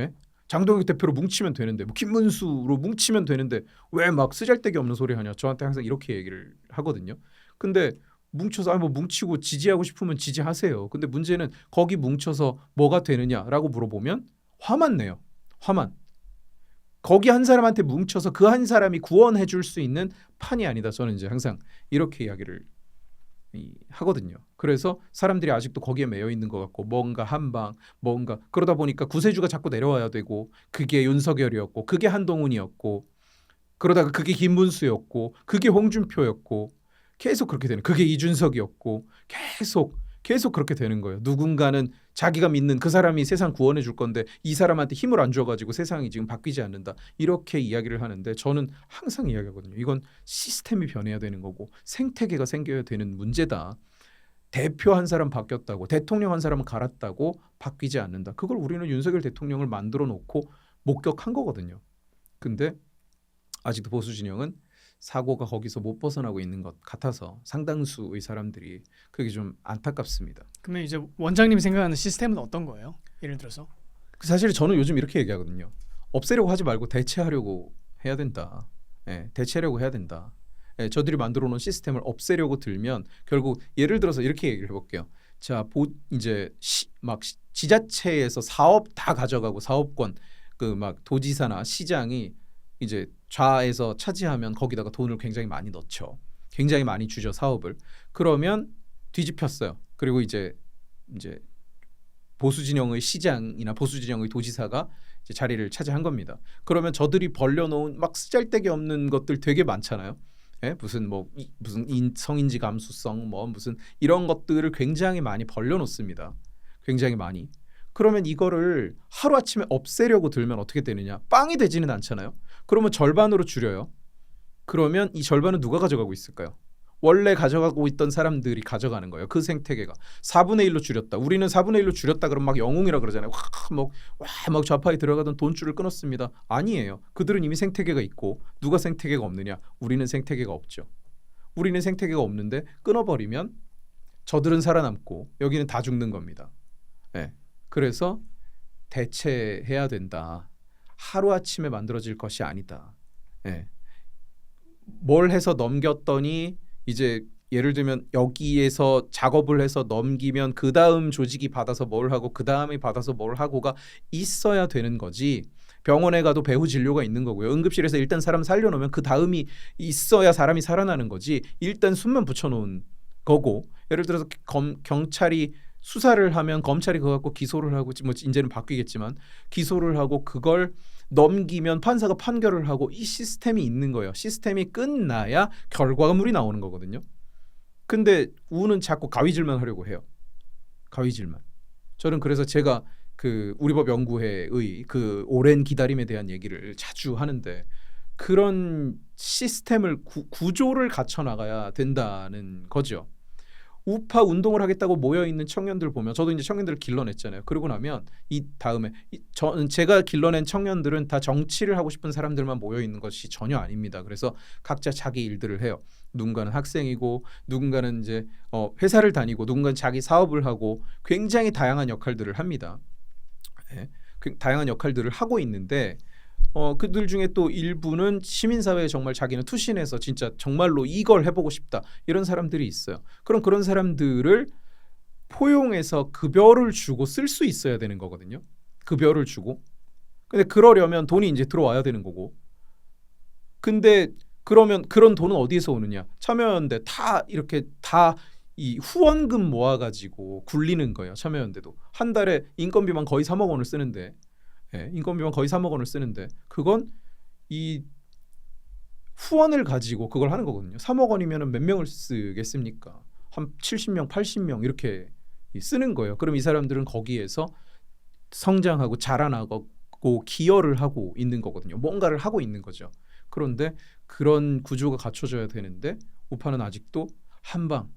예? 장동혁 대표로 뭉치면 되는데 뭐 김문수로 뭉치면 되는데 왜 막 쓰잘데기 없는 소리 하냐. 저한테 항상 이렇게 얘기를 하거든요. 근데 뭉쳐서 뭐 뭉치고 지지하고 싶으면 지지하세요. 근데 문제는 거기 뭉쳐서 뭐가 되느냐라고 물어보면 화만 내요. 화만. 거기 한 사람한테 뭉쳐서 그 한 사람이 구원해 줄 수 있는 판이 아니다. 저는 이제 항상 이렇게 이야기를 하거든요. 그래서 사람들이 아직도 거기에 매여 있는 것 같고 뭔가 한방 뭔가 그러다 보니까 구세주가 자꾸 내려와야 되고 그게 윤석열이었고 그게 한동훈이었고 그러다가 그게 김문수였고 그게 홍준표였고 계속 그렇게 되는 그게 이준석이었고 계속 그렇게 되는 거예요. 누군가는 자기가 믿는 그 사람이 세상 구원해 줄 건데 이 사람한테 힘을 안 줘가지고 세상이 지금 바뀌지 않는다. 이렇게 이야기를 하는데 저는 항상 이야기하거든요. 이건 시스템이 변해야 되는 거고 생태계가 생겨야 되는 문제다. 대표 한 사람 바뀌었다고 대통령 한 사람은 갈았다고 바뀌지 않는다. 그걸 우리는 윤석열 대통령을 만들어 놓고 목격한 거거든요. 근데 아직도 보수 진영은 사고가 거기서 못 벗어나고 있는 것 같아서 상당수의 사람들이 그게 좀 안타깝습니다. 그러면 이제 원장님이 생각하는 시스템은 어떤 거예요? 예를 들어서 사실 저는 요즘 이렇게 얘기하거든요. 없애려고 하지 말고 대체하려고 해야 된다. 예, 대체하려고 해야 된다. 예, 저들이 만들어 놓은 시스템을 없애려고 들면 결국 예를 들어서 이렇게 얘기를 해볼게요. 자, 이제 막 지자체에서 사업 다 가져가고 사업권 그 막 도지사나 시장이 이제 좌에서 차지하면 거기다가 돈을 굉장히 많이 넣죠. 굉장히 많이 주죠 사업을. 그러면 뒤집혔어요. 그리고 이제 보수 진영의 시장이나 보수 진영의 도지사가 이제 자리를 차지한 겁니다. 그러면 저들이 벌려놓은 막 쓰잘데기 없는 것들 되게 많잖아요. 예? 무슨 성인지 감수성 뭐 무슨 이런 것들을 굉장히 많이 벌려놓습니다. 굉장히 많이. 그러면 이거를 하루아침에 없애려고 들면 어떻게 되느냐? 빵이 되지는 않잖아요. 그러면 절반으로 줄여요. 그러면 이 절반은 누가 가져가고 있을까요? 원래 가져가고 있던 사람들이 가져가는 거예요. 그 생태계가 4분의 1로 줄였다. 우리는 4분의 1로 줄였다 그러면 막 영웅이라 그러잖아요. 막 좌파에 들어가던 돈줄을 끊었습니다. 아니에요. 그들은 이미 생태계가 있고 누가 생태계가 없느냐? 우리는 생태계가 없죠. 우리는 생태계가 없는데 끊어버리면 저들은 살아남고 여기는 다 죽는 겁니다. 네. 그래서 대체해야 된다. 하루아침에 만들어질 것이 아니다. 네. 뭘 해서 넘겼더니 이제 예를 들면 여기에서 작업을 해서 넘기면 그 다음 조직이 받아서 뭘 하고 그 다음에 받아서 뭘 하고가 있어야 되는 거지. 병원에 가도 배후 진료가 있는 거고요. 응급실에서 일단 사람 살려놓으면 그 다음이 있어야 사람이 살아나는 거지. 일단 숨만 붙여놓은 거고 예를 들어서 경찰이 수사를 하면 검찰이 그거 갖고 기소를 하고 뭐 이제는 바뀌겠지만 기소를 하고 그걸 넘기면 판사가 판결을 하고 이 시스템이 있는 거예요. 시스템이 끝나야 결과물이 나오는 거거든요. 근데 우는 자꾸 가위질만 하려고 해요. 가위질만. 저는 그래서 제가 그 우리법 연구회의 그 오랜 기다림에 대한 얘기를 자주 하는데 그런 시스템을 구조를 갖춰 나가야 된다는 거죠. 우파 운동을 하겠다고 모여 있는 청년들 보면 저도 이제 청년들을 길러냈잖아요. 그러고 나면 이 다음에 제가 길러낸 청년들은 다 정치를 하고 싶은 사람들만 모여 있는 것이 전혀 아닙니다. 그래서 각자 자기 일들을 해요. 누군가는 학생이고 누군가는 이제 회사를 다니고 누군가는 자기 사업을 하고 굉장히 다양한 역할들을 합니다. 네. 다양한 역할들을 하고 있는데 그들 중에 또 일부는 시민사회에 정말 자기는 투신해서 진짜 정말로 이걸 해보고 싶다 이런 사람들이 있어요. 그런 사람들을 포용해서 급여를 주고 쓸 수 있어야 되는 거거든요. 급여를 주고. 근데 그러려면 돈이 이제 들어와야 되는 거고. 근데 그러면 그런 돈은 어디에서 오느냐? 참여연대 다 이렇게 다 이 후원금 모아가지고 굴리는 거예요. 참여연대도 한 달에 인건비만 거의 3억 원을 쓰는데. 예, 인건비만 거의 3억 원을 쓰는데 그건 이 후원을 가지고 그걸 하는 거거든요. 3억 원이면 몇 명을 쓰겠습니까? 한 70명, 80명 이렇게 쓰는 거예요. 그럼 이 사람들은 거기에서 성장하고 자라나고 기여를 하고 있는 거거든요. 뭔가를 하고 있는 거죠. 그런데 그런 구조가 갖춰져야 되는데 우파는 아직도 한방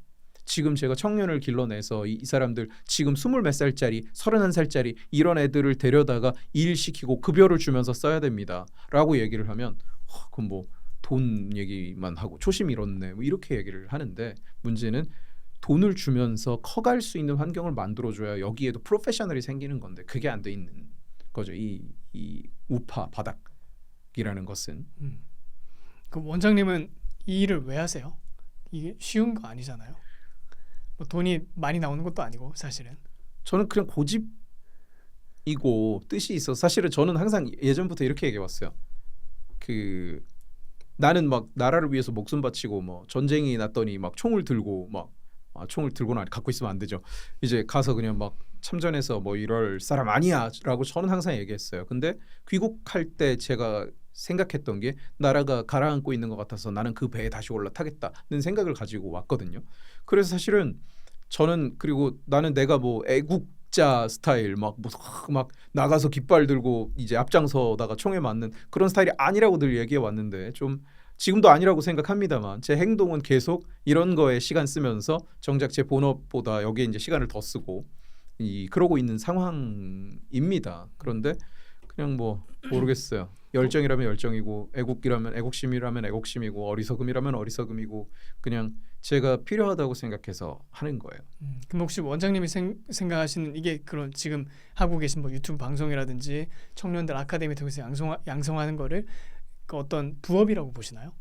지금 제가 청년을 길러내서 이 사람들 지금 20몇 살짜리 31살짜리 이런 애들을 데려다가 일시키고 급여를 주면서 써야 됩니다 라고 얘기를 하면 그럼 뭐 돈 얘기만 하고 초심 잃었네 뭐 이렇게 얘기를 하는데 문제는 돈을 주면서 커갈 수 있는 환경을 만들어줘야 여기에도 프로페셔널이 생기는 건데 그게 안 돼 있는 거죠. 이 우파 바닥이라는 것은. 그 원장님은 이 일을 왜 하세요? 이게 쉬운 거 아니잖아요. 뭐 돈이 많이 나오는 것도 아니고 사실은. 저는 그냥 고집이고 뜻이 있어. 사실은 저는 항상 예전부터 이렇게 얘기해왔어요. 그 나는 막 나라를 위해서 목숨 바치고 뭐 전쟁이 났더니 막 총을 들고 막 총을 들고는 갖고 있으면 안 되죠. 이제 가서 그냥 막 참전해서 뭐 이럴 사람 아니야라고 저는 항상 얘기했어요. 근데 귀국할 때 제가 생각했던 게 나라가 가라앉고 있는 것 같아서 나는 그 배에 다시 올라타겠다는 생각을 가지고 왔거든요. 그래서 사실은 저는 그리고 나는 내가 뭐 애국자 스타일 막 나가서 깃발 들고 이제 앞장서다가 총에 맞는 그런 스타일이 아니라고 늘 얘기해 왔는데 좀 지금도 아니라고 생각합니다만 제 행동은 계속 이런 거에 시간 쓰면서 정작 제 본업보다 여기에 이제 시간을 더 쓰고 그러고 있는 상황입니다. 그런데 그냥 뭐 모르겠어요. 열정이라면 열정이고 애국이라면 애국심이라면 애국심이고 어리석음이라면 어리석음이고 그냥 제가 필요하다고 생각해서 하는 거예요. 그럼 혹시 원장님이 생각하시는 이게 그런 지금 하고 계신 뭐 유튜브 방송이라든지 청년들 아카데미 통해서 양성하는 거를 그 어떤 부업이라고 보시나요?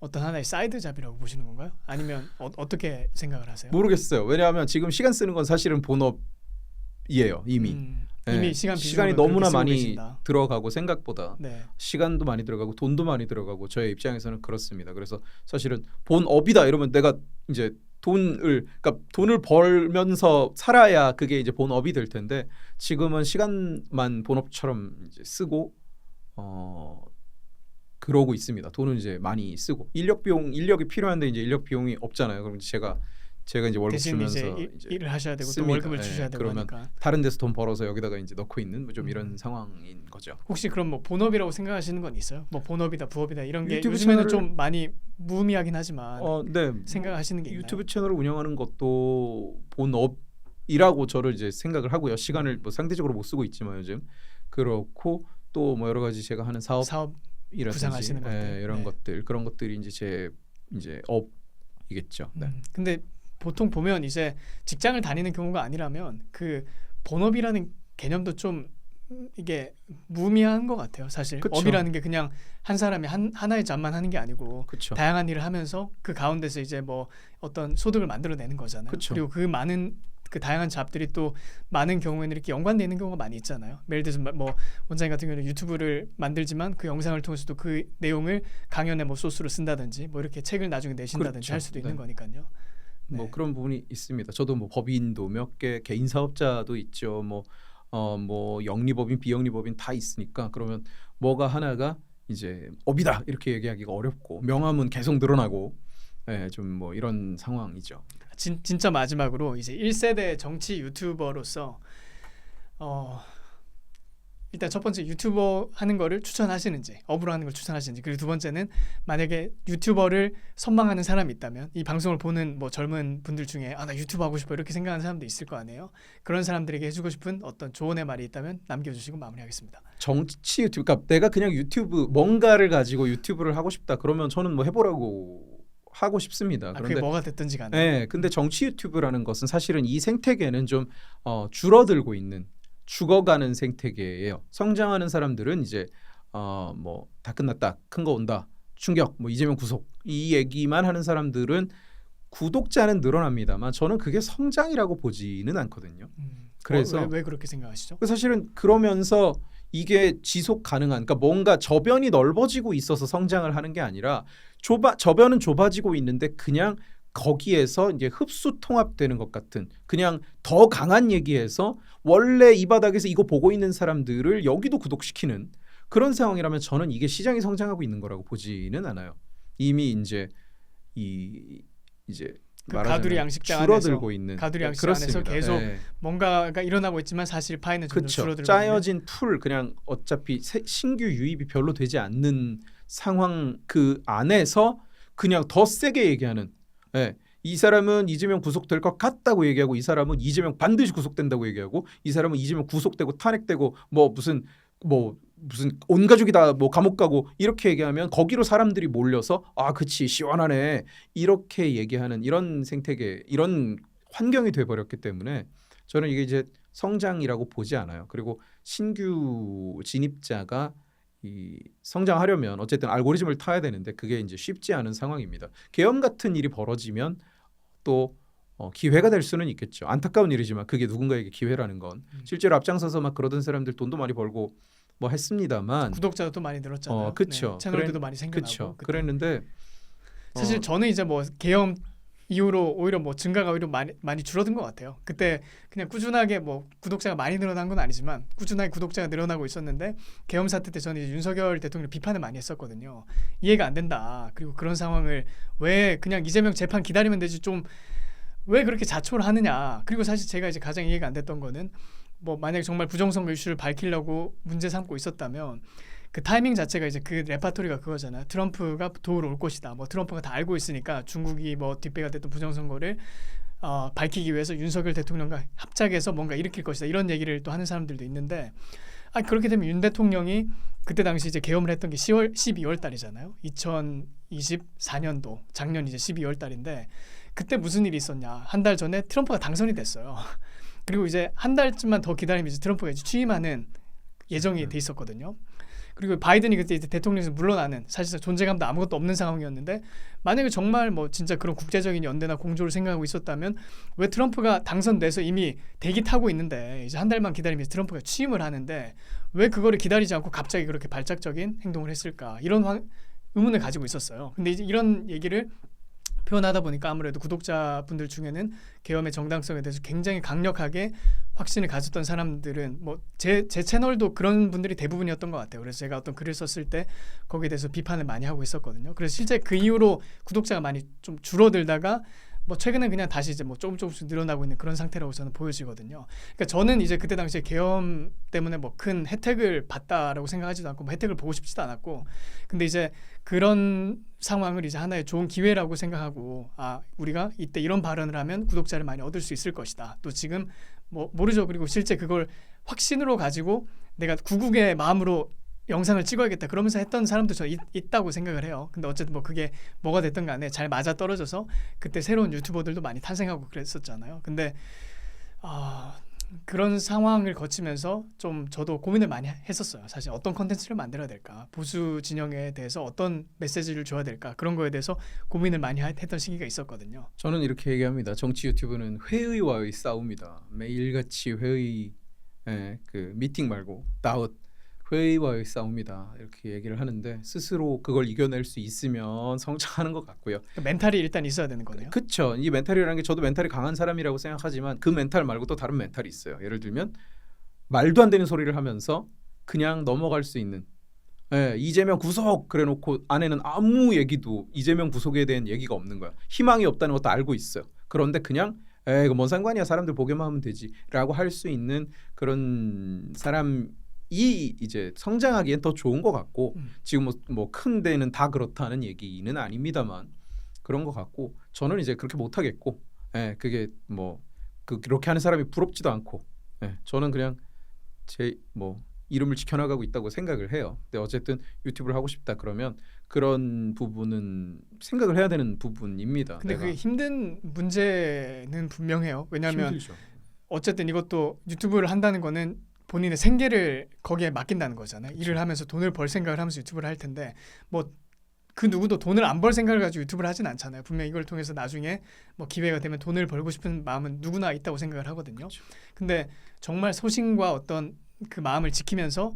어떤 하나의 사이드 잡이라고 보시는 건가요? 아니면 어떻게 생각을 하세요? 모르겠어요. 왜냐하면 지금 시간 쓰는 건 사실은 본업이에요. 이미. 이미 예, 시간이 시간이 너무나 많이 계신다. 들어가고 생각보다 네. 시간도 많이 들어가고 돈도 많이 들어가고 저의 입장에서는 그렇습니다. 그래서 사실은 본업이다 이러면 내가 이제 그러니까 돈을 벌면서 살아야 그게 이제 본업이 될 텐데 지금은 시간만 본업처럼 이제 쓰고 그러고 있습니다. 돈은 이제 많이 쓰고 인력이 필요한데 이제 인력 비용이 없잖아요. 그럼 제가 이제 월급 대신 주면서 이제 일을 하셔야 되고 또 씁니다. 월급을 주셔야 되고 그러면 하니까. 다른 데서 돈 벌어서 여기다가 이제 넣고 있는 뭐 좀 이런 상황인 거죠. 혹시 그럼 뭐 본업이라고 생각하시는 건 있어요? 뭐 본업이다 부업이다 이런 게 유튜브 요즘에는 채널을- 좀 많이 무의미하긴 하지만 네. 생각하시는 게 있나요? 유튜브 채널을 운영하는 것도 본업이라고 저를 이제 생각을 하고요. 시간을 뭐 상대적으로 못 쓰고 있지만 요즘 그렇고 또 뭐 여러 가지 제가 하는 사업 사업이라든지 구상하시는 것들. 이런 네. 것들 그런 것들이 이제 제 이제 업이겠죠. 네. 근데 보통 보면 이제 직장을 다니는 경우가 아니라면 그 본업이라는 개념도 좀 이게 무의미한 것 같아요. 사실 그쵸. 업이라는 게 그냥 한 사람이 하나의 잡만 하는 게 아니고 그렇죠. 다양한 일을 하면서 그 가운데서 이제 뭐 어떤 소득을 만들어내는 거잖아요. 그쵸. 그리고 그 많은 그 다양한 잡들이 또 많은 경우에는 이렇게 연관되어 있는 경우가 많이 있잖아요. 예를 들어서 뭐 원장님 같은 경우는 유튜브를 만들지만 그 영상을 통해서도 그 내용을 강연의 뭐 소스로 쓴다든지 뭐 이렇게 책을 나중에 내신다든지 그렇죠. 할 수도 있는 네. 거니까요. 뭐 네. 그런 부분이 있습니다. 저도 뭐 법인도 몇 개, 개인 사업자도 있죠. 뭐 영리법인, 비영리법인 다 있으니까 그러면 뭐가 하나가 이제 업이다 이렇게 얘기하기가 어렵고 명함은 계속 늘어나고 좀 뭐 이런 상황이죠. 진짜 마지막으로 이제 1세대 정치 유튜버로서 일단 첫 번째 유튜버 하는 거를 추천하시는지 업으로 하는 걸 추천하시는지 그리고 두 번째는 만약에 유튜버를 선망하는 사람이 있다면 이 방송을 보는 뭐 젊은 분들 중에 나 유튜브 하고 싶어 이렇게 생각하는 사람도 있을 거 아니에요. 그런 사람들에게 해주고 싶은 어떤 조언의 말이 있다면 남겨주시고 마무리하겠습니다. 정치 유튜브, 그러니까 내가 그냥 유튜브 뭔가를 가지고 유튜브를 하고 싶다 그러면 저는 뭐 해보라고 하고 싶습니다. 그게 그런데 뭐가 됐든지 간에 근데 정치 유튜브라는 것은 사실은 이 생태계는 좀 줄어들고 있는 죽어가는 생태계예요. 성장하는 사람들은 이제 뭐 다 끝났다, 큰 거 온다, 충격, 뭐 이재명 구속 이 얘기만 하는 사람들은 구독자는 늘어납니다만 저는 그게 성장이라고 보지는 않거든요. 그래서 왜 그렇게 생각하시죠? 사실은 그러면서 이게 지속 가능한, 그러니까 뭔가 저변이 넓어지고 있어서 성장을 하는 게 아니라 저변은 좁아지고 있는데 그냥 거기에서 이제 흡수 통합되는 것 같은 그냥 더 강한 얘기에서 원래 이 바닥에서 이거 보고 있는 사람들을 여기도 구독시키는 그런 상황이라면 저는 이게 시장이 성장하고 있는 거라고 보지는 않아요. 이미 이제 이제 그 말하자면 가두리 양식장 줄어들고 안에서 있는 가두리 양식장 안에서 그렇습니다. 계속 네. 뭔가가 일어나고 있지만 사실 파이는 좀 더 그렇죠. 줄어들고 짜여진 풀 그냥 어차피 신규 유입이 별로 되지 않는 상황 그 안에서 그냥 더 세게 얘기하는 이 사람은 이재명 구속될 것 같다고 얘기하고 이 사람은 이재명 반드시 구속된다고 얘기하고 이 사람은 이재명 구속되고 탄핵되고 뭐 무슨 온 가족이 다 뭐 감옥 가고 이렇게 얘기하면 거기로 사람들이 몰려서 그치 시원하네 이렇게 얘기하는 이런 생태계 이런 환경이 돼버렸기 때문에 저는 이게 이제 성장이라고 보지 않아요. 그리고 신규 진입자가 이 성장하려면 어쨌든 알고리즘을 타야 되는데 그게 이제 쉽지 않은 상황입니다. 계엄 같은 일이 벌어지면 또 기회가 될 수는 있겠죠. 안타까운 일이지만 그게 누군가에게 기회라는 건 실제로 앞장서서 막 그러던 사람들 돈도 많이 벌고 뭐 했습니다만 구독자도 또 많이 늘었잖아요. 그쵸. 채널들도 많이 생겨나고 그렇죠. 그때. 그랬는데 사실 저는 이제 뭐 계엄 이후로 오히려 뭐 증가가 오히려 많이 줄어든 것 같아요. 그때 그냥 꾸준하게 뭐 구독자가 많이 늘어난 건 아니지만 꾸준하게 구독자가 늘어나고 있었는데 계엄 사태 때 저는 이제 윤석열 대통령 비판을 많이 했었거든요. 이해가 안 된다. 그리고 그런 상황을 왜 그냥 이재명 재판 기다리면 되지 좀 왜 그렇게 자초를 하느냐. 그리고 사실 제가 이제 가장 이해가 안 됐던 거는 뭐 만약에 정말 부정선거 이슈를 밝히려고 문제 삼고 있었다면 그 타이밍 자체가 이제 그 레파토리가 그거잖아요. 트럼프가 도우러 올 것이다. 뭐 트럼프가 다 알고 있으니까 중국이 뭐 뒷배가 됐던 부정선거를 밝히기 위해서 윤석열 대통령과 합작해서 뭔가 일으킬 것이다. 이런 얘기를 또 하는 사람들도 있는데 그렇게 되면 윤 대통령이 그때 당시 이제 계엄을 했던 게 12월 달이잖아요. 2024년도 작년 이제 12월 달인데 그때 무슨 일이 있었냐? 한 달 전에 트럼프가 당선이 됐어요. 그리고 이제 한 달쯤만 더 기다리면 이제 트럼프가 이제 취임하는 예정이 돼 있었거든요. 그리고 바이든이 그때 이제 대통령에서 물러나는 사실상 존재감도 아무것도 없는 상황이었는데 만약에 정말 뭐 진짜 그런 국제적인 연대나 공조를 생각하고 있었다면 왜 트럼프가 당선돼서 이미 대기 타고 있는데 이제 한 달만 기다리면 트럼프가 취임을 하는데 왜 그거를 기다리지 않고 갑자기 그렇게 발작적인 행동을 했을까 이런 의문을 가지고 있었어요. 근데 이제 이런 얘기를 표현하다 보니까 아무래도 구독자분들 중에는 계엄의 정당성에 대해서 굉장히 강력하게 확신을 가졌던 사람들은 뭐 제 채널도 그런 분들이 대부분이었던 것 같아요. 그래서 제가 어떤 글을 썼을 때 거기에 대해서 비판을 많이 하고 있었거든요. 그래서 실제 그 이후로 구독자가 많이 좀 줄어들다가 뭐 최근에 그냥 다시 이제 뭐 조금씩 늘어나고 있는 그런 상태라고 저는 보여지거든요. 그러니까 저는 이제 그때 당시에 계엄 때문에 뭐 큰 혜택을 봤다라고 생각하지도 않고 뭐 혜택을 보고 싶지도 않았고, 근데 이제 그런 상황을 이제 하나의 좋은 기회라고 생각하고 우리가 이때 이런 발언을 하면 구독자를 많이 얻을 수 있을 것이다. 또 지금 뭐 모르죠. 그리고 실제 그걸 확신으로 가지고 내가 구국의 마음으로 영상을 찍어야겠다 그러면서 했던 사람도 저 있다고 생각을 해요. 근데 어쨌든 뭐 그게 뭐가 됐든 간에 잘 맞아 떨어져서 그때 새로운 유튜버들도 많이 탄생하고 그랬었잖아요. 근데 그런 상황을 거치면서 좀 저도 고민을 많이 했었어요. 사실 어떤 컨텐츠를 만들어야 될까, 보수 진영에 대해서 어떤 메시지를 줘야 될까, 그런 거에 대해서 고민을 많이 했던 시기가 있었거든요. 저는 이렇게 얘기합니다. 정치 유튜브는 회의와의 싸움이다. 매일같이 회의, 그 미팅 말고 다웃 회의와의 싸움이다. 이렇게 얘기를 하는데 스스로 그걸 이겨낼 수 있으면 성장하는 것 같고요. 그러니까 멘탈이 일단 있어야 되는 거네요. 그렇죠. 이 멘탈이라는 게 저도 멘탈이 강한 사람이라고 생각하지만 그 멘탈 말고 또 다른 멘탈이 있어요. 예를 들면 말도 안 되는 소리를 하면서 그냥 넘어갈 수 있는, 이재명 구속 그래놓고 안에는 아무 얘기도 이재명 구속에 대한 얘기가 없는 거야. 희망이 없다는 것도 알고 있어요. 그런데 그냥 이거 뭔 상관이야, 사람들 보게만 하면 되지라고 할 수 있는 그런 사람이 이제 성장하기엔 더 좋은 것 같고, 지금 뭐 큰 데는 다 그렇다는 얘기는 아닙니다만 그런 것 같고, 저는 이제 그렇게 못 하겠고, 그게 뭐 그렇게 하는 사람이 부럽지도 않고, 저는 그냥 제 뭐 이름을 지켜나가고 있다고 생각을 해요. 근데 어쨌든 유튜브를 하고 싶다 그러면 그런 부분은 생각을 해야 되는 부분입니다. 근데 그게 힘든 문제는 분명해요. 왜냐하면 힘들죠. 어쨌든 이것도 유튜브를 한다는 거는 본인의 생계를 거기에 맡긴다는 거잖아요. 그쵸. 일을 하면서 돈을 벌 생각을 하면서 유튜브를 할 텐데 뭐 그 누구도 돈을 안 벌 생각을 가지고 유튜브를 하진 않잖아요. 분명 이걸 통해서 나중에 뭐 기회가 되면 돈을 벌고 싶은 마음은 누구나 있다고 생각을 하거든요. 그쵸. 근데 정말 소신과 어떤 그 마음을 지키면서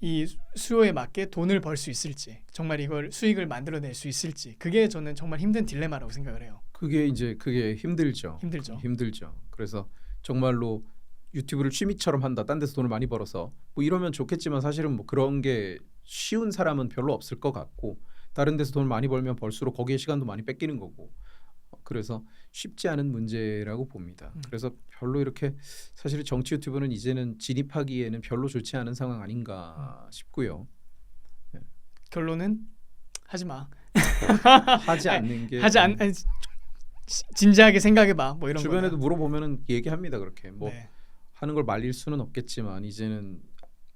이 수요에 맞게 돈을 벌 수 있을지, 정말 이걸 수익을 만들어낼 수 있을지, 그게 저는 정말 힘든 딜레마라고 생각을 해요. 그게 힘들죠. 힘들죠. 그래서 정말로 유튜브를 취미처럼 한다, 딴 데서 돈을 많이 벌어서 뭐 이러면 좋겠지만 사실은 뭐 그런 게 쉬운 사람은 별로 없을 것 같고, 다른 데서 돈을 많이 벌면 벌수록 거기에 시간도 많이 뺏기는 거고, 그래서 쉽지 않은 문제라고 봅니다. 그래서 별로 이렇게 사실 정치 유튜브는 이제는 진입하기에는 별로 좋지 않은 상황 아닌가 싶고요. 결론은 하지 마. 하지 않는 게 아니, 진지하게 생각해봐. 뭐 이런 주변에도 거는. 물어보면은 얘기합니다. 그렇게 뭐 네. 하는 걸 말릴 수는 없겠지만 이제는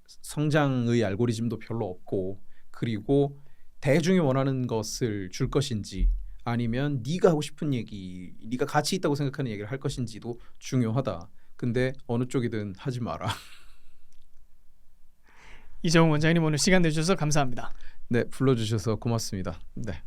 성장의 알고리즘도 별로 없고, 그리고 대중이 원하는 것을 줄 것인지 아니면 네가 하고 싶은 얘기, 네가 가치 있다고 생각하는 얘기를 할 것인지도 중요하다. 근데 어느 쪽이든 하지 마라. 이정훈 원장님 오늘 시간 내주셔서 감사합니다. 네, 불러주셔서 고맙습니다. 네.